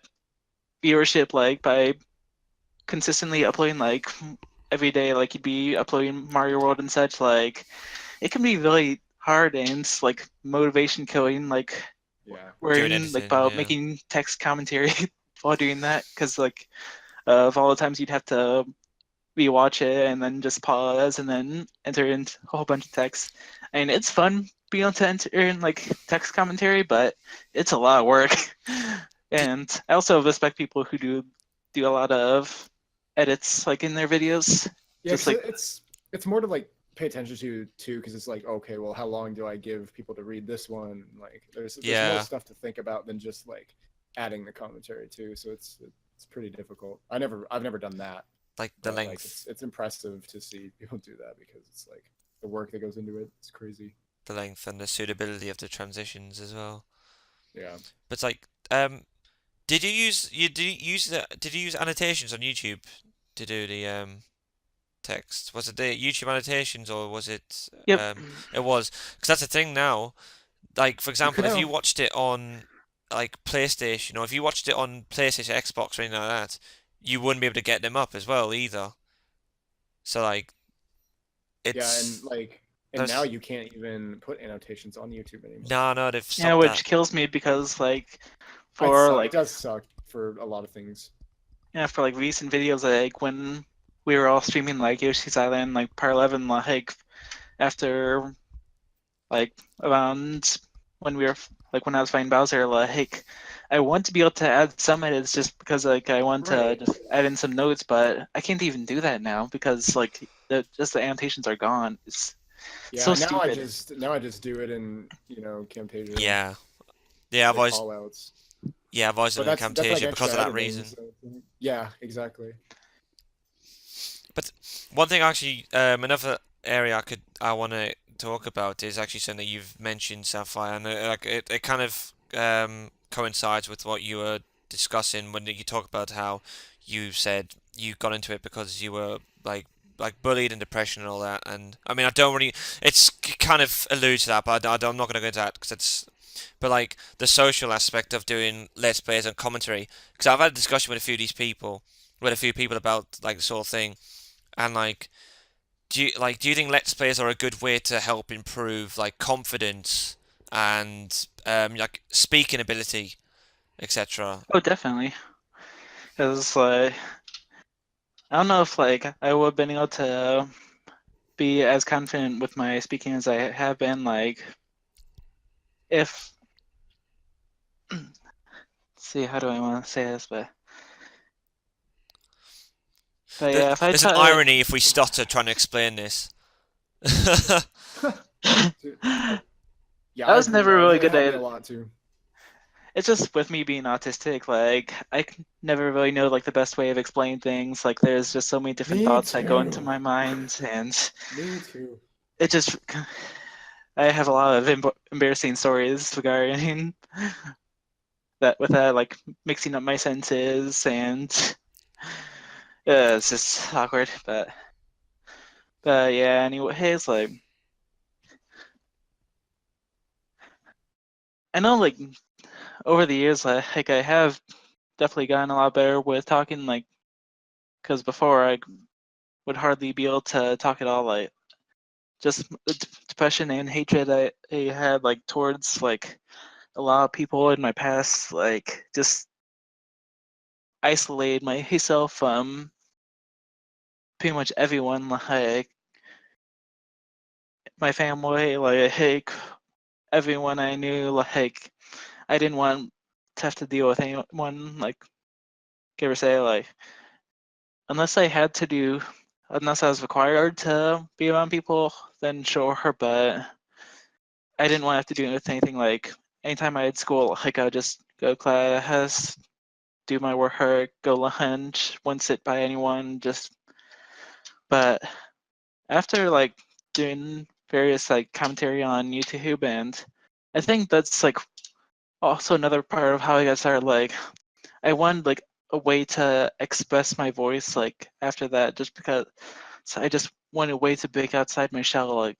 viewership like by consistently uploading like every day, like you'd be uploading Mario World and such, like it can be really hard and like motivation killing, like Yeah. Doing worrying like editing, about yeah. making text commentary while doing that, because like of all the times you'd have to rewatch it and then just pause and then enter in a whole bunch of text. I mean, it's fun being able to enter in like text commentary, but it's a lot of work. Did, And I also respect people who do a lot of edits like in their videos. Yeah, Just because like it's more to like pay attention to too, because it's like, okay, well, how long do I give people to read this one? Like, there's more Yeah, stuff to think about than just like adding the commentary too. So it's pretty difficult. I've never done that, like the but like length, it's impressive to see people do that because it's like the work that goes into it. It's crazy. and the suitability of the transitions as well. Yeah. But it's like, did you use annotations on YouTube to do the text? Was it the YouTube annotations or was it Yep. it was because that's the thing now. Like for You example, could if you have. watched it on like PlayStation or if you watched it on PlayStation, Xbox, or anything like that, you wouldn't be able to get them up as well either. So like Yeah, and it's like and now there's you can't even put annotations on YouTube anymore. no, they've Yeah, stopped that. which kills me because like It for It does suck for a lot of things. for like recent videos, like when we were all streaming like Yoshi's Island, like Part 11, like after like around when we were like when I was fighting Bowser, like I want to be able to add some edits just because like I want to Right. just add in some notes, but I can't even do that now because like the annotations are gone. It's so Yeah, stupid. now I just do it in, Camtasia and Yeah, yeah, the call outs. I've always But done it in that's like Camtasia because extra of that editing. reason. So yeah, exactly. But one thing actually, another area I want to talk about is actually something that you've mentioned, Sapphire, and like it kind of coincides with what you were discussing when you talk about how you said you got into it because you were like bullied and depression and all that. And I mean, I don't really, kind of alludes to that, but I'm not going to go into that because it's. But like the social aspect of doing let's plays and commentary, because I've had a discussion with a few people about like the sort of thing, and like, do you think let's plays are a good way to help improve like confidence and like speaking ability, etc.? Oh, definitely. Because like I don't know if like I would have been able to be as confident with my speaking as I have been like if let's see how do I want to say this, but yeah, if I There's an try irony if we stutter trying to explain this. Dude, I yeah, I was agree never that. really It good helped me at a it. lot too. It's just with me being autistic, like never really know like the best way of explaining things. Like there's just so many different Me thoughts that go into too. my mind, and Me too. it just I have a lot of embarrassing stories regarding that with that, like mixing up my sentences, and it's just awkward. But yeah, anyways, like I know like over the years, like I have definitely gotten a lot better with talking, like because before I would hardly be able to talk at all, like just the depression and hatred I had like towards like a lot of people in my past, like just isolated myself from pretty much everyone, like my family, like everyone I knew, like I didn't want to have to deal with anyone, like give or say, like unless I had to do, unless I was required to be around people, then sure, but I didn't want to have to do with anything like anytime I had school, like I would just go to class, do my work, go lunch, wouldn't sit by anyone, just but after like doing various like commentary on YouTube, and I think that's like also another part of how I got started. Like I wanted like a way to express my voice like after that, just because I just wanted a way to break outside my shell. Like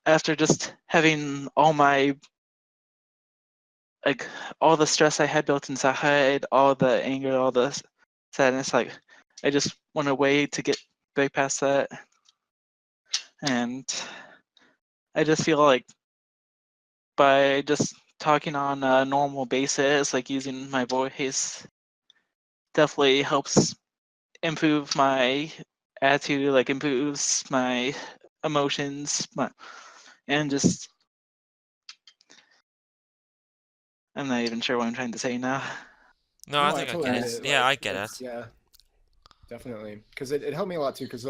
after just having all my like all the stress I had built inside, all the anger, all the sadness, like I just want a way to get break past that, and I just feel like by just talking on a normal basis, like using my voice, definitely helps improve my attitude, like improves my emotions, and just I'm not even sure what I'm trying to say now. No, I No, I think I totally get get it. Uh, it. Yeah, Like I get it's it. yeah. Definitely, because it helped me a lot too. Because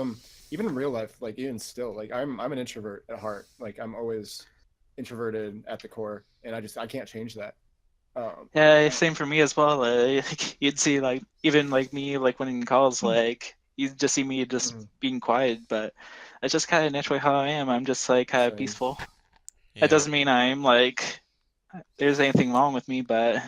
even in real life, like even still, like I'm an introvert at heart. Like I'm always introverted at the core, and I can't change that. Um, Yeah, same for me as well. Like, you'd see like even like me like when in calls, like you'd just see me just mhm, being quiet, but it's just kind of naturally how I am. I'm just like kind of same. peaceful. It Yeah. doesn't mean I'm like there's anything wrong with me, but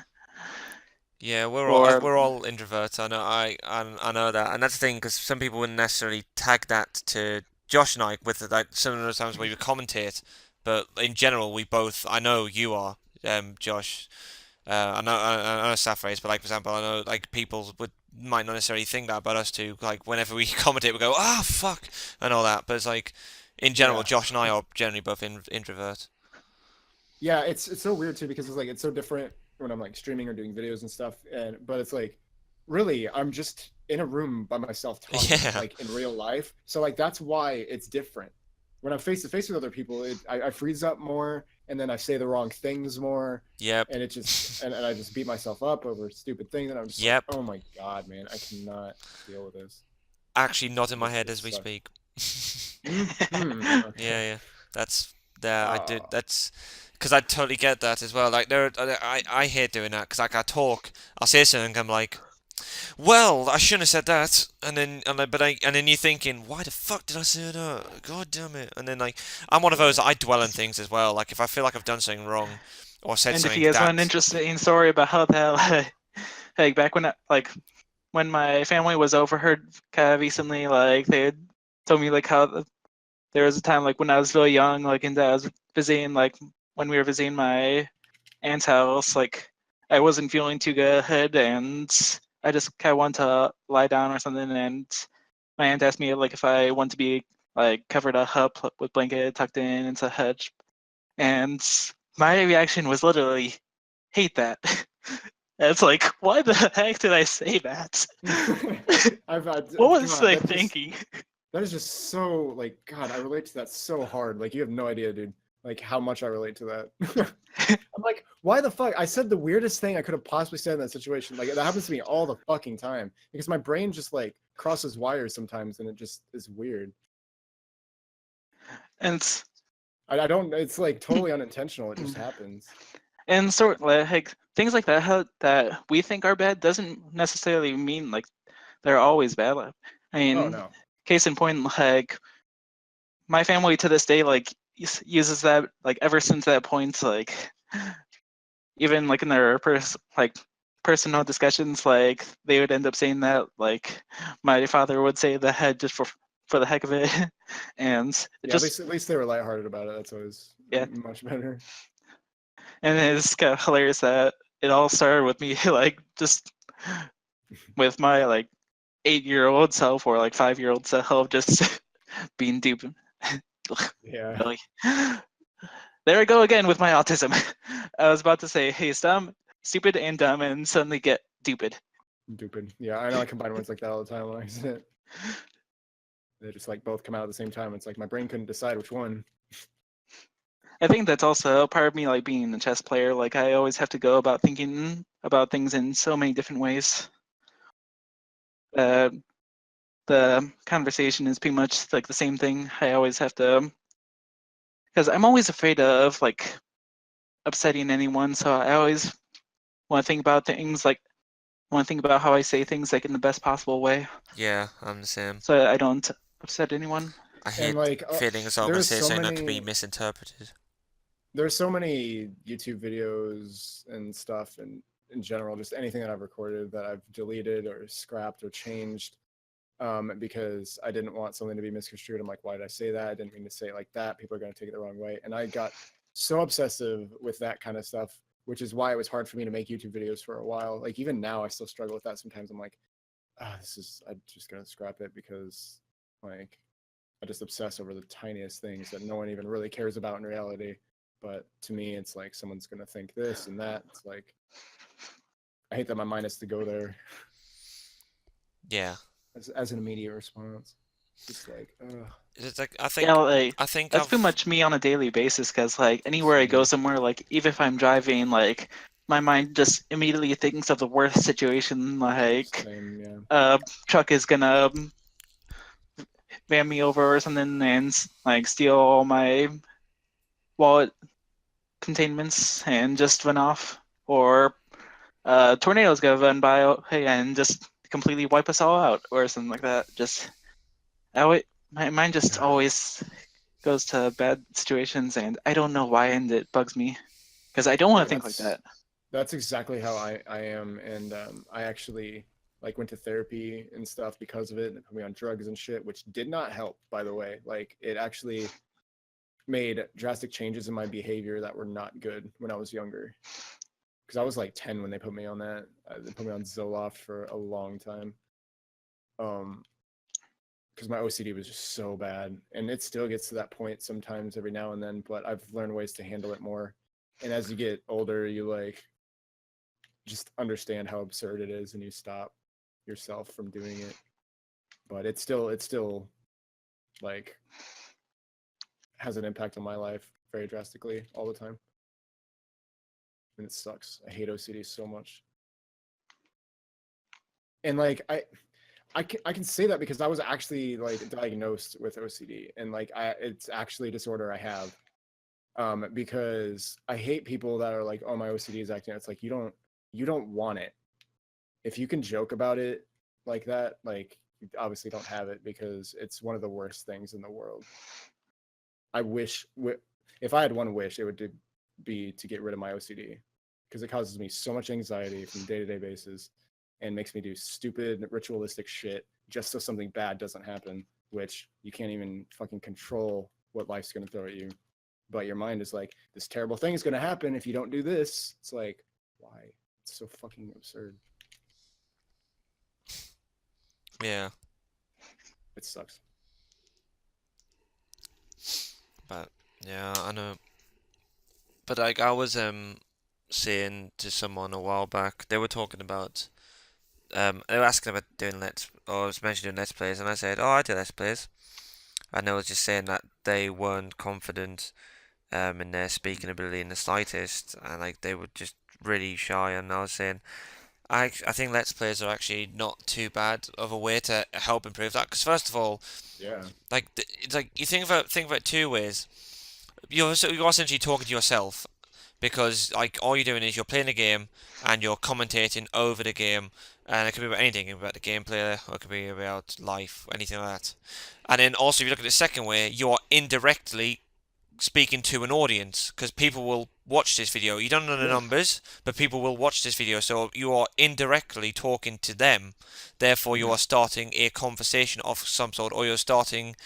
Yeah, or we're all introverts. I know that, and that's the thing because some people wouldn't necessarily tag that to Josh and I with like some of the times where we commentate, but in general we both. I know you are, Josh. I know Sapphire is, but like for example, I know like people would might not necessarily think that about us too. Like whenever we commentate, we go, "Ah, fuck," and all that. But it's like in general, Yeah, Josh and I are generally both introverts. yeah. It's so weird too because it's so different when I'm like streaming or doing videos and stuff. And but it's like really I'm just in a room by myself talking Yeah. like in real life. So like that's why it's different. When I'm face to face with other people, I freeze up more, and then I say the wrong things more, Yep. and it just and I just beat myself up over stupid things, and I'm just like, Yep. oh my god, man, I cannot deal with this. Actually, not in my head This as we sucks. speak. Okay. Yeah, yeah. That's there. I did. Oh, That's because I totally get that as well. Like I hate doing that because like I talk, I'll say something, I'm like, well, I shouldn't have said that, and then you're thinking, why the fuck did I say that? God damn it! And then like I'm one of those yeah. I dwell on things as well. Like if I feel like I've done something wrong or said and if something you guys want an that, interesting story about how that like back when like when my family was overheard kind of recently, like they had told me like how there was a time like when I was really young, like and I was visiting like when we were visiting my aunt's house, like I wasn't feeling too good and I just kind of wanted to lie down or something, and my aunt asked me like if I want to be like covered up with blanket tucked in into a hedge, and my reaction was literally hate that. And it's like, why the heck did I say that? What was God, I that just thinking? that is just so like God, I relate to that so hard. Like you have no idea, dude. Like how much I relate to that. I'm like, why the fuck? I said the weirdest thing I could have possibly said in that situation. Like that happens to me all the fucking time because my brain just like crosses wires sometimes, and it just is weird. And I don't. It's like totally unintentional. It just happens. and sort of like things like that how, that we think are bad doesn't necessarily mean like they're always bad. I Oh mean, no. case in point, like my family to this day like uses that like ever since that point, like even like in their like personal discussions, like they would end up saying that like my father would say the head just for the heck of it, and it Yeah, just at least they were lighthearted about it. That's always yeah, much better. and it's kind of hilarious that it all started with me like just with my like 8-year-old self or like 5-year-old self just being deep. Yeah. Really. There I go again with my autism. I was about to say, hey, stupid and dumb, and suddenly get stupid. Stupid. Yeah, I know I combine words like that all the time on accident. They just like both come out at the same time. It's like my brain couldn't decide which one. I think that's also part of me like being a chess player. Like I always have to go about thinking about things in so many different ways. Uh, the conversation is pretty much like the same thing. I always have to, because I'm always afraid of like upsetting anyone. So I always want to think about things like want to think about how I say things like in the best possible way, yeah, I'm the same. so I don't upset anyone. I And hate like feeling as though I'm gonna there's say so something that could be many misinterpreted. there's so many YouTube videos and stuff and in general, just anything that I've recorded that I've deleted or scrapped or changed because I didn't want something to be misconstrued. I'm like, why did I say that? I didn't mean to say it like that. People are going to take it the wrong way. And I got so obsessive with that kind of stuff, which is why it was hard for me to make YouTube videos for a while. Like even now, I still struggle with that sometimes. I'm like, I'm just going to scrap it because like I just obsess over the tiniest things that no one even really cares about in reality. But to me, it's like someone's going to think this and that. It's like, I hate that my mind has to go there Yeah, as an immediate response. It's just like, it's like Yeah, like I think that's pretty I've much me on a daily basis. Cause like anywhere I go same. somewhere, like even if I'm driving like my mind just immediately thinks of the worst situation, like Same, yeah. truck is gonna ran me over or something and like steal all my wallet containments and just run off, or tornado's gonna run by and just completely wipe us all out, or something like that. Just my mind just always goes to bad situations, and I don't know why, and it bugs me because I don't want to think like that. That's exactly how I am, and I actually like went to therapy and stuff because of it, and they put me on drugs and shit, which did not help, by the way. Like, it actually made drastic changes in my behavior that were not good when I was younger. Because I was like 10 when they put me on that. They put me on Zoloft for a long time. Because my OCD was just so bad, and it still gets to that point sometimes every now and then, but I've learned ways to handle it more. And as you get older, you like just understand how absurd it is, and you stop yourself from doing it. But it's still like has an impact on my life very drastically all the time, and it sucks. I hate OCD so much. And like I can say that because I was actually like diagnosed with OCD, and like it's actually a disorder I have. Because I hate people that are like, oh, my OCD is acting. It's like, you don't want it. If you can joke about it like that, like, you obviously don't have it, because it's one of the worst things in the world. I wish, if I had one wish, it would be to get rid of my OCD, because it causes me so much anxiety from day-to-day basis, and makes me do stupid ritualistic shit just so something bad doesn't happen, which you can't even fucking control what life's going to throw at you. But your mind is like, this terrible thing is going to happen if you don't do this. It's like, why? It's so fucking absurd. Yeah. It sucks. But yeah, I know. But like I was saying to someone a while back, they were talking about they were asking about doing I was mentioning let's plays, and I said, oh, I do let's plays, and I was just saying that they weren't confident in their speaking ability in the slightest, and like they were just really shy. And I was saying, I think let's plays are actually not too bad of a way to help improve that. Because first of all, Yeah. like it's like you think about it two ways. You're essentially talking to yourself, because like all you're doing is you're playing a game and you're commentating over the game, and it could be about anything, about the gameplay, or it could be about life, anything like that. And then also, if you look at the second way, you are indirectly speaking to an audience, because people will watch this video. You don't know the numbers, but people will watch this video, so you are indirectly talking to them. Therefore, you are starting a conversation of some sort, or you're saying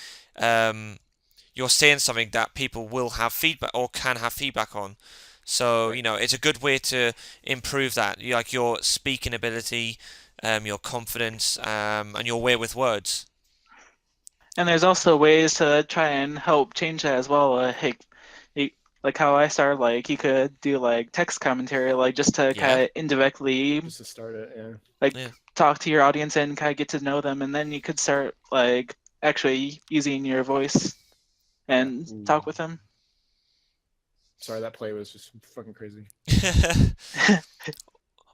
something that people will have feedback or can have feedback on. So it's a good way to improve that, like your speaking ability, your confidence, and your way with words. And there's also ways to try and help change that as well. Like how I started, like you could do like text commentary, like just to kind of indirectly, just to start it, talk to your audience and kind of get to know them, and then you could start like actually using your voice and talk with them. Sorry, that play was just fucking crazy.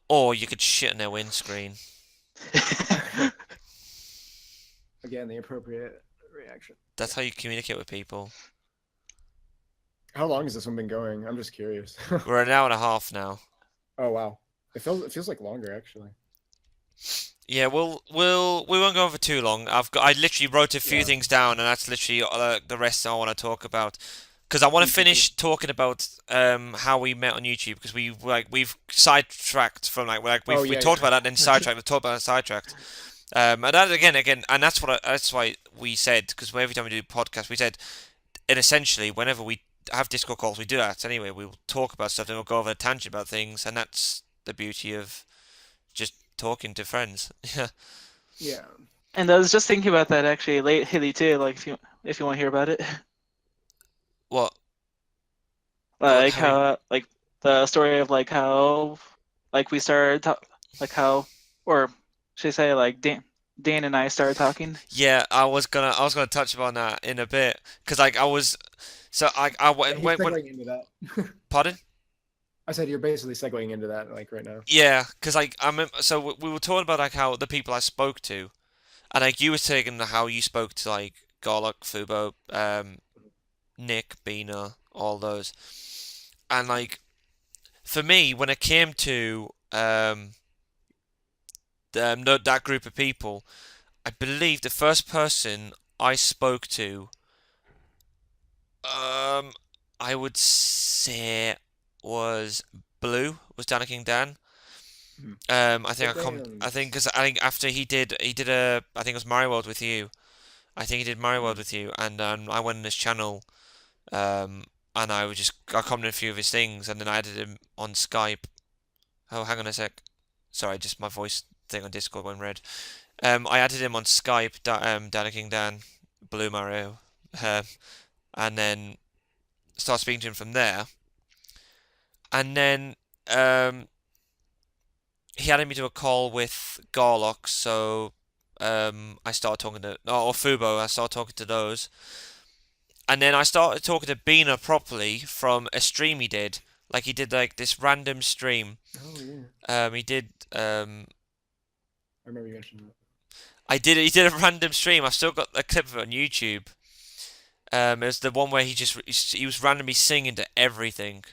Or you could shit in their windscreen. Again, the appropriate reaction. That's how you communicate with people. How long has this one been going? I'm just curious. We're an hour and a half now. Oh wow, it feels like longer actually. Yeah, we won't go on for too long. I literally wrote a few things down, and that's literally the rest I want to talk about. Because I want to finish talking about how we met on YouTube, because we've sidetracked from we talked about that, then sidetracked, talked about it, sidetracked. And that again, and that's why we said, because every time we do a podcast, we said, and essentially whenever we have Discord calls, we do that anyway. We'll talk about stuff, and we'll go over a tangent about things, and that's the beauty of just talking to friends. Yeah. And I was just thinking about that actually lately too. Like if you want to hear about it. What? Like how like the story of like how like we started like how, or should I say like Dan and I started talking. Yeah, I was gonna touch upon that in a bit, because like I was, so I went Into that. Pardon? I said you're basically segueing into that like right now. Yeah, because like I remember, so we were talking about like how the people I spoke to, and like you were saying how you spoke to like Garlock, Fubo, Nick, Bina, all those, and like for me, when it came to that group of people, I believe the first person I spoke to, I would say was Danny King Dan. Hmm. I think I think because I think after he did a I think it was Mario World with you. I think he did Mario World with you, and I went on his channel, and I commented on a few of his things, and then I added him on Skype. Oh, hang on a sec. Sorry, just my voice thing on Discord went red. I added him on Skype, Danny King Dan, Blue Mario, and then started speaking to him from there. And then he added me to a call with Garlock, so I started talking to or Fubo. I started talking to those, and then I started talking to Bina properly from a stream he did. Like he did like this random stream. Oh yeah. He did. I remember you mentioned that. He did a random stream. I've still got a clip of it on YouTube. It was the one where he was randomly singing to everything.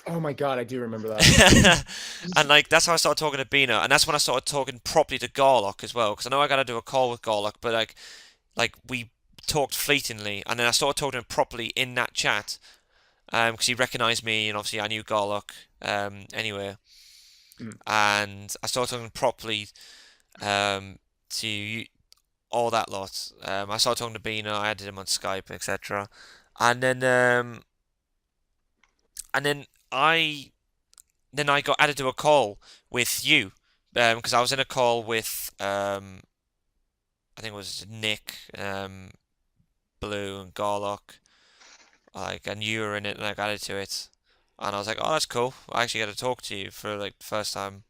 Oh my god, I do remember that. And like that's how I started talking to Bina, and that's when I started talking properly to Garlock as well, because I know I gotta do a call with Garlock, but like we talked fleetingly, and then I started talking to him properly in that chat, because he recognised me, and obviously I knew Garlock, anyway, and I started talking properly, to all that lot. I started talking to Bina, I added him on Skype, etc., and then I got added to a call with you, because I was in a call with I think it was Nick, Blue, and Garlock, like, and you were in it, and I got added to it, and I was like, oh, that's cool. I actually got to talk to you for like the first time,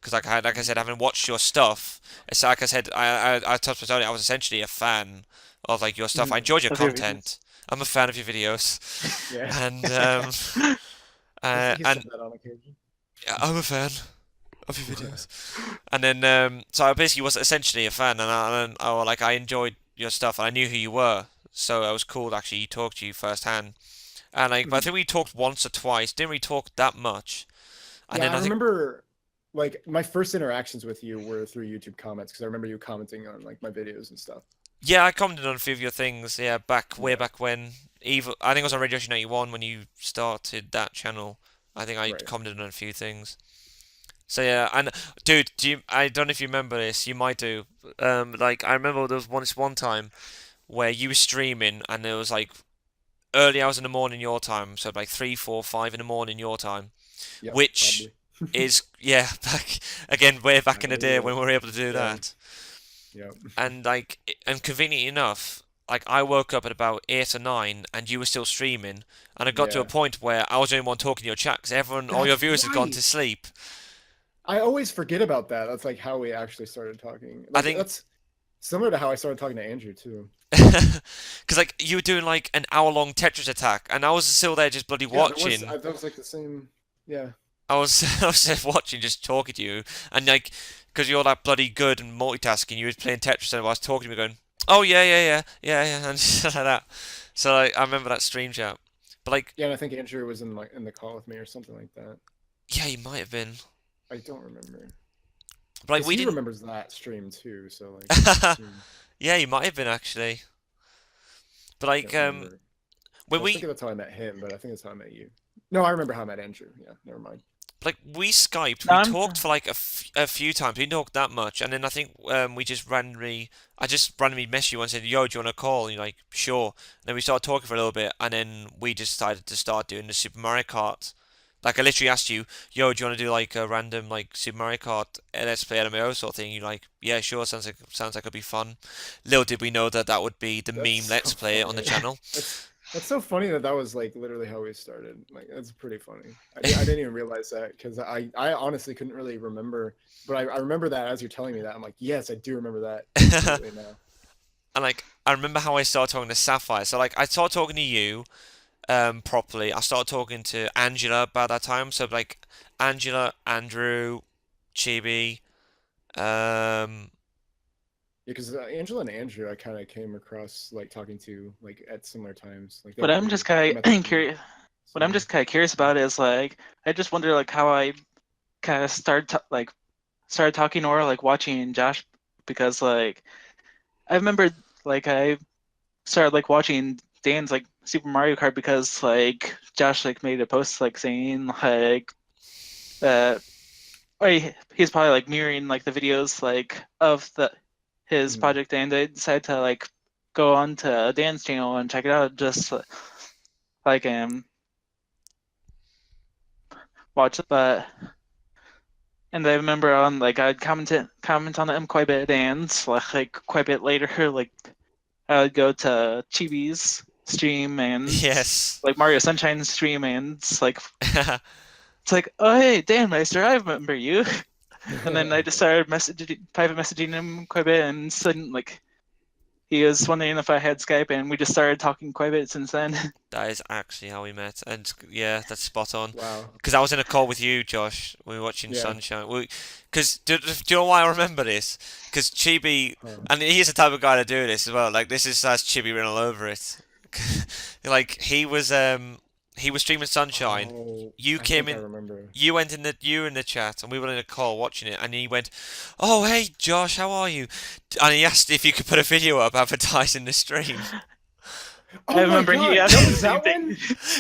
because like I said, having watched your stuff, it's like I said, I touched on it. I was essentially a fan of like your stuff. I enjoyed your Of your content. I'm a fan of your videos, Yeah. and He and said that on occasion. yeah, I'm a fan of your videos. And then, so I basically was essentially a fan, I enjoyed your stuff, and I knew who you were, so it was cool to actually talk to you firsthand. And like, but I think we talked once or twice, didn't really talk that much. And Yeah, then I remember like my first interactions with you were through YouTube comments because I remember you commenting on like my videos and stuff. yeah, I commented on a few of your things, yeah, way back when. I think it was on Radio 91 when you started that channel. I think I Right. commented on a few things. So yeah, and dude, I don't know if you remember this. You might do. Like I remember there was one time where you were streaming, and it was like early hours in the morning your time, so like 3, 4, 5 in the morning your time, Yeah, which probably. is yeah, way back in the day Yeah. when we were able to do Yeah. that. Yeah. And conveniently enough, like I woke up at about 8 or 9, and you were still streaming, and it got to a Yeah. point where I was the only one talking to your chat because all your That's viewers had gone right. to sleep. I always forget about that. That's like how we actually started talking. Like, I think that's similar to how I started talking to Andrew too. because like you were doing like an hour-long Tetris attack, and I was still there just bloody Yeah, watching. that was like the same. Yeah. I was I was just watching, just talking to you, and like because you're that bloody good and multitasking, you were playing Tetris, and I was talking to me, going, "Oh yeah," and stuff like that. So like, I remember that stream chat, but like, Yeah, and I think Andrew was in the call with me or something like that. yeah, you might have been, I don't remember. but like 'Cause we he didn't. remembers that stream too, so like Yeah, you might have been actually, but I like can't remember. I when was thinking that's how I met him, but I think that's how I met you. No, I remember how I met Andrew. Yeah, never mind. we Skyped, No, we I'm talked for like a few times. We didn't talk that much, and then I think I just randomly messaged you and said, "Yo, do you want to call?" And you're like, "Sure." And then we started talking for a little bit, and then we just decided to start doing the Super Mario Kart. Like I literally asked you, "Yo, do you want to do like a random like Super Mario Kart Let's Play LMAO sort of thing?" You're like, "Yeah, sure. Sounds like it'd be fun." Little did we know that that would be the That's meme Let's so Play on the funny. channel. That's so funny that was like literally how we started. Like that's pretty funny. I didn't even realize that because I honestly couldn't really remember, but I remember that as you're telling me that. I'm like, yes, I do remember that completely now. And like I remember how I started talking to Sapphire. So like I started talking to you, properly, I started talking to Angela about that time. So like Angela, Andrew, Chibi, um, Yeah, because Angela and Andrew, I kind of came across like talking to like at similar times. Like they What were I'm pretty. just I kind met them of pretty curious. What I'm similar. just kind of curious about is like I just wonder like how I kind of started talking or like watching Josh because like I remember like I started like watching Dan's like Super Mario Kart because like Josh like made a post like saying like that or he's probably like mirroring like the videos like of the his Mhm. project and I decided to like go on to Dan's channel and check it out just like watch it but and I remember on like I'd comment on him quite a bit and like quite a bit later like I would go to Chibi's stream and yes. like Mario Sunshine's stream and it's like oh hey Dan Meister I remember you and then I just started private messaging him quite a bit and suddenly like he was wondering if I had Skype and we just started talking quite a bit since then. That is actually how we met, and yeah, that's spot on. Wow. Because I was in a call with you, Josh. We were watching Yeah. Sunshine. Because do you know why I remember this? Because Chibi, Huh. and he's the type of guy to do this as well. Like this has Chibi written all over it. Like he was streaming Sunshine. Oh, You I came think I in. remember. You in the chat, and we were in a call watching it, and he went, "Oh hey Josh, how are you?" And he asked if you could put a video up advertising the stream. I Oh my remember he God, asked that me the was same that thing. one?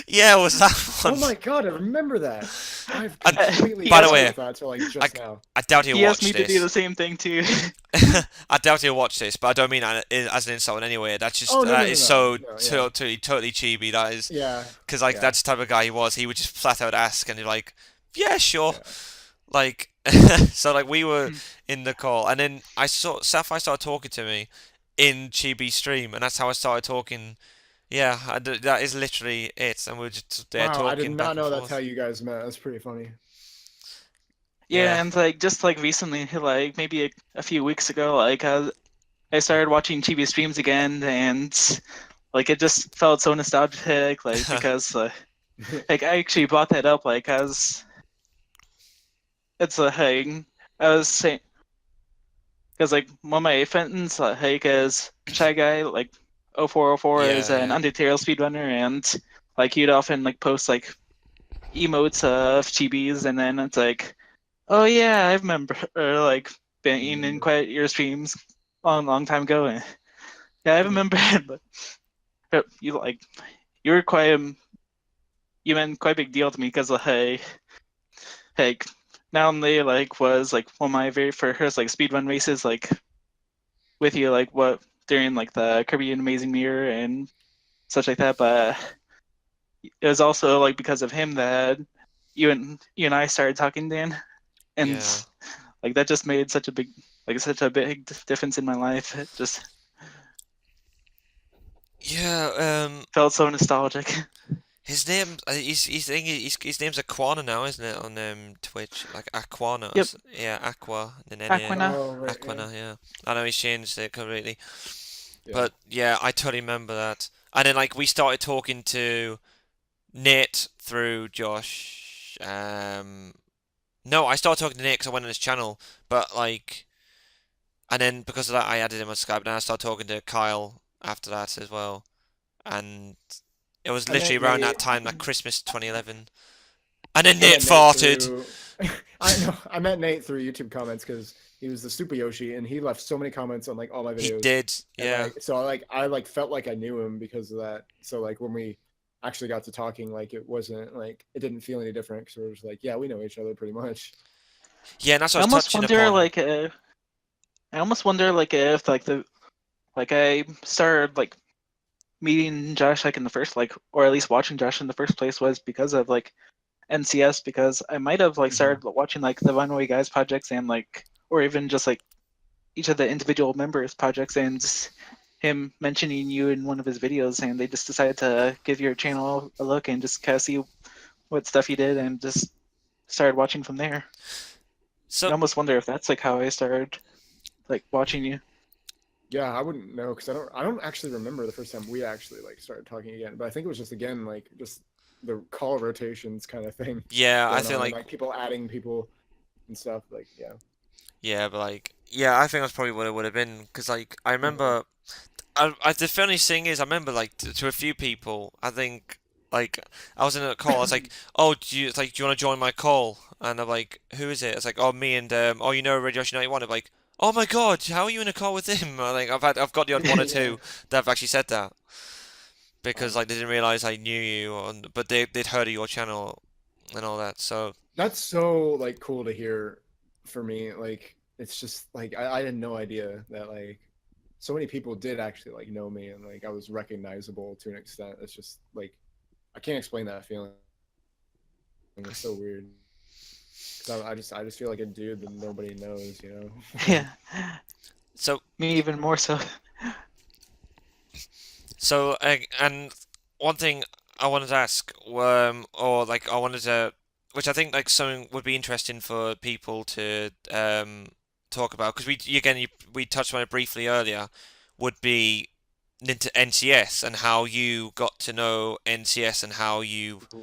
Yeah, it was that Oh one. my God, I remember that. I've And completely By the forgot way, about that until like I, just now. I doubt he'll He asked watch me to do this. the same thing too. I doubt he'll watch this, but I don't mean that as an insult in any way. That's just Oh no that no no is no so no yeah totally chibi. That is yeah because like yeah that's the type of guy he was. He would just flat out ask, and you're like, yeah, sure. yeah. Like so, like we were in the call, and then I saw Sapphire started talking to me in Chibi's stream, and that's how I started talking. Yeah, that is literally it, and we were just there Wow, I did talking back not and know that's how forth. you guys met. That's pretty funny. Yeah, Yeah, and like just like recently, like maybe a few weeks ago, like I started watching TV streams again, and like it just felt so nostalgic, like because like I actually brought that up, like as it's a thing. I was saying because like one of my friends, like is Shy Guy, like 0404 is yeah, an yeah. Undertale speedrunner, and like he'd often like post like emotes of chibis, and then it's like, oh yeah, I remember, or like being in Remember. quite your streams long time ago. And, yeah, I remember, but you like you were quite you meant quite a big deal to me because like not only like was like one of my very first like speedrun races like with you like what during like the Caribbean Amazing Mirror and such like that, but it was also like because of him that you and I started talking, Dan, and Yeah. like that just made such a big difference in my life. It just Yeah, felt so nostalgic. his name, his name's Aquana now, isn't it, on Twitch? Like Aquana, Yep, yeah, Aqua, and then Aquina. Oh right yeah Aquana, yeah. I know he's changed it completely, yeah. but yeah, I totally remember that. And then like we started talking to Nate through Josh. No, I started talking to Nate because I went on his channel, but like, and then because of that, I added him on Skype, and I started talking to Kyle after that as well. And it was I literally met around that Nate. time, like Christmas 2011. And then I Nate met Nate farted. through. I know. I met Nate through YouTube comments because he was the Super Yoshi, and he left so many comments on like all my He videos, did, and yeah. like so I like felt like I knew him because of that. So like when we actually got to talking, like it wasn't like it didn't feel any different because it was like yeah we know each other pretty much. Yeah, and that's what I I was almost touching wonder upon. like I almost wonder like if like the like I started like meeting Josh like in the first like or at least watching Josh in the first place was because of like NCS because I might have like Hmm. started watching like the Runaway Guys projects and like or even just like each of the individual members projects and just him mentioning you in one of his videos and they just decided to give your channel a look and just kind of see what stuff you did and just started watching from there. I So, almost wonder if that's like how I started like watching you. Yeah, I wouldn't know because I don't actually remember the first time we actually like started talking again. But I think it was just again like just the call rotations kind of thing Yeah, I going feel on, and like like people adding people and stuff. Like yeah. yeah, but like yeah, I think that's probably what it would have been because like I remember. The funniest thing is, I remember like to a few people. I think like I was in a call. I was like, "Oh, it's like, do you want to join my call?" And I'm like, "Who is it?" It's like, "Oh, me and oh, you know, RadioShow 91." I'm like, "Oh my God, how are you in a call with him?" I think I've got the odd one or Yeah. two that have actually said that because Oh, like they didn't realize I knew you, but they'd heard of your channel and all that. So that's so like cool to hear for me. Like it's just like I had no idea that like so many people did actually like know me and like I was recognizable to an extent. It's just like I can't explain that feeling. It's so weird because I just feel like a dude that nobody knows, you know. Yeah, so me even more so. So, and one thing I wanted to ask, or like I wanted to, which I think like something would be interesting for people to talk about, because we touched on it briefly earlier, would be NCS and how you got to know NCS and Ooh,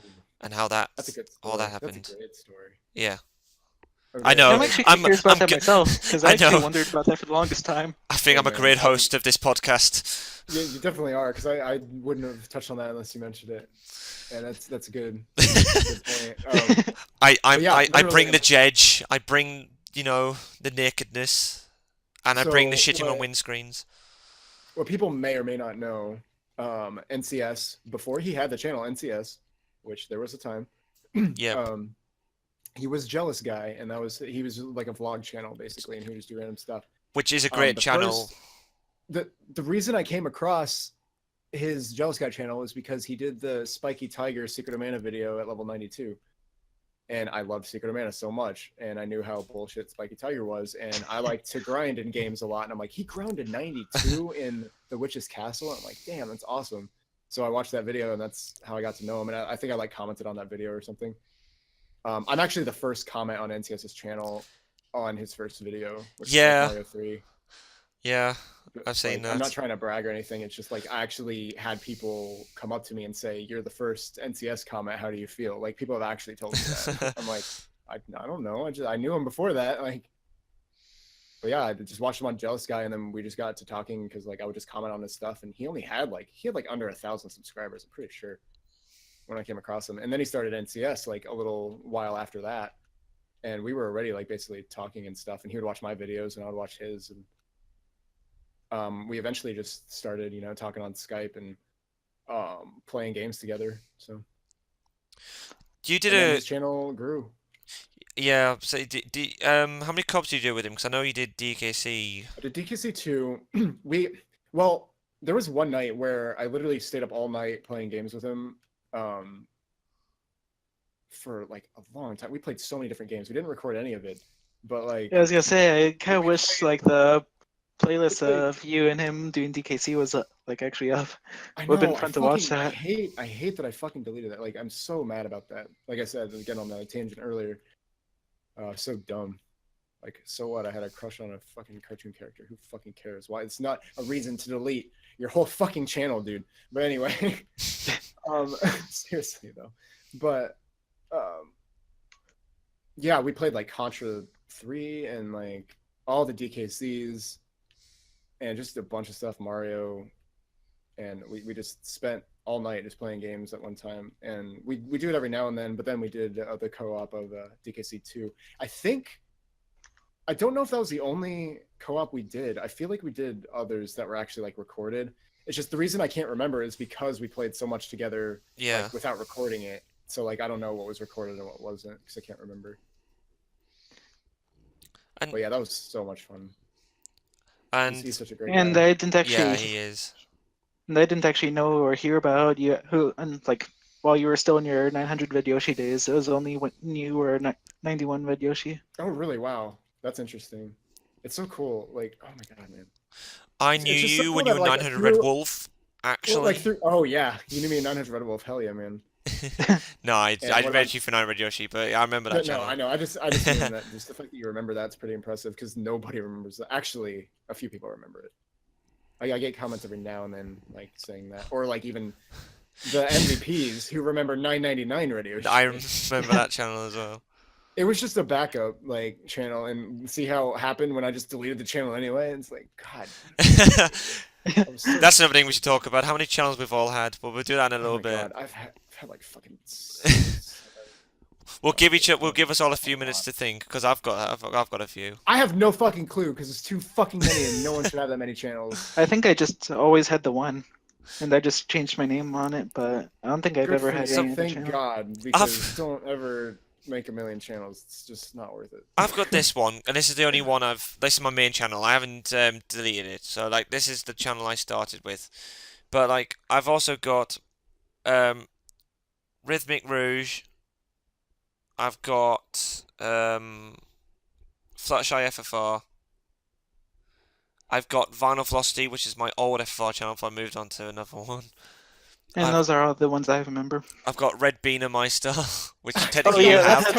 how that that's a good all that story. That's a happened. great story. Yeah, I Okay, know. I'm like actually kind of curious about that myself because I I actually know. wondered about that for the longest time. I think oh I'm a man, great host of this podcast. yeah, you definitely are because I wouldn't have touched on that unless you mentioned it, and that's good. That's a good point. But yeah, I bring literally. the jedge, I bring, the nakedness, and I bring the So shitting on windscreens. what people may or may not know, NCS before he had the channel NCS, which there was a time, Yep. um, he was Jealous Guy, and he was like a vlog channel basically, and he would just do random stuff. Which is a great The channel. first the reason I came across his Jealous Guy channel is because he did the Spiky Tiger Secret of Mana video at level 92. And I loved Secret of Mana so much, and I knew how bullshit Spiky Tiger was, and I like to grind in games a lot, and I'm like, he grounded 92 in the Witch's Castle, and I'm like, damn, that's awesome. So I watched that video, and that's how I got to know him, and I think I like commented on that video or something. I'm actually the first comment on NCS's channel on his first video, which is like Yeah, Mario 3. yeah, I've seen Like, I'm not that. trying to brag or anything. It's just like I actually had people come up to me and say, "You're the first NCS comment. How do you feel?" Like people have actually told me that. I'm like, I don't know. I knew him before that. Like, but yeah, I just watched him on Jealous Guy, and then we just got to talking because like I would just comment on his stuff, and he had like under 1,000 subscribers. I'm pretty sure when I came across him, and then he started NCS like a little while after that, and we were already like basically talking and stuff, and he would watch my videos, and I would watch his, and we eventually just started, talking on Skype and playing games together. So, You did and then a his channel grew. yeah. So, how many cops did you do with him? Because I know you did DKC. I did DKC 2. Well, there was one night where I literally stayed up all night playing games with him for like a long time. We played so many different games. We didn't record any of it, but like Yeah, I was gonna say I kind of we wish played, like the playlist we played. of you and him doing DKC was like actually up. I Would have been know. fun to watch that. I hate that I fucking deleted that. Like I'm so mad about that. Like I said, again on the tangent earlier. So dumb. Like, so what? I had a crush on a fucking cartoon character. Who fucking cares? Why? It's not a reason to delete your whole fucking channel, dude. But anyway, seriously though. But yeah, we played like Contra 3 and like all the DKCs and just a bunch of stuff, Mario, and we just spent all night just playing games at one time. And we do it every now and then, but then we did the co-op of DKC 2. I don't know if that was the only co-op we did. I feel like we did others that were actually like recorded. It's just the reason I can't remember is because we played so much together, Yeah. like, without recording it. So like I don't know what was recorded and what wasn't because I can't remember. And But yeah, that was so much fun. He's and such a great And guy. I didn't yeah, actually, he is. and I didn't actually know or hear about you who, and like while you were still in your 900 Vidyoshi days, it was only when you were 91 Vidyoshi. Oh really? Wow, that's interesting. It's so cool. Like, oh my god, man. I knew It's just so you cool when you that were like 900 Red through, Wolf, well, like actually. through. Oh yeah, you knew me in 900 Red Wolf. Hell yeah, man. No, I And what read about you for 900 Yoshi, but I remember that But no, channel. I know. I just mean that just the fact that you remember that's pretty impressive because nobody remembers that. Actually, a few people remember it. I get comments every now and then like saying that, or like even the MVPs who remember 999 radio. I Shit. remember that channel as well. It was just a backup like channel, and see how it happened when I just deleted the channel anyway. It's like, God, I was so- That's another thing we should talk about. How many channels we've all had, but we'll do that in a oh little my bit. God, I've had like fucking. We'll give us all a few minutes to think, because I've got a few. I have no fucking clue because it's too fucking many, and no one should have that many channels. I think I just always had the one, and I just changed my name on it. But I don't think I've Good ever for had you. any other Thank channel. God, because don't ever make a million channels. It's just not worth it. I've got this one, and this is the only one This is my main channel. I haven't deleted it, so like this is the channel I started with. But like I've also got Rhythmic Rouge. I've got Fluttershy FFR. I've got Vinyl Velocity, which is my old FFR channel if I moved on to another one. And those are all the ones I remember. I've got Red Beaner Meister, which Oh, technically yeah, you have.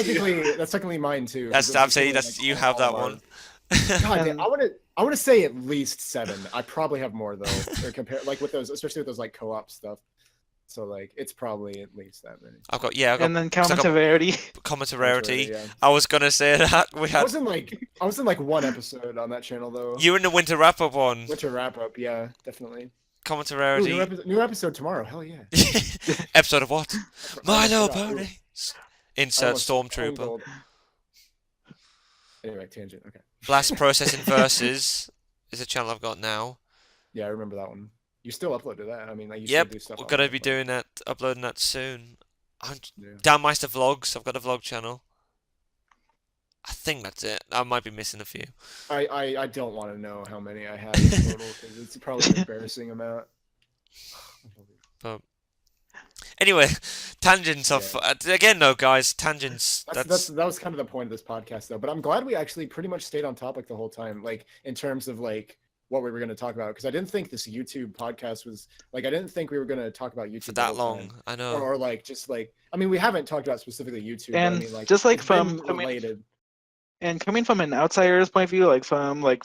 That's technically mine too. That's absolutely you have that one. God damn, And- I want to say at least 7. I probably have more though. Or compare like with those, especially with those like co-op stuff. So like it's probably at least that many. I've got And then 'cause I got Rarity. Comment to Rarity. Yeah. I was gonna say that we I had. was in like one episode on that channel though. You in the winter wrap up one. Winter wrap up, yeah, definitely. Comment to Ooh, Rarity. new episode tomorrow. Hell yeah. Episode of what? My I Little forgot. Ooh, Pony. I Insert almost Stormtrooper. bungled. Anyway, tangent. Okay. Blast Processing Versus is a channel I've got now. Yeah, I remember that one. You still upload to that. I mean, like you Yep, still do stuff. we're on gonna that, be but- doing that, uploading that soon. Yeah. Downmeister Vlogs. I've got a vlog channel. I think that's it. I might be missing a few. I don't want to know how many I have in total because it's probably an embarrassing amount. But anyway, tangents of again though, guys. Tangents. That was kind of the point of this podcast though. But I'm glad we actually pretty much stayed on topic the whole time, like in terms of like what we were going to talk about, because I didn't think this YouTube podcast was like, I didn't think we were going to talk about YouTube for the that whole long. time. I know. Or like just like, I mean, we haven't talked about specifically YouTube. And but I mean, like, just like it's been from related. And coming from an outsider's point of view, like from like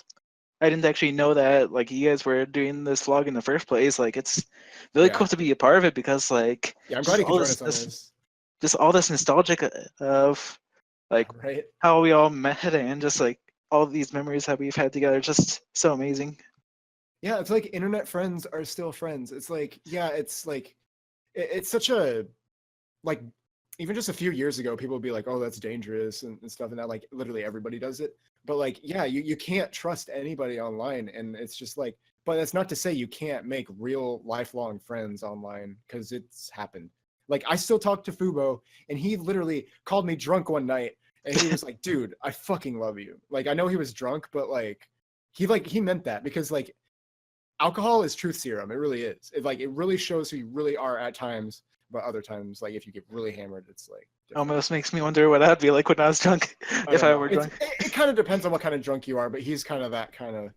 I didn't actually know that like you guys were doing this vlog in the first place. Like it's really Yeah. cool to be a part of it because like Yeah, I'm glad you all could join us on this- this. just all this nostalgic of like Right? how we all met and just like all these memories that we've had together. Just so amazing. Yeah, it's like internet friends are still friends. It's like, yeah, it's like, it's such a, like, even just a few years ago, people would be like, oh, that's dangerous and stuff. And that, like, literally everybody does it. But, like, yeah, you can't trust anybody online. And it's just like, but that's not to say you can't make real lifelong friends online because it's happened. Like, I still talk to Fubo, and he literally called me drunk one night. And he was like, dude, I fucking love you. Like, I know he was drunk, but, like, he meant that because, like, alcohol is truth serum. It really is. It really shows who you really are at times, but other times, like if you get really hammered, it's like different. Almost makes me wonder what I'd be like when I was drunk if don't I know. were drunk. It kind of depends on what kind of drunk you are, but he's kind of that kind of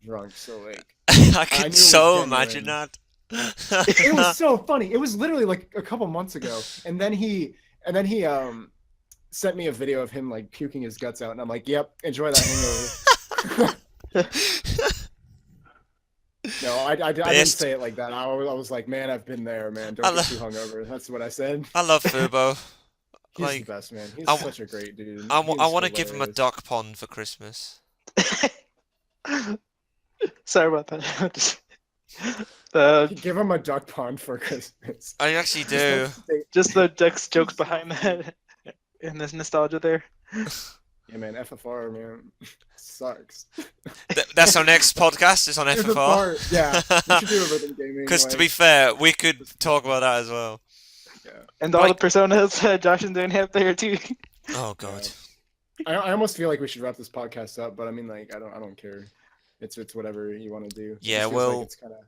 drunk. So like, I knew can it was so genuine. imagine that. it was so funny. It was literally like a couple months ago, and then he sent me a video of him like puking his guts out, and I'm like, yep, enjoy that hangover. No, I didn't Best. say it like that. I was like, man, I've been there, man. Don't get too hungover. That's what I said. I love Fubo. He's Like, the best, man. He's I- such a great dude. I He's want to give him a hilarious. duck pond for Christmas. Sorry about that. Give him a duck pond for Christmas. I actually do. Just the Dex jokes behind that and this nostalgia there. Yeah, man. FFR, man, sucks. That's our next podcast. It's on FFR. Yeah, we should do a rhythm gaming. Because to like, be fair, we could talk about that as well. yeah. And all Like- the personas Josh and Dan have there too. Oh god. I almost feel like we should wrap this podcast up, but I mean, like, I don't care. It's whatever you want to do. It Yeah, just feels well, like it's kind of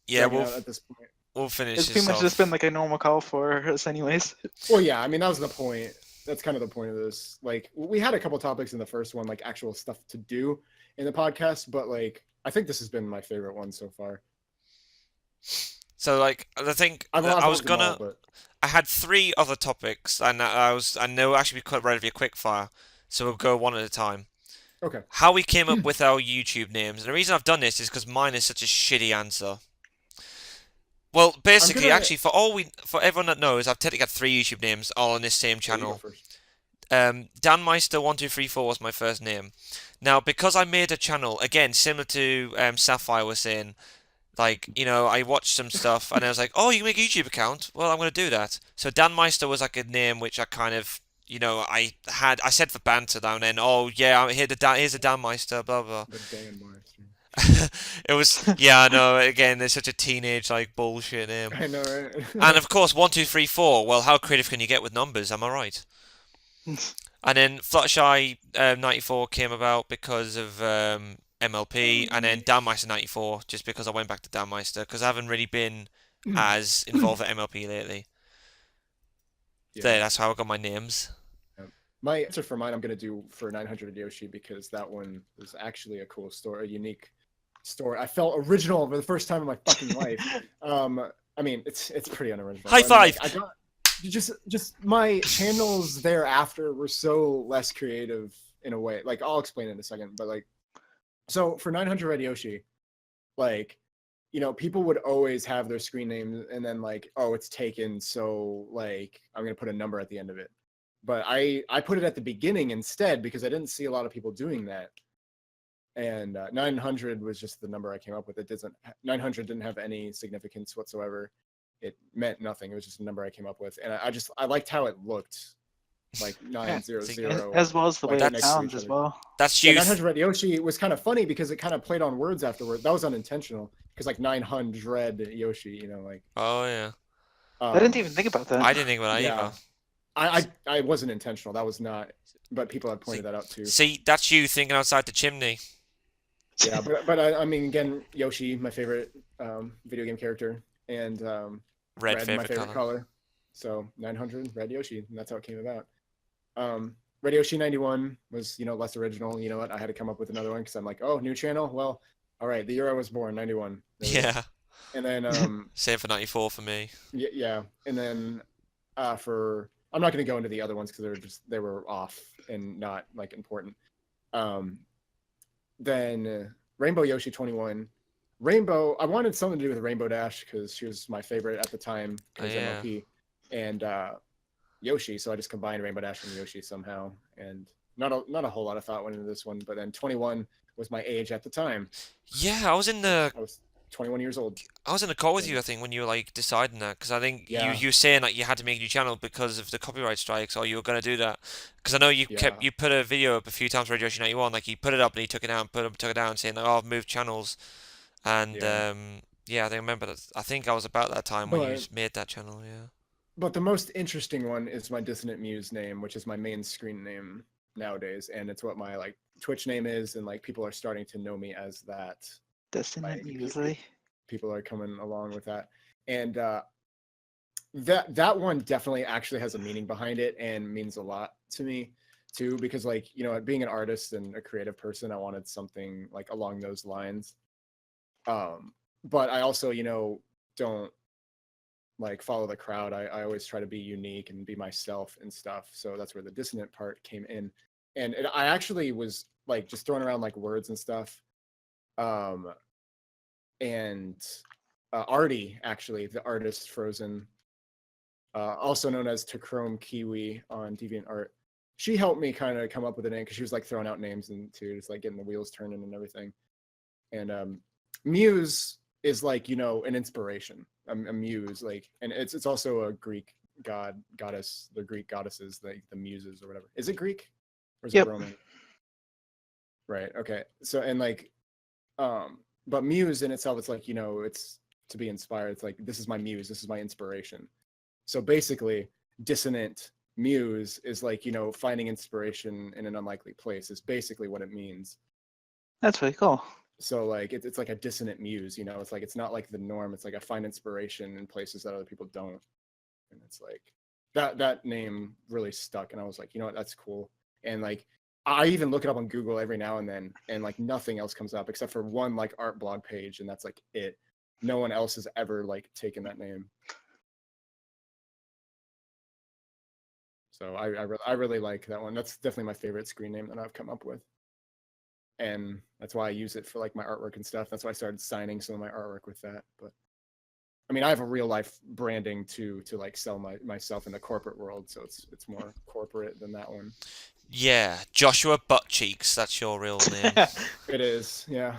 Yeah, at this point. we'll finish It's this pretty much off. just been like a normal call for us anyways. Well, yeah, I mean, that was the point. That's kind of the point of this. Like, we had a couple topics in the first one, like actual stuff to do in the podcast, but like, I think this has been my favorite one so far. So like, I think I've I was loved them all, gonna. but I had 3 other topics, and I know actually quite relatively quick fire, so we'll go one at a time. Okay. how we came up with our YouTube names. And the reason I've done this is because mine is such a shitty answer. Well, I'm basically, gonna. actually, for everyone that knows, I've technically got 3 YouTube names all on this same Yeah, you go channel. first. DanMeister1234 was my first name. Now, because I made a channel, again, similar to Sapphire was saying, like, I watched some stuff and I was like, oh, you can make a YouTube account? Well, I'm going to do that. So DanMeister was like a name which I kind of, I said for banter down then, oh, yeah, here's a DanMeister, blah, blah. The Dan Meister. It was, yeah, I know, again, there's such a teenage, like, bullshit name. I know, And right? of course, 1234, well, how creative can you get with numbers, am I right? And then Fluttershy 94 came about because of MLP, and then Downmeister 94 just because I went back to Downmeister because I haven't really been as involved with MLP lately. There, Yeah. that's how I got my names. My answer for mine, I'm gonna do for 900 Yoshi because that one was actually a cool story, a unique story. I felt original for the first time in my fucking life. I mean, it's pretty unoriginal. High but I mean, five! like, I got just my channels thereafter were so less creative in a way. Like, I'll explain in a second, but like, so for 900 Red Yoshi, like, people would always have their screen names and then like, oh, it's taken, so like I'm gonna put a number at the end of it. But I put it at the beginning instead because I didn't see a lot of people doing that. And 900 was just the number I came up with. 900 didn't have any significance whatsoever. It meant nothing. It was just a number I came up with, and I liked how it looked, like 900. As well as the way like, it next to sounds each as other. well. That's Yeah, you. 900 Red Yoshi was kind of funny because it kind of played on words afterward. That was unintentional because like 900 Yoshi, like. Oh, yeah. I didn't Um, even think about that. I didn't think about that yeah, either. I wasn't intentional. That was not. But people have See, pointed that out too. see, that's you thinking outside the chimney. Yeah, but I mean, again, Yoshi, my favorite video game character, and Red red, my favorite favorite color. color. So 900 Red Yoshi, and that's how it came about. Red Yoshi 91 was less original. You know what? I had to come up with another one because I'm like, oh, new channel. Well, all right, the year I was born, 91. Yeah. And then Same for 94 for me. yeah, and then for I'm not going to go into the other ones because they were off and not like important. Then Rainbow Yoshi 21. Rainbow, I wanted something to do with Rainbow Dash because she was my favorite at the time because yeah. MLP. And Yoshi, so I just combined Rainbow Dash and Yoshi somehow. And not a whole lot of thought went into this one, but then 21 was my age at the time. Yeah, I was in the I was 21 years old. call with you, I think, when you were like deciding that, because I think Yeah. you were saying that you had to make a new channel because of the copyright strikes, or you were gonna do that. Because I know you Yeah. you put a video up a few times for Radio 91, like you put it up and he took it down, took it down, saying like, oh, I've moved channels, and yeah, I think I remember that. I think I was about that time when you made that channel, yeah. But the most interesting one is my Dissonant Muse name, which is my main screen name nowadays, and it's what my like Twitch name is, and like people are starting to know me as that. Dissonant usually. People are coming along with that, and that one definitely actually has a meaning behind it and means a lot to me too, because like being an artist and a creative person, I wanted something like along those lines. But I also don't like follow the crowd. I always try to be unique and be myself and stuff. So that's where the dissonant part came in. And I actually was like just throwing around like words and stuff. And Artie, actually, the artist Frozen, also known as Tachrome Kiwi on DeviantArt, she helped me kind of come up with a name because she was like throwing out names and too, just like getting the wheels turning and everything. And Muse is like an inspiration, a muse, like, and it's also a Greek goddess, the Greek goddesses, like the muses or whatever. Is it Greek or is it Roman? Right. Okay. So and like, but muse in itself, it's like it's to be inspired. It's like this is my muse, this is my inspiration. So basically, dissonant muse is like finding inspiration in an unlikely place is basically what it means. That's really cool. So like it's like a dissonant muse, it's like it's not like the norm. It's like I find inspiration in places that other people don't, and it's like that name really stuck. And I was like, what, that's cool. And like I even look it up on Google every now and then, and like nothing else comes up except for one like art blog page, and that's like it. No one else has ever like taken that name. So I really like that one. That's definitely my favorite screen name that I've come up with. and that's why I use it for like my artwork and stuff. That's why I started signing some of my artwork with that. But I mean, I have a real life branding to like sell myself in the corporate world, so it's more corporate than that one. Yeah, Joshua Buttcheeks. That's your real name. It is, yeah.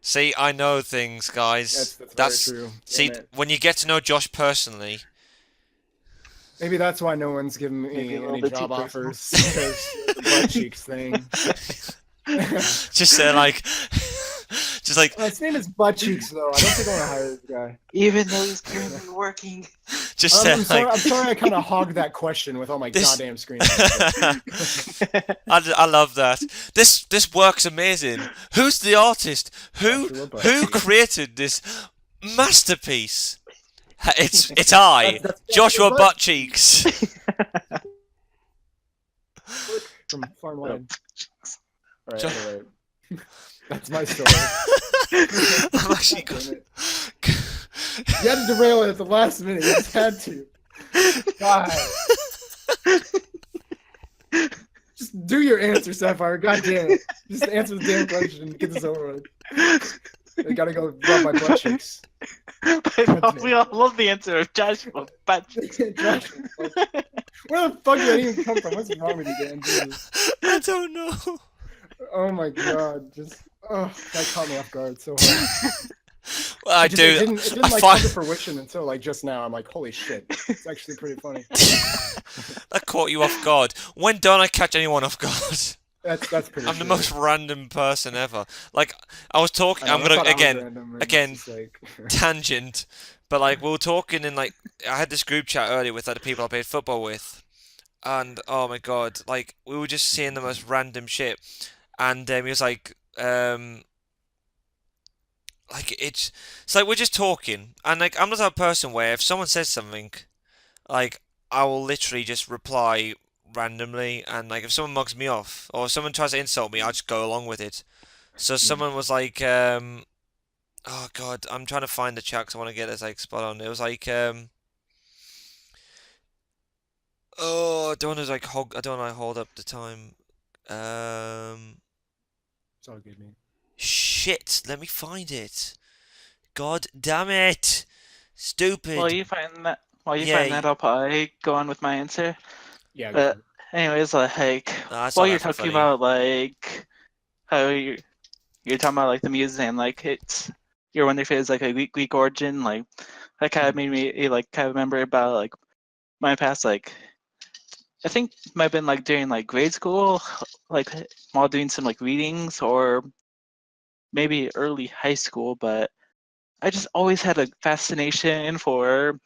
See, I know things, guys. That's very true. See, when you get to know Josh personally. Maybe that's why no one's giving me any job offers, because the butt cheeks thing. Just like. His name is Butt Cheeks, though. I don't think I want to hire this guy. Even though he's currently working. Just I'm sorry I kind of hogged that question with all my goddamn screens. I love that. This works amazing. Who's the artist? Who created this masterpiece? It's I, that's Joshua Buttcheeks. From far and wide. All right. That's my story. I'm actually You had to derail it at the last minute. You just had to. God. Just do your answer, Sapphire. God damn it. Just answer the damn question and get this over with. I gotta go rub my butt cheeks. We all love the answer of Joshua butt cheeks. Where the fuck did that even come from? What's wrong with you, Dan? Jesus. I don't know. Oh my god. That caught me off guard so hard. Well, It didn't come to fruition until like just now. I'm like, holy shit. It's actually pretty funny. That caught you off guard. When don't I catch anyone off guard? That's pretty I'm the most random person ever. Like, I was talking, I'm gonna, again, tangent, but like, we were talking in like, I had this group chat earlier with other people I played football with, and oh my god, like, we were just seeing the most random shit, and he was like it's like we're just talking, and like, I'm the type of person where if someone says something, like, I will literally just reply randomly, and like if someone mugs me off or if someone tries to insult me, I'll just go along with it. So someone was like, oh god, I'm trying to find the chat because I want to get this like spot on. It was like, oh, I don't want to like I don't want to hold up the time. It's all good, man. Shit, let me find it. God damn it, stupid. While you find that, I'll probably go on with my answer. Yeah. But anyways, like while you're talking about like how you're talking about like the music and like you're wondering if it's like a Greek origin, like that kind of made me like kind of remember about like my past, like I think it might have been like during like grade school, like while doing some like readings, or maybe early high school, but I just always had a fascination for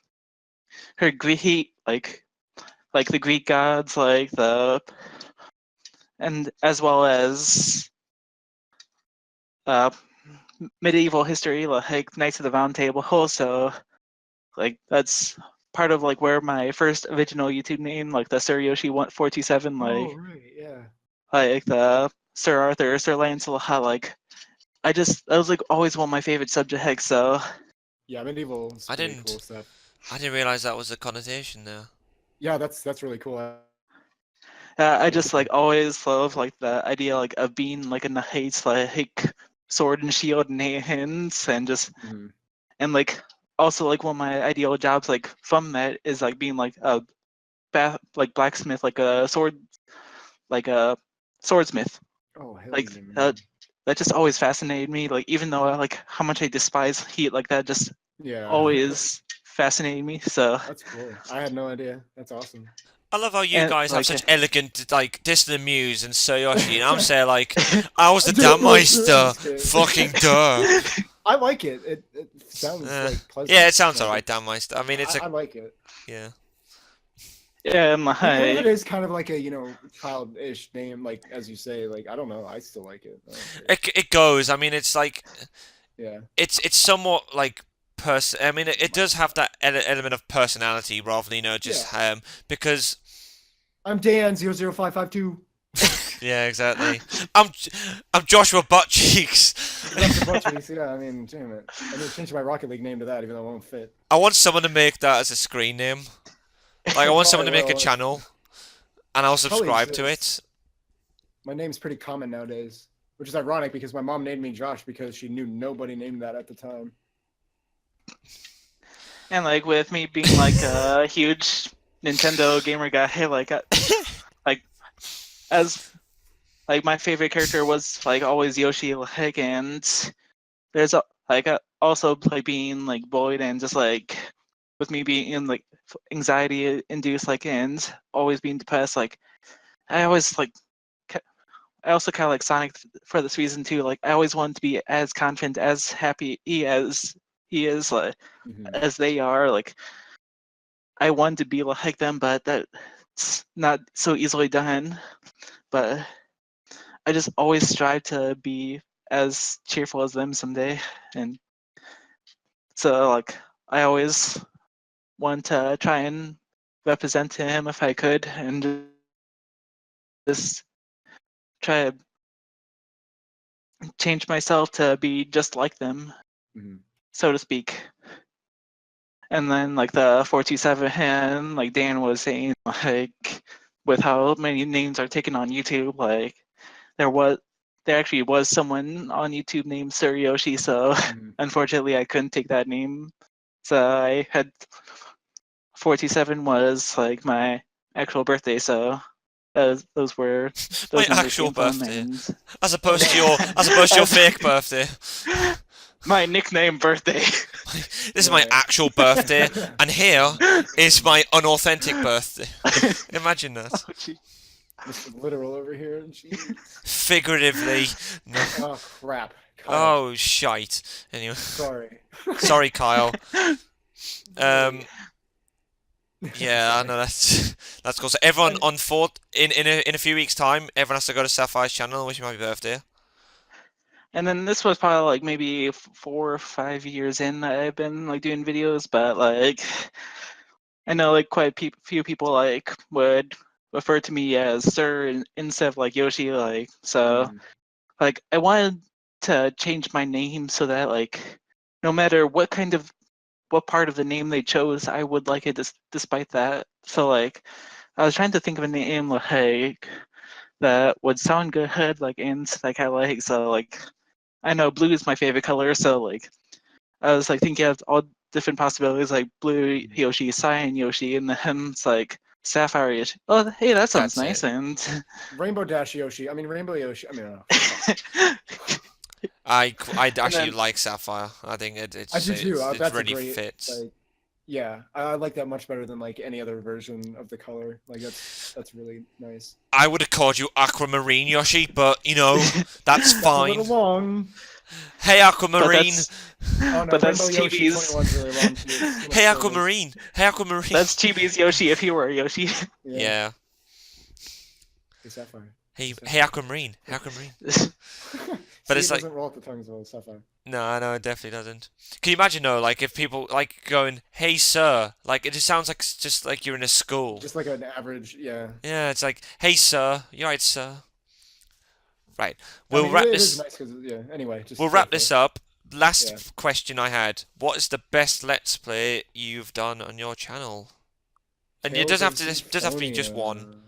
her Greek like the Greek gods, like and as well as medieval history, like Knights of the Round Table. Also, like that's part of like where my first original YouTube name, like the SapphireYoshi 427, like oh right, yeah, like the Sir Arthur, Sir Lancelot, like that was like always one of my favorite subjects. So yeah, medieval. Cool stuff. I didn't realize that was a connotation there. Yeah, that's really cool. I just like always love like the idea like of being like a knight, like sword and shield in hands, and just and like also like one of my ideal jobs like from that is like being like a blacksmith, like a swordsmith. Oh hell like yeah, that just always fascinated me. Like even though like how much I despise heat, like that just always fascinated me. So that's cool. I had no idea. That's awesome. I love how you guys have such elegant, like, Disney Muse and SapphireYoshi, and I'm saying, like, I was the Dammeister, fucking duh. I like it. It sounds like pleasant. Yeah, it sounds alright, Dammeister. I mean, I like it. Yeah. Yeah, it is kind of like a, childish name, like, as you say, like, I don't know, I still like it. It goes, I mean, it's like, yeah. It's somewhat, like, I mean, it does have that element of personality rather than, just, because... I'm Dan00552. Yeah, exactly. I'm Joshua Buttcheeks. Yeah, I mean, damn it. I need to change my Rocket League name to that, even though it won't fit. I want someone to make that as a screen name. Like, I want someone to make a channel, and I'll subscribe to it. My name's pretty common nowadays. which is ironic because my mom named me Josh because she knew nobody named that at the time. And like with me being like a huge Nintendo gamer guy, like as like my favorite character was like always Yoshi, like, and there's like also like being like bullied and just like with me being in like anxiety induced, like, and always being depressed, like I always like I also kind of like Sonic for this reason too. Like I always wanted to be as confident, as happy as he is, like as they are. Like I wanted to be like them, but that's not so easily done. But I just always strive to be as cheerful as them someday, and so like I always want to try and represent him if I could, and just try to change myself to be just like them, so to speak. And then like the 427, and like Dan was saying, like with how many names are taken on YouTube, like there actually was someone on YouTube named SapphireYoshi, so unfortunately I couldn't take that name. So I had 427 was like my actual birthday, so those were My those numbers actual came from, birthday, and as opposed to your fake birthday. my nickname birthday. This is my actual birthday, and here is my unauthentic birthday. Imagine that. Oh, gee. Mr. Literal over here. Jeez. Figuratively. No. Oh crap. Kyle. Oh shite. Anyway, Sorry. sorry, Kyle. Yeah, I Sorry. know that's cool. So everyone on in a few weeks' time, everyone has to go to Sapphire's channel and wish him happy birthday. And then this was probably like maybe 4 or 5 years in that I've been like doing videos, but like I know like quite a few people like would refer to me as Sir instead of like Yoshi, like, so like I wanted to change my name so that like no matter what part of the name they chose, I would like it despite that. So like I was trying to think of a name like that would sound good, like, and like I like, so like I know blue is my favorite color, so like I was like thinking of all different possibilities, like blue Yoshi, cyan Yoshi, and then it's like Sapphire Yoshi. Oh, hey, that sounds That's nice. it. And Rainbow Dash Yoshi. I mean Rainbow Yoshi. I mean. I actually then, like Sapphire. I think it I do too. That's really a great. fits. Like, yeah, I like that much better than like any other version of the color. Like that's really nice. I would have called you Aquamarine Yoshi, but you know that's That's fine. a little long. Hey Aquamarine. Oh no, but that's Rainbow Yoshi TV's. 21's really long too. Hey Aquamarine. Hey Aquamarine. That's Chibi's Yoshi if he were Yoshi. Yeah. Hey Sapphire. Hey Aquamarine. Hey Aquamarine. But it's it like doesn't roll off the tongue as well as Sapphire. no, it definitely doesn't. Can you imagine though, like if people like going, "Hey sir," like it just sounds like just like you're in a school. Just like an average, yeah. Yeah, it's like, "Hey sir, you alright, sir?" Right. I We'll mean, wrap it this. is nice because yeah. Anyway, just We'll go wrap for this it. up. Last Yeah. question I had: what is the best Let's Play you've done on your channel? And it Tales doesn't of have to be just one. Symphonia.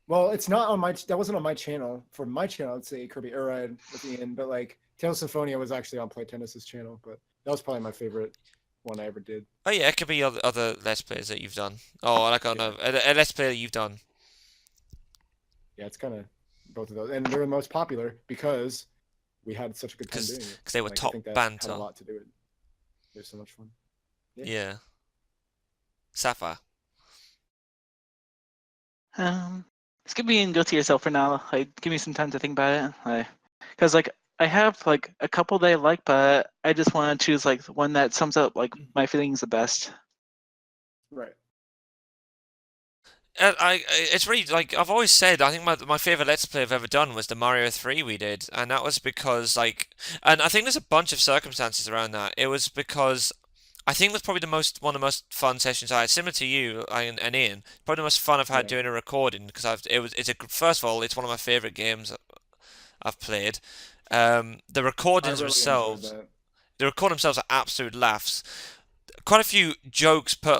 Well, it's not on my. That wasn't on my channel. For my channel, I'd say Kirby Air Ride with Ian, but like Tales of Symphonia was actually on Play Tennis's channel. But that was probably my favorite one I ever did. Oh yeah, it could be other Let's Plays that you've done. Oh, like I don't know, a Let's Play that you've done. Yeah, it's kind of both of those, and they're the most popular because we had such a good time doing it. Because they were Like, top I think that banter. had a lot to do with it. It was so much fun. Yeah. Sapphire. It's good being go to yourself for now. Like, give me some time to think about it. Because like I have like a couple that I like, but I just want to choose like one that sums up like my feelings the best. Right. It's really like I've always said. I think my favorite Let's Play I've ever done was the Mario 3 we did, and that was because like, and I think there's a bunch of circumstances around that. It was because I think it was probably one of the most fun sessions I had, similar to you and Ian. Probably the most fun I've had doing a recording because first of all it's one of my favorite games I've played. The recordings I really themselves, enjoyed that. the recordings themselves are absolute laughs. quite a few jokes, per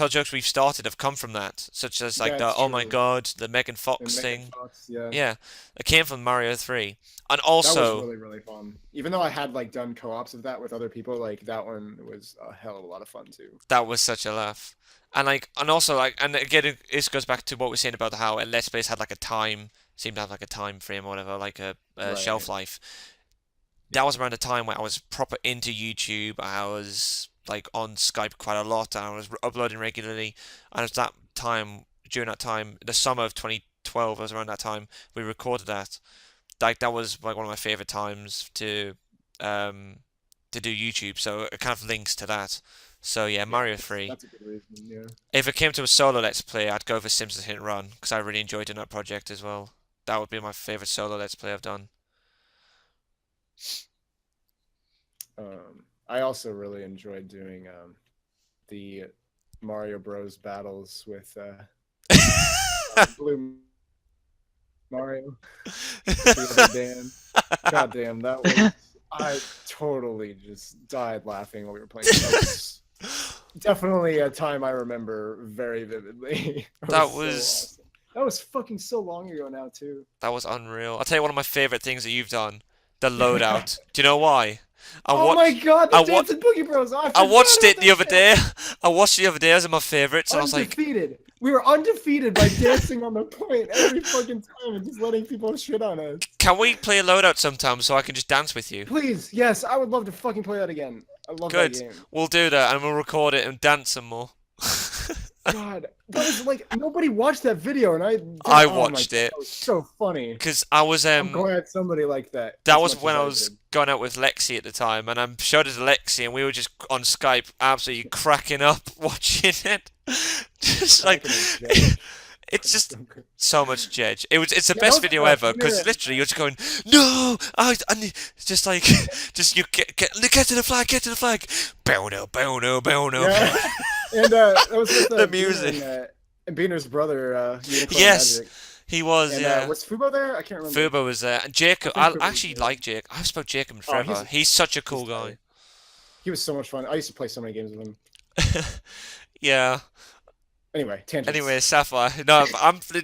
jokes we've started have come from that, such as like the That's "Oh my true. God," the Megan And Fox Megan thing. Fox, yeah. Yeah, it came from Mario 3, and That was also really, really fun. Even though I had like done co-ops of that with other people, like that one was a hell of a lot of fun too. that was such a laugh. And like, and also like, and again, this goes back to what we are saying about how Let's Plays had like a time, seemed to have like a time frame or whatever, like a shelf Right. life. That was around the time where I was proper into YouTube. I was like on Skype quite a lot, and I was uploading regularly. And it was that time, during that time, the summer of 2012, was around that time we recorded that. Like that was like one of my favorite times um to do YouTube. So it kind of links to that. So yeah, Yeah, Mario 3. that's a good reason. Yeah. If it came to a solo Let's Play, I'd go for Simpsons Hit and Run because I really enjoyed doing that project as well. That would be my favorite solo Let's Play I've done. I also really enjoyed doing the Mario Bros. Battles with Blue Mario with the other Dan. God damn, that was I totally just died laughing while we were playing. That was definitely a time I remember very vividly. That so was awesome. That was fucking so long ago now too. that was unreal. I'll tell you one of my favorite things that you've done, the loadout. Do you know why? I Oh my watched god, the I wa Dancing Boogie Bros! I I forgot watched about it the that other shit. day. I watched it the other day as one of my favorites, and I was like, Undefeated. We were undefeated by dancing on the point every fucking time and just letting people shit on us. can we play a loadout sometime so I can just dance with you? Please, yes, I would love to fucking play that again. I love that Good. game. We'll do that, and we'll record it and dance some more. God, that was like nobody watched that video, and I oh my watched God, it that was so funny. because I was I'm glad somebody like that. that as was much when as I was did. going out with Lexi at the time, and I showed it to Lexi, and we were just on Skype, absolutely cracking up watching it. Just like it's just so much Jedge. It's the Yeah, best that was video like ever because literally you're just going, no, I need, just like, just you get to the flag, get to the flag, bow no, bow no, bow no. Yeah, and that was with The Beaner music. and Beaner's brother, Unicorn Yes, Magic. he was. And Yeah. was Fubo there? I can't remember. Fubo was there, and Jacob. I think I Fubo was actually there. like Jake. I've spoke Jacob in Oh, forever. He's such a cool he's guy. tight. He was so much fun. I used to play so many games with him. Yeah. Anyway, tangents. Anyway, Sapphire. No,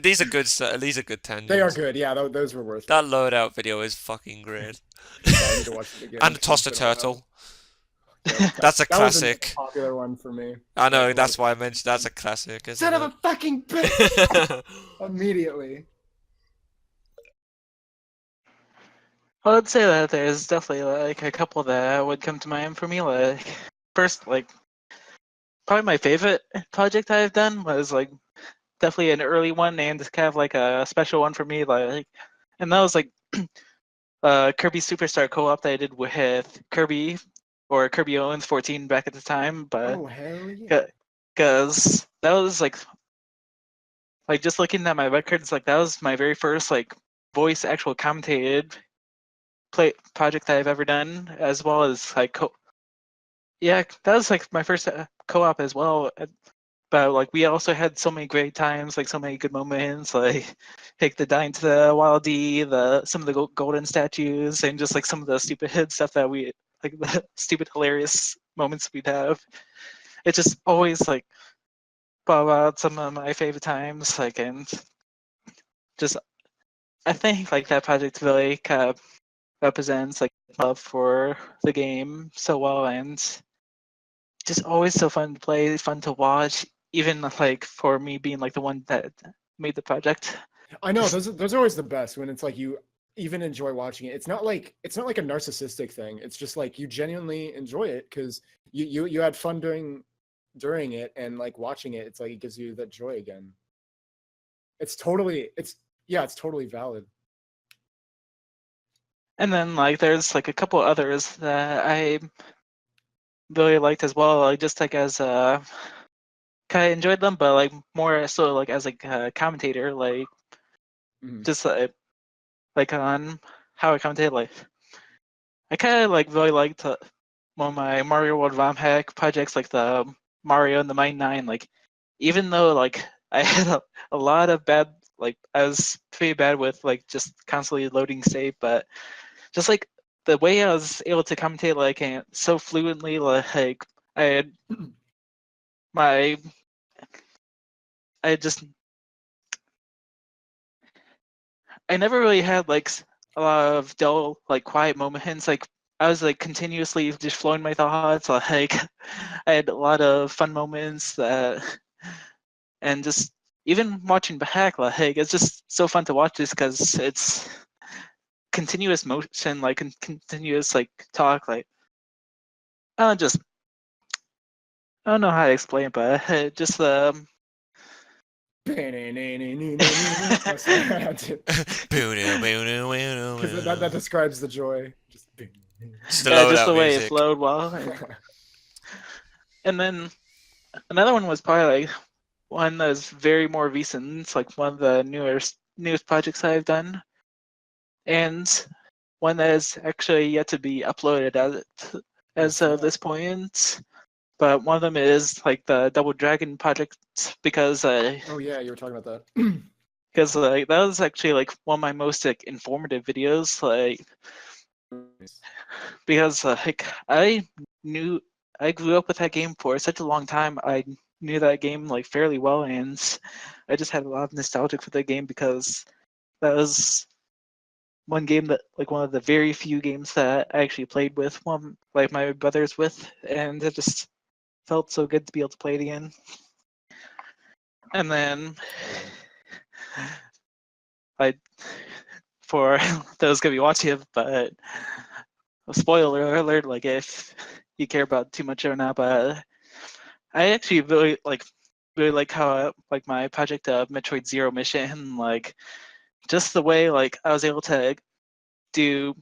these are good. These are good tangents. They are good. Yeah, those were worth it. That loadout video is fucking great. I need to watch it again. And the because toss the it's been a while. turtle. Yeah, That's a that was classic. a popular one for me. I know. That's why I mentioned that's a classic. Son of a fucking bitch! Immediately. Well, I'd say that there's definitely like a couple that would come to mind for me. Like first, like probably my favorite project I've done was like definitely an early one and kind of like a special one for me. Like, and that was like Kirby Superstar Co-op that I did with Kirby or Kirby Owens 14 back at the time. But Oh hell yeah! because that was like just looking at my records, like that was my very first like voice actual commentated play project that I've ever done, as well as like yeah, that was like my first co-op as well. But like we also had so many great times, like so many good moments, like the dying to the Wild D, some of the golden statues, and just like some of the stupid stuff that we like the stupid hilarious moments we'd have. It just always like brought out some of my favorite times, like and just I think like that project really kind of represents like love for the game so well, and just always so fun to play, fun to watch, even like for me being like the one that made the project. I know those are always the best when it's like you even enjoy watching it. It's not like a narcissistic thing. It's just like you genuinely enjoy it because you had fun during it, and like watching it, it's like it gives you that joy again. It's totally valid. And then like there's like a couple others that I really liked as well, like just like as kind of enjoyed them, but like more so like as like a commentator, like just like on how I commentate. Like I kind of like really liked one of my Mario World ROM hack projects, like the Mario and the Mighty Nine. Like even though like I had a lot of bad, like I was pretty bad with like just constantly loading state, but just like the way I was able to commentate like so fluently, like I had my I just I never really had like a lot of dull, like quiet moments. Like I was like continuously just flowing my thoughts. Like I had a lot of fun moments that, and just even watching back, like it's just so fun to watch this because it's continuous motion, like continuous like talk. Like just I don't know how to explain it, but just Oh, sorry, I had to. Because that describes the joy. Just Just the yeah, just loadout the way it music. flowed well. And then another one was probably like one that's very more recent. It's like one of the newest projects I've done, and one that is actually yet to be uploaded as of this point. But one of them is like the Double Dragon project because Oh yeah, you were talking about that. because like that was actually like one of my most like informative videos. Like because like I grew up with that game for such a long time. I knew that game like fairly well, and I just had a lot of nostalgia for the game because that was one game that like one of the very few games that I actually played with one like my brothers with, and it just felt so good to be able to play it again. And then I for those gonna be watching it, but spoiler alert, like if you care about too much or not, but I actually really like how like my project Metroid Zero mission, like just the way like I was able to do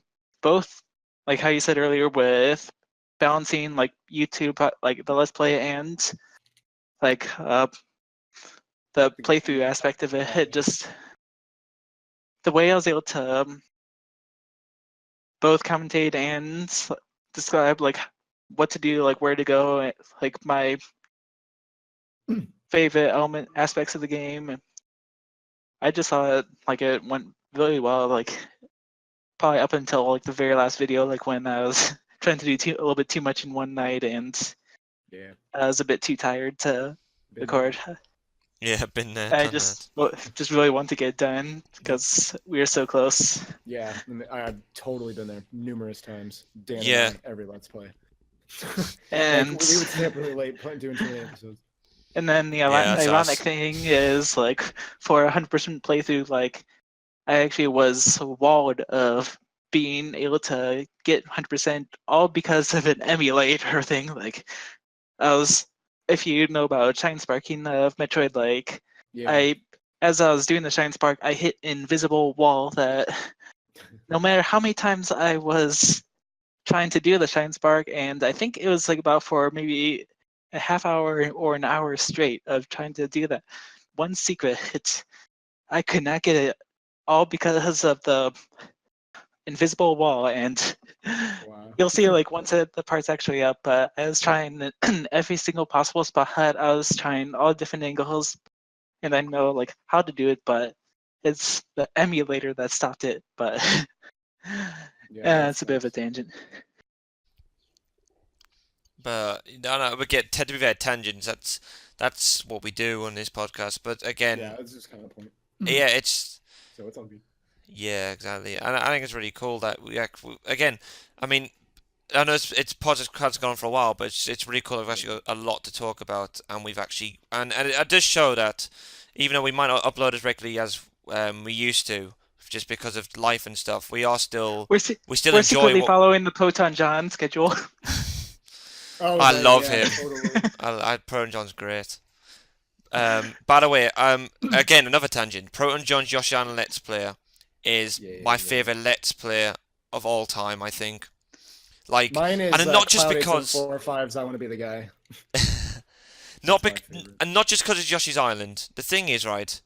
both, like how you said earlier with balancing like YouTube like the Let's Play and like the playthrough aspect of it. It just the way I was able to both commentate and describe like what to do, like where to go, like my favorite element aspects of the game. I just saw it like it went really well. Like probably up until like the very last video, like when I was trying to do a little bit too much in one night, and Yeah, I was a bit too tired to record. Yeah, I've been there, I done that. just really want to get it done because we are so close. yeah. I've totally been there numerous times. Dan Yeah. and I, every Let's Play. And like we would stay up really late doing too many episodes. and then the Yeah, that's ironic us. thing is like for 100% playthrough, like I actually was walled of being able to get 100% all because of an emulator thing. Like I was, if you know about Shine Sparking of Metroid, like Yeah. as I was doing the Shine Spark, I hit invisible wall that no matter how many times I was trying to do the Shine Spark, and I think it was like about for maybe a half hour or an hour straight of trying to do that one secret hit, I could not get it all because of the invisible wall. And Wow. you'll see like once the part's actually up, but I was trying every single possible spot. I was trying all different angles, and I know like how to do it, but it's the emulator that stopped it. But Yeah, it's a bit of a tangent. But no, we tend to be very tangents. That's what we do on this podcast. But again, yeah, that's just kind of the point. yeah, it's So it's all good. yeah, exactly. And I think it's really cool that again, I mean, I know it's podcast has gone on for a while, but it's really cool. We've actually got a lot to talk about, and we've actually and it does show that even though we might not upload as regularly as we used to, just because of life and stuff, we are still We're we still we're enjoy secretly what. following the Proton John schedule. Oh, I right, love yeah, him. totally. Proton John's great. By the way, again another tangent. Proton John's Yoshi Let's Player is my Yeah. favorite Let's Player of all time. I think. Like, Mine is and not just Cloud 8 and because, 4 or 5's I Want to Be the Guy. not That's my bec- favorite. and not just because it's Yoshi's Island. The thing is, right?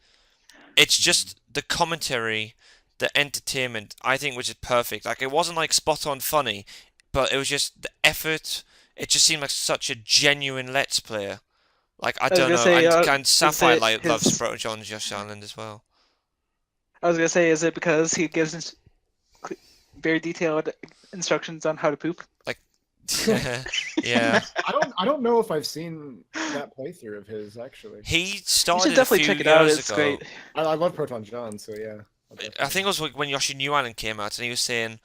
It's just the commentary, the entertainment. I think which is perfect. Like, it wasn't like spot on funny, but it was just the effort. It just seemed like such a genuine Let's Player. Like, I I was don't gonna know, say, and is Sapphire it like loves his? Proto John's Yoshi Island as well. I was gonna say, is it because he gives very detailed instructions on how to poop? Like, Yeah. I don't know if I've seen that playthrough of his actually. He You started should a definitely few check it out. years It's ago. great. I love Proton John, so yeah. I think it was when Yoshi New Island came out, and he was saying,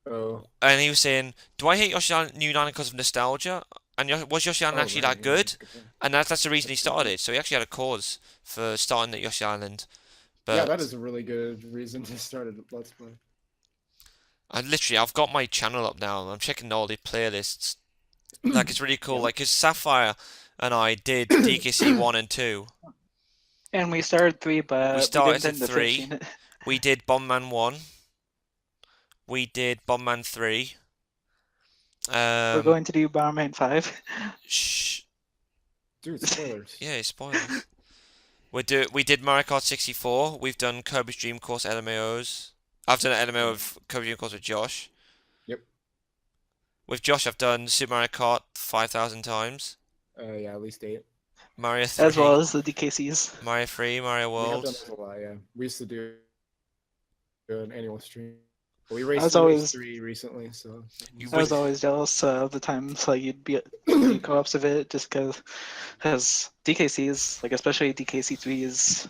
Oh, "Do I hate Yoshi New Island because of nostalgia?" And was Yoshi Island oh actually right, that yeah, good? that's a good point. And that's the reason he That's a good point. started. So he actually had a cause for starting at Yoshi Island. Yeah, But that is a really good reason to start a Let's Play. I've got my channel up now. I'm checking all the playlists. Like, it's really cool. Yeah. Like, 'cause Sapphire and I did DKC 1 and 2. And we started 3, but we started didn't at end up 3. finishing it. We did Bombman 1. We did Bombman 3. We're going to do Bomberman 5. Shh. Dude, spoilers. Yeah, spoilers. We did Mario Kart 64. We've done Kirby's Dream Course LMAOs. I've done an LMAO of Kirby's Dream Course with Josh. Yep. With Josh, I've done Super Mario Kart 5,000 times. Yeah, at least 8. Mario 3. As well as the DKCs. Mario 3, Mario We have done World. those a lot, yeah. We used to do an annual stream. But we I raced, was we always- raced 3 recently, so. You I was would- always jealous of the times like you'd be do co-ops of it, just because DKCs, like especially DKC 3, is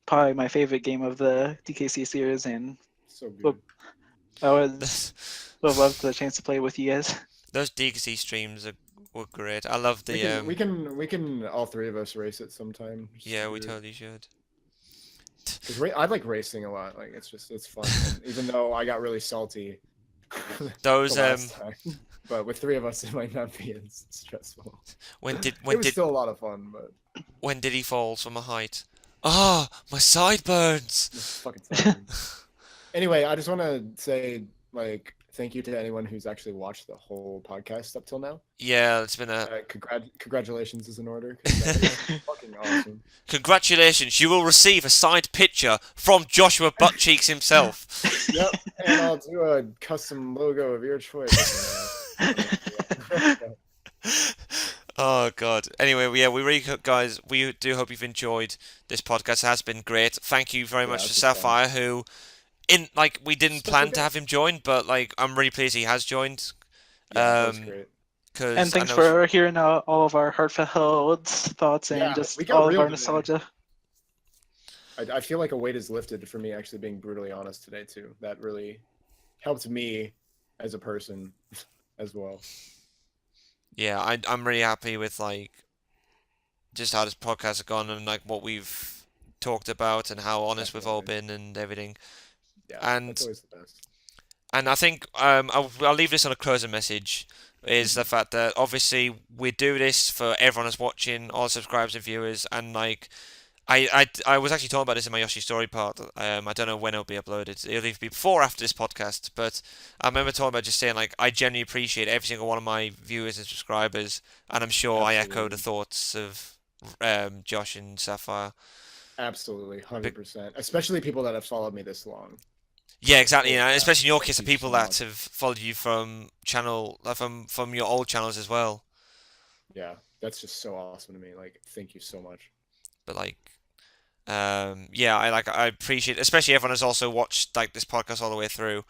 probably my favorite game of the DKC series, and So good. Well, I would have loved the chance to play with you guys. Those DKC streams were great. I love the we can all 3 of us race it sometime. yeah, we totally should. Because I like racing a lot. Like it's fun. And even though I got really salty. Those the last time. But with 3 of us, it might not be as stressful. It was still a lot of fun, but when Diddy falls from a height. Ah, my sideburns. it's fucking fun. Anyway, I just want to say like thank you to anyone who's actually watched the whole podcast up till now. Yeah, it's been a Congratulations is in order. 'Cause that is fucking awesome. congratulations. You will receive a signed picture from Joshua Buttcheeks himself. Yep, and I'll do a custom logo of your choice. Oh god. Anyway, yeah, guys, we do hope you've enjoyed this podcast. It has been great. Thank you very much to it's been fun. Sapphire, who we didn't plan to have him join, but like I'm really pleased he has joined. Yeah, that's great. And thanks for hearing all of our heartfelt thoughts and Yeah, just we got all of real our today. nostalgia. I feel like a weight is lifted for me actually being brutally honest today too. That really helped me as a person as well. Yeah, I'm really happy with like just how this podcast has gone and like what we've talked about and how honest we've all been and everything. Yeah, And that's always the best. And I think I'll leave this on a closing message, is the fact that obviously we do this for everyone that's watching, all subscribers and viewers, and like I was actually talking about this in my Yoshi story part. I don't know when it'll be uploaded. It'll either be before or after this podcast, but I remember talking about just saying like I genuinely appreciate every single one of my viewers and subscribers, and I'm sure I echo the thoughts of Josh and Sapphire. Absolutely, 100%. Especially people that have followed me this long. Yeah, exactly. And Yeah, especially in your case, the thank you people so that much. have followed you from from your old channels as well. Yeah, that's just so awesome to me. Like, thank you so much. But like, yeah, I appreciate, especially everyone has also watched like this podcast all the way through.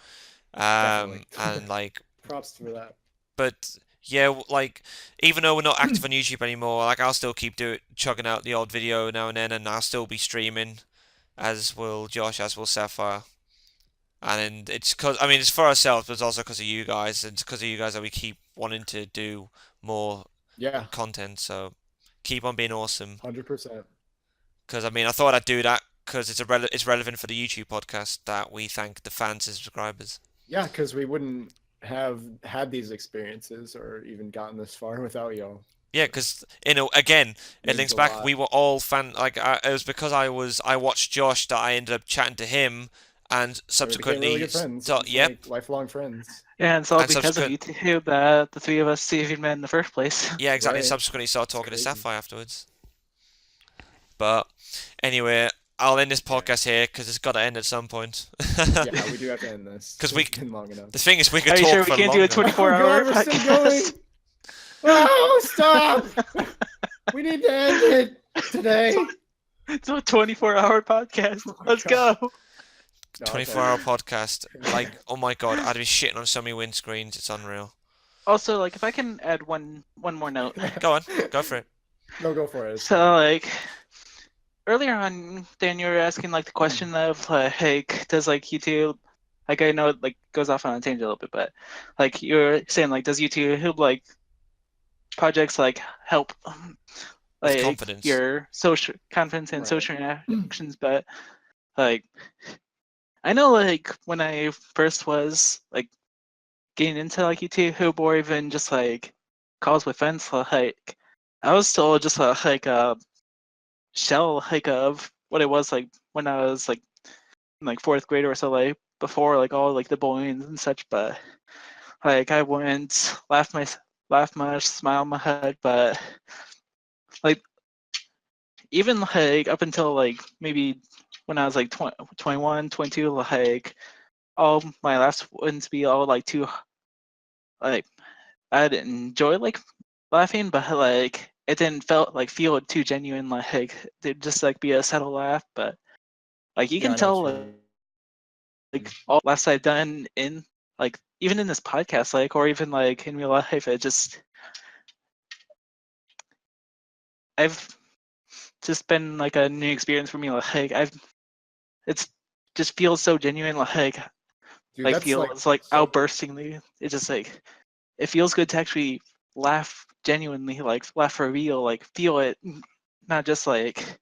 Definitely. And like, Props for that. but yeah, like even though we're not active on YouTube anymore, like I'll still keep chugging out the odd video now and then, and I'll still be streaming, as will Josh, as will Sapphire. And it's it's for ourselves, but it's also because of you guys, and it's because of you guys that we keep wanting to do more content. So keep on being awesome. 100%. Because I thought I'd do that because it's relevant for the YouTube podcast that we thank the fans and subscribers. Yeah, because we wouldn't have had these experiences or even gotten this far without y'all. Yeah, because again, it Means links a back. lot. We were all it was because I watched Josh that I ended up chatting to him, and subsequently, really good friends. yep, Like lifelong friends. Yeah, and it's all And because of you two that the 3 of us even met in the first place. yeah, exactly. Right. Subsequently, started talking to crazy. Sapphire afterwards. But anyway, I'll end this podcast here because it's got to end at some point. Yeah, we do have to end this. 'Cause It's been long enough. The thing is, we could Are you talk sure for we can't longer. do a 24-hour we're still going. podcast? Oh, stop! We need to end it today. It's a 24-hour podcast. Oh my Let's God. go. No, 24-hour podcast. Like, oh my god, I'd be shitting on so many windscreens. It's unreal. Also, like, if I can add one more note. Go on, go for it. No, go for it. It's So, fine. like, earlier on, Dan, you were asking like the question of like, does like YouTube, like I know it like goes off on a tangent a little bit, but like you're saying like, does YouTube like projects like help With like confidence. your social confidence and Right. social interactions? But like, I know like when I first was like getting into like YouTube or even just like calls with friends, like I was still just like a shell like of what it was like when I was like in like fourth grade or so, like before like all like the bullying and such. But like I wouldn't laugh much, smile my head, but like even like up until like maybe when I was like 20, 21, 22, like all my laughs wouldn't be all like too like I'd enjoy like laughing, but like it didn't feel too genuine. Like it'd just like be a subtle laugh, but like you Yeah, can I know what tell you like mean. all laughs I've done in like even in this podcast, like or even like in real life, it just I've just been like a new experience for me. Like it's just feels so genuine. Dude, Like that's like feels like so. outburstingly. It just like it feels good to actually laugh genuinely, like laugh for real, like feel it, not just like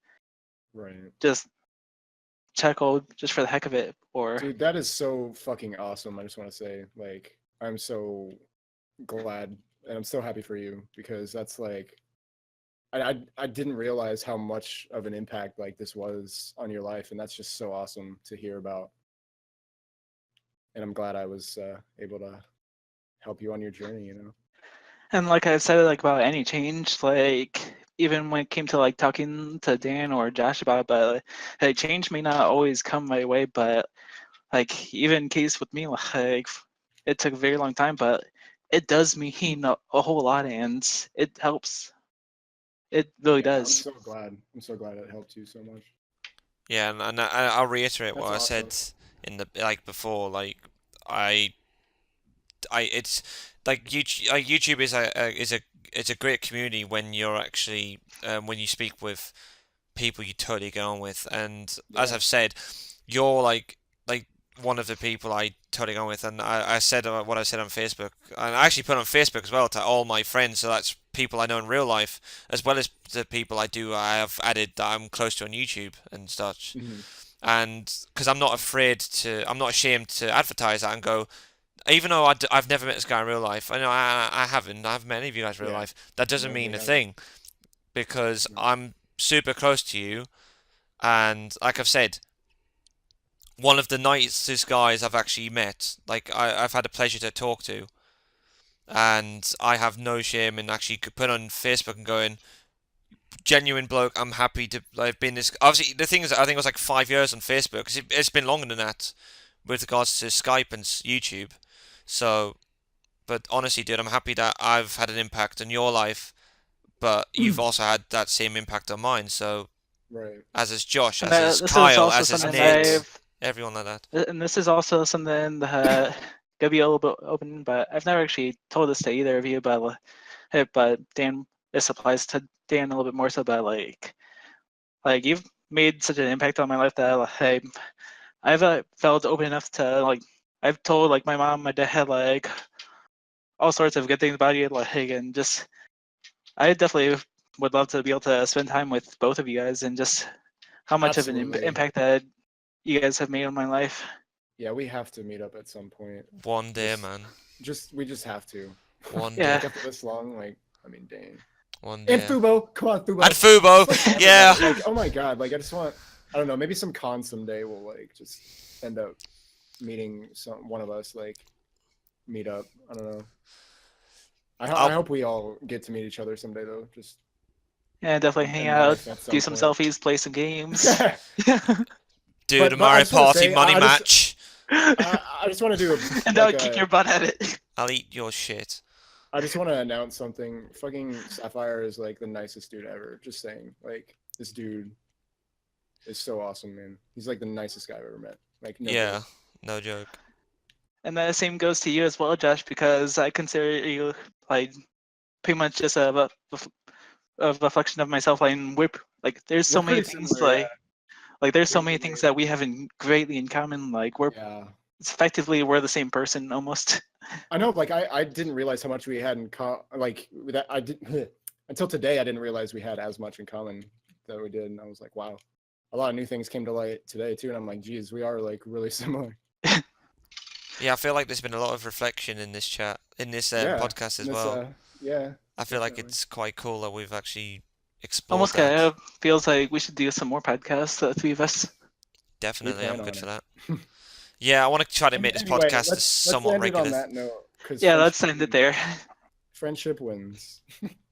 Right. just chuckle just for the heck of it. Or Dude, that is so fucking awesome. I just want to say, like, I'm so glad and I'm so happy for you because that's like I didn't realize how much of an impact like this was on your life, and that's just so awesome to hear about. And I'm glad I was able to help you on your journey. You know. and like I said, like about any change, like even when it came to like talking to Dan or Josh about it, but like change may not always come my way, but like even in case with me, like it took a very long time, but it does mean a whole lot, and it helps. It really Yeah, does. I'm so glad it helped you so much. Yeah, and I'll reiterate what That's I awesome. said in the like before. Like I it's like YouTube is a great community when you're actually when you speak with people you totally get on with, and as Yeah. I've said, you're like one of the people I totally get on with, and I said what I said on Facebook, and I actually put on Facebook as well to all my friends, so that's people I know in real life as well as the people I have added that I'm close to on YouTube and such, Hmm. and because I'm not ashamed to advertise that and go, even though I've never met this guy in real life, I know I haven't met any of you guys in real Yeah. life. That doesn't No, mean we a haven't. thing because No. I'm super close to you, and like I've said, one of the nicest guys I've actually met. Like I've had a pleasure to talk to, and I have no shame in actually put on Facebook and going, genuine bloke. I'm happy to like been this. Obviously, the thing is, I think it was like 5 years on Facebook because it's been longer than that with regards to Skype and YouTube. So, but honestly, dude, I'm happy that I've had an impact on your life, but you've also had that same impact on mine. So, Right. as is Josh, And as is this is Kyle, also as is something Absolutely. Nate, I've, everyone like that. and this is also something that gonna be a little bit open, but I've never actually told this to either of you. But Dan, this applies to Dan a little bit more so. But like you've made such an impact on my life that like I've felt open enough to like I've told like my mom, my dad, like all sorts of good things about you, like and just I definitely would love to be able to spend time with both of you guys and just how much of an Absolutely. impact that you guys have made on my life. Yeah, we have to meet up at some point. One day, Just, man. we just have to. One Yeah. day. Like after this long, like, I mean, dang. One And day. Fubo, come on, And Fubo. Fubo, Just like yeah. everybody. Like, oh my god. Like, I just want. I don't know. Maybe some con someday will like just end up meeting one of us. Like, meet up. I don't know. I I'll, hope we all get to meet each other someday though. Just Yeah, definitely hang in out, life at do some some point. selfies, play some games. do the I Mario just want to Party say money match. I just want to do And like I'll kick your a butt at it. I'll eat your shit. I just want to announce something. Fucking Sapphire is like the nicest dude ever. Just saying. Like this dude is so awesome, man. He's like the nicest guy I've ever met. Like no Yeah, joke. no joke. And the same goes to you as well, Josh, because I consider you like pretty much just a reflection of myself. And we're like, there's so We're many pretty things similar, like there's so We many things that we have greatly in common. Like yeah. it's effectively we're the same person almost. I know, like I didn't realize how much we had in like that. I didn't until today. I didn't realize we had as much in common that we did, and I was like, wow, a lot of new things came to light today too. And I'm like, geez, we are like really similar. Yeah, I feel like there's been a lot of reflection in this chat, in this Yeah, podcast as this, well. yeah, I feel like definitely. it's quite cool that we've actually explored Almost that. kind of feels like we should do some more podcasts, the three of us. Definitely, I'm plan good on for it. that. Yeah, I want to try to make this Anyway, podcast let's somewhat end it on regular. that note. Yeah, let's end it there. Friendship wins.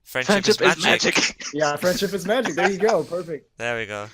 Friendship is magic. Yeah, friendship is magic. There you go. Perfect. There we go.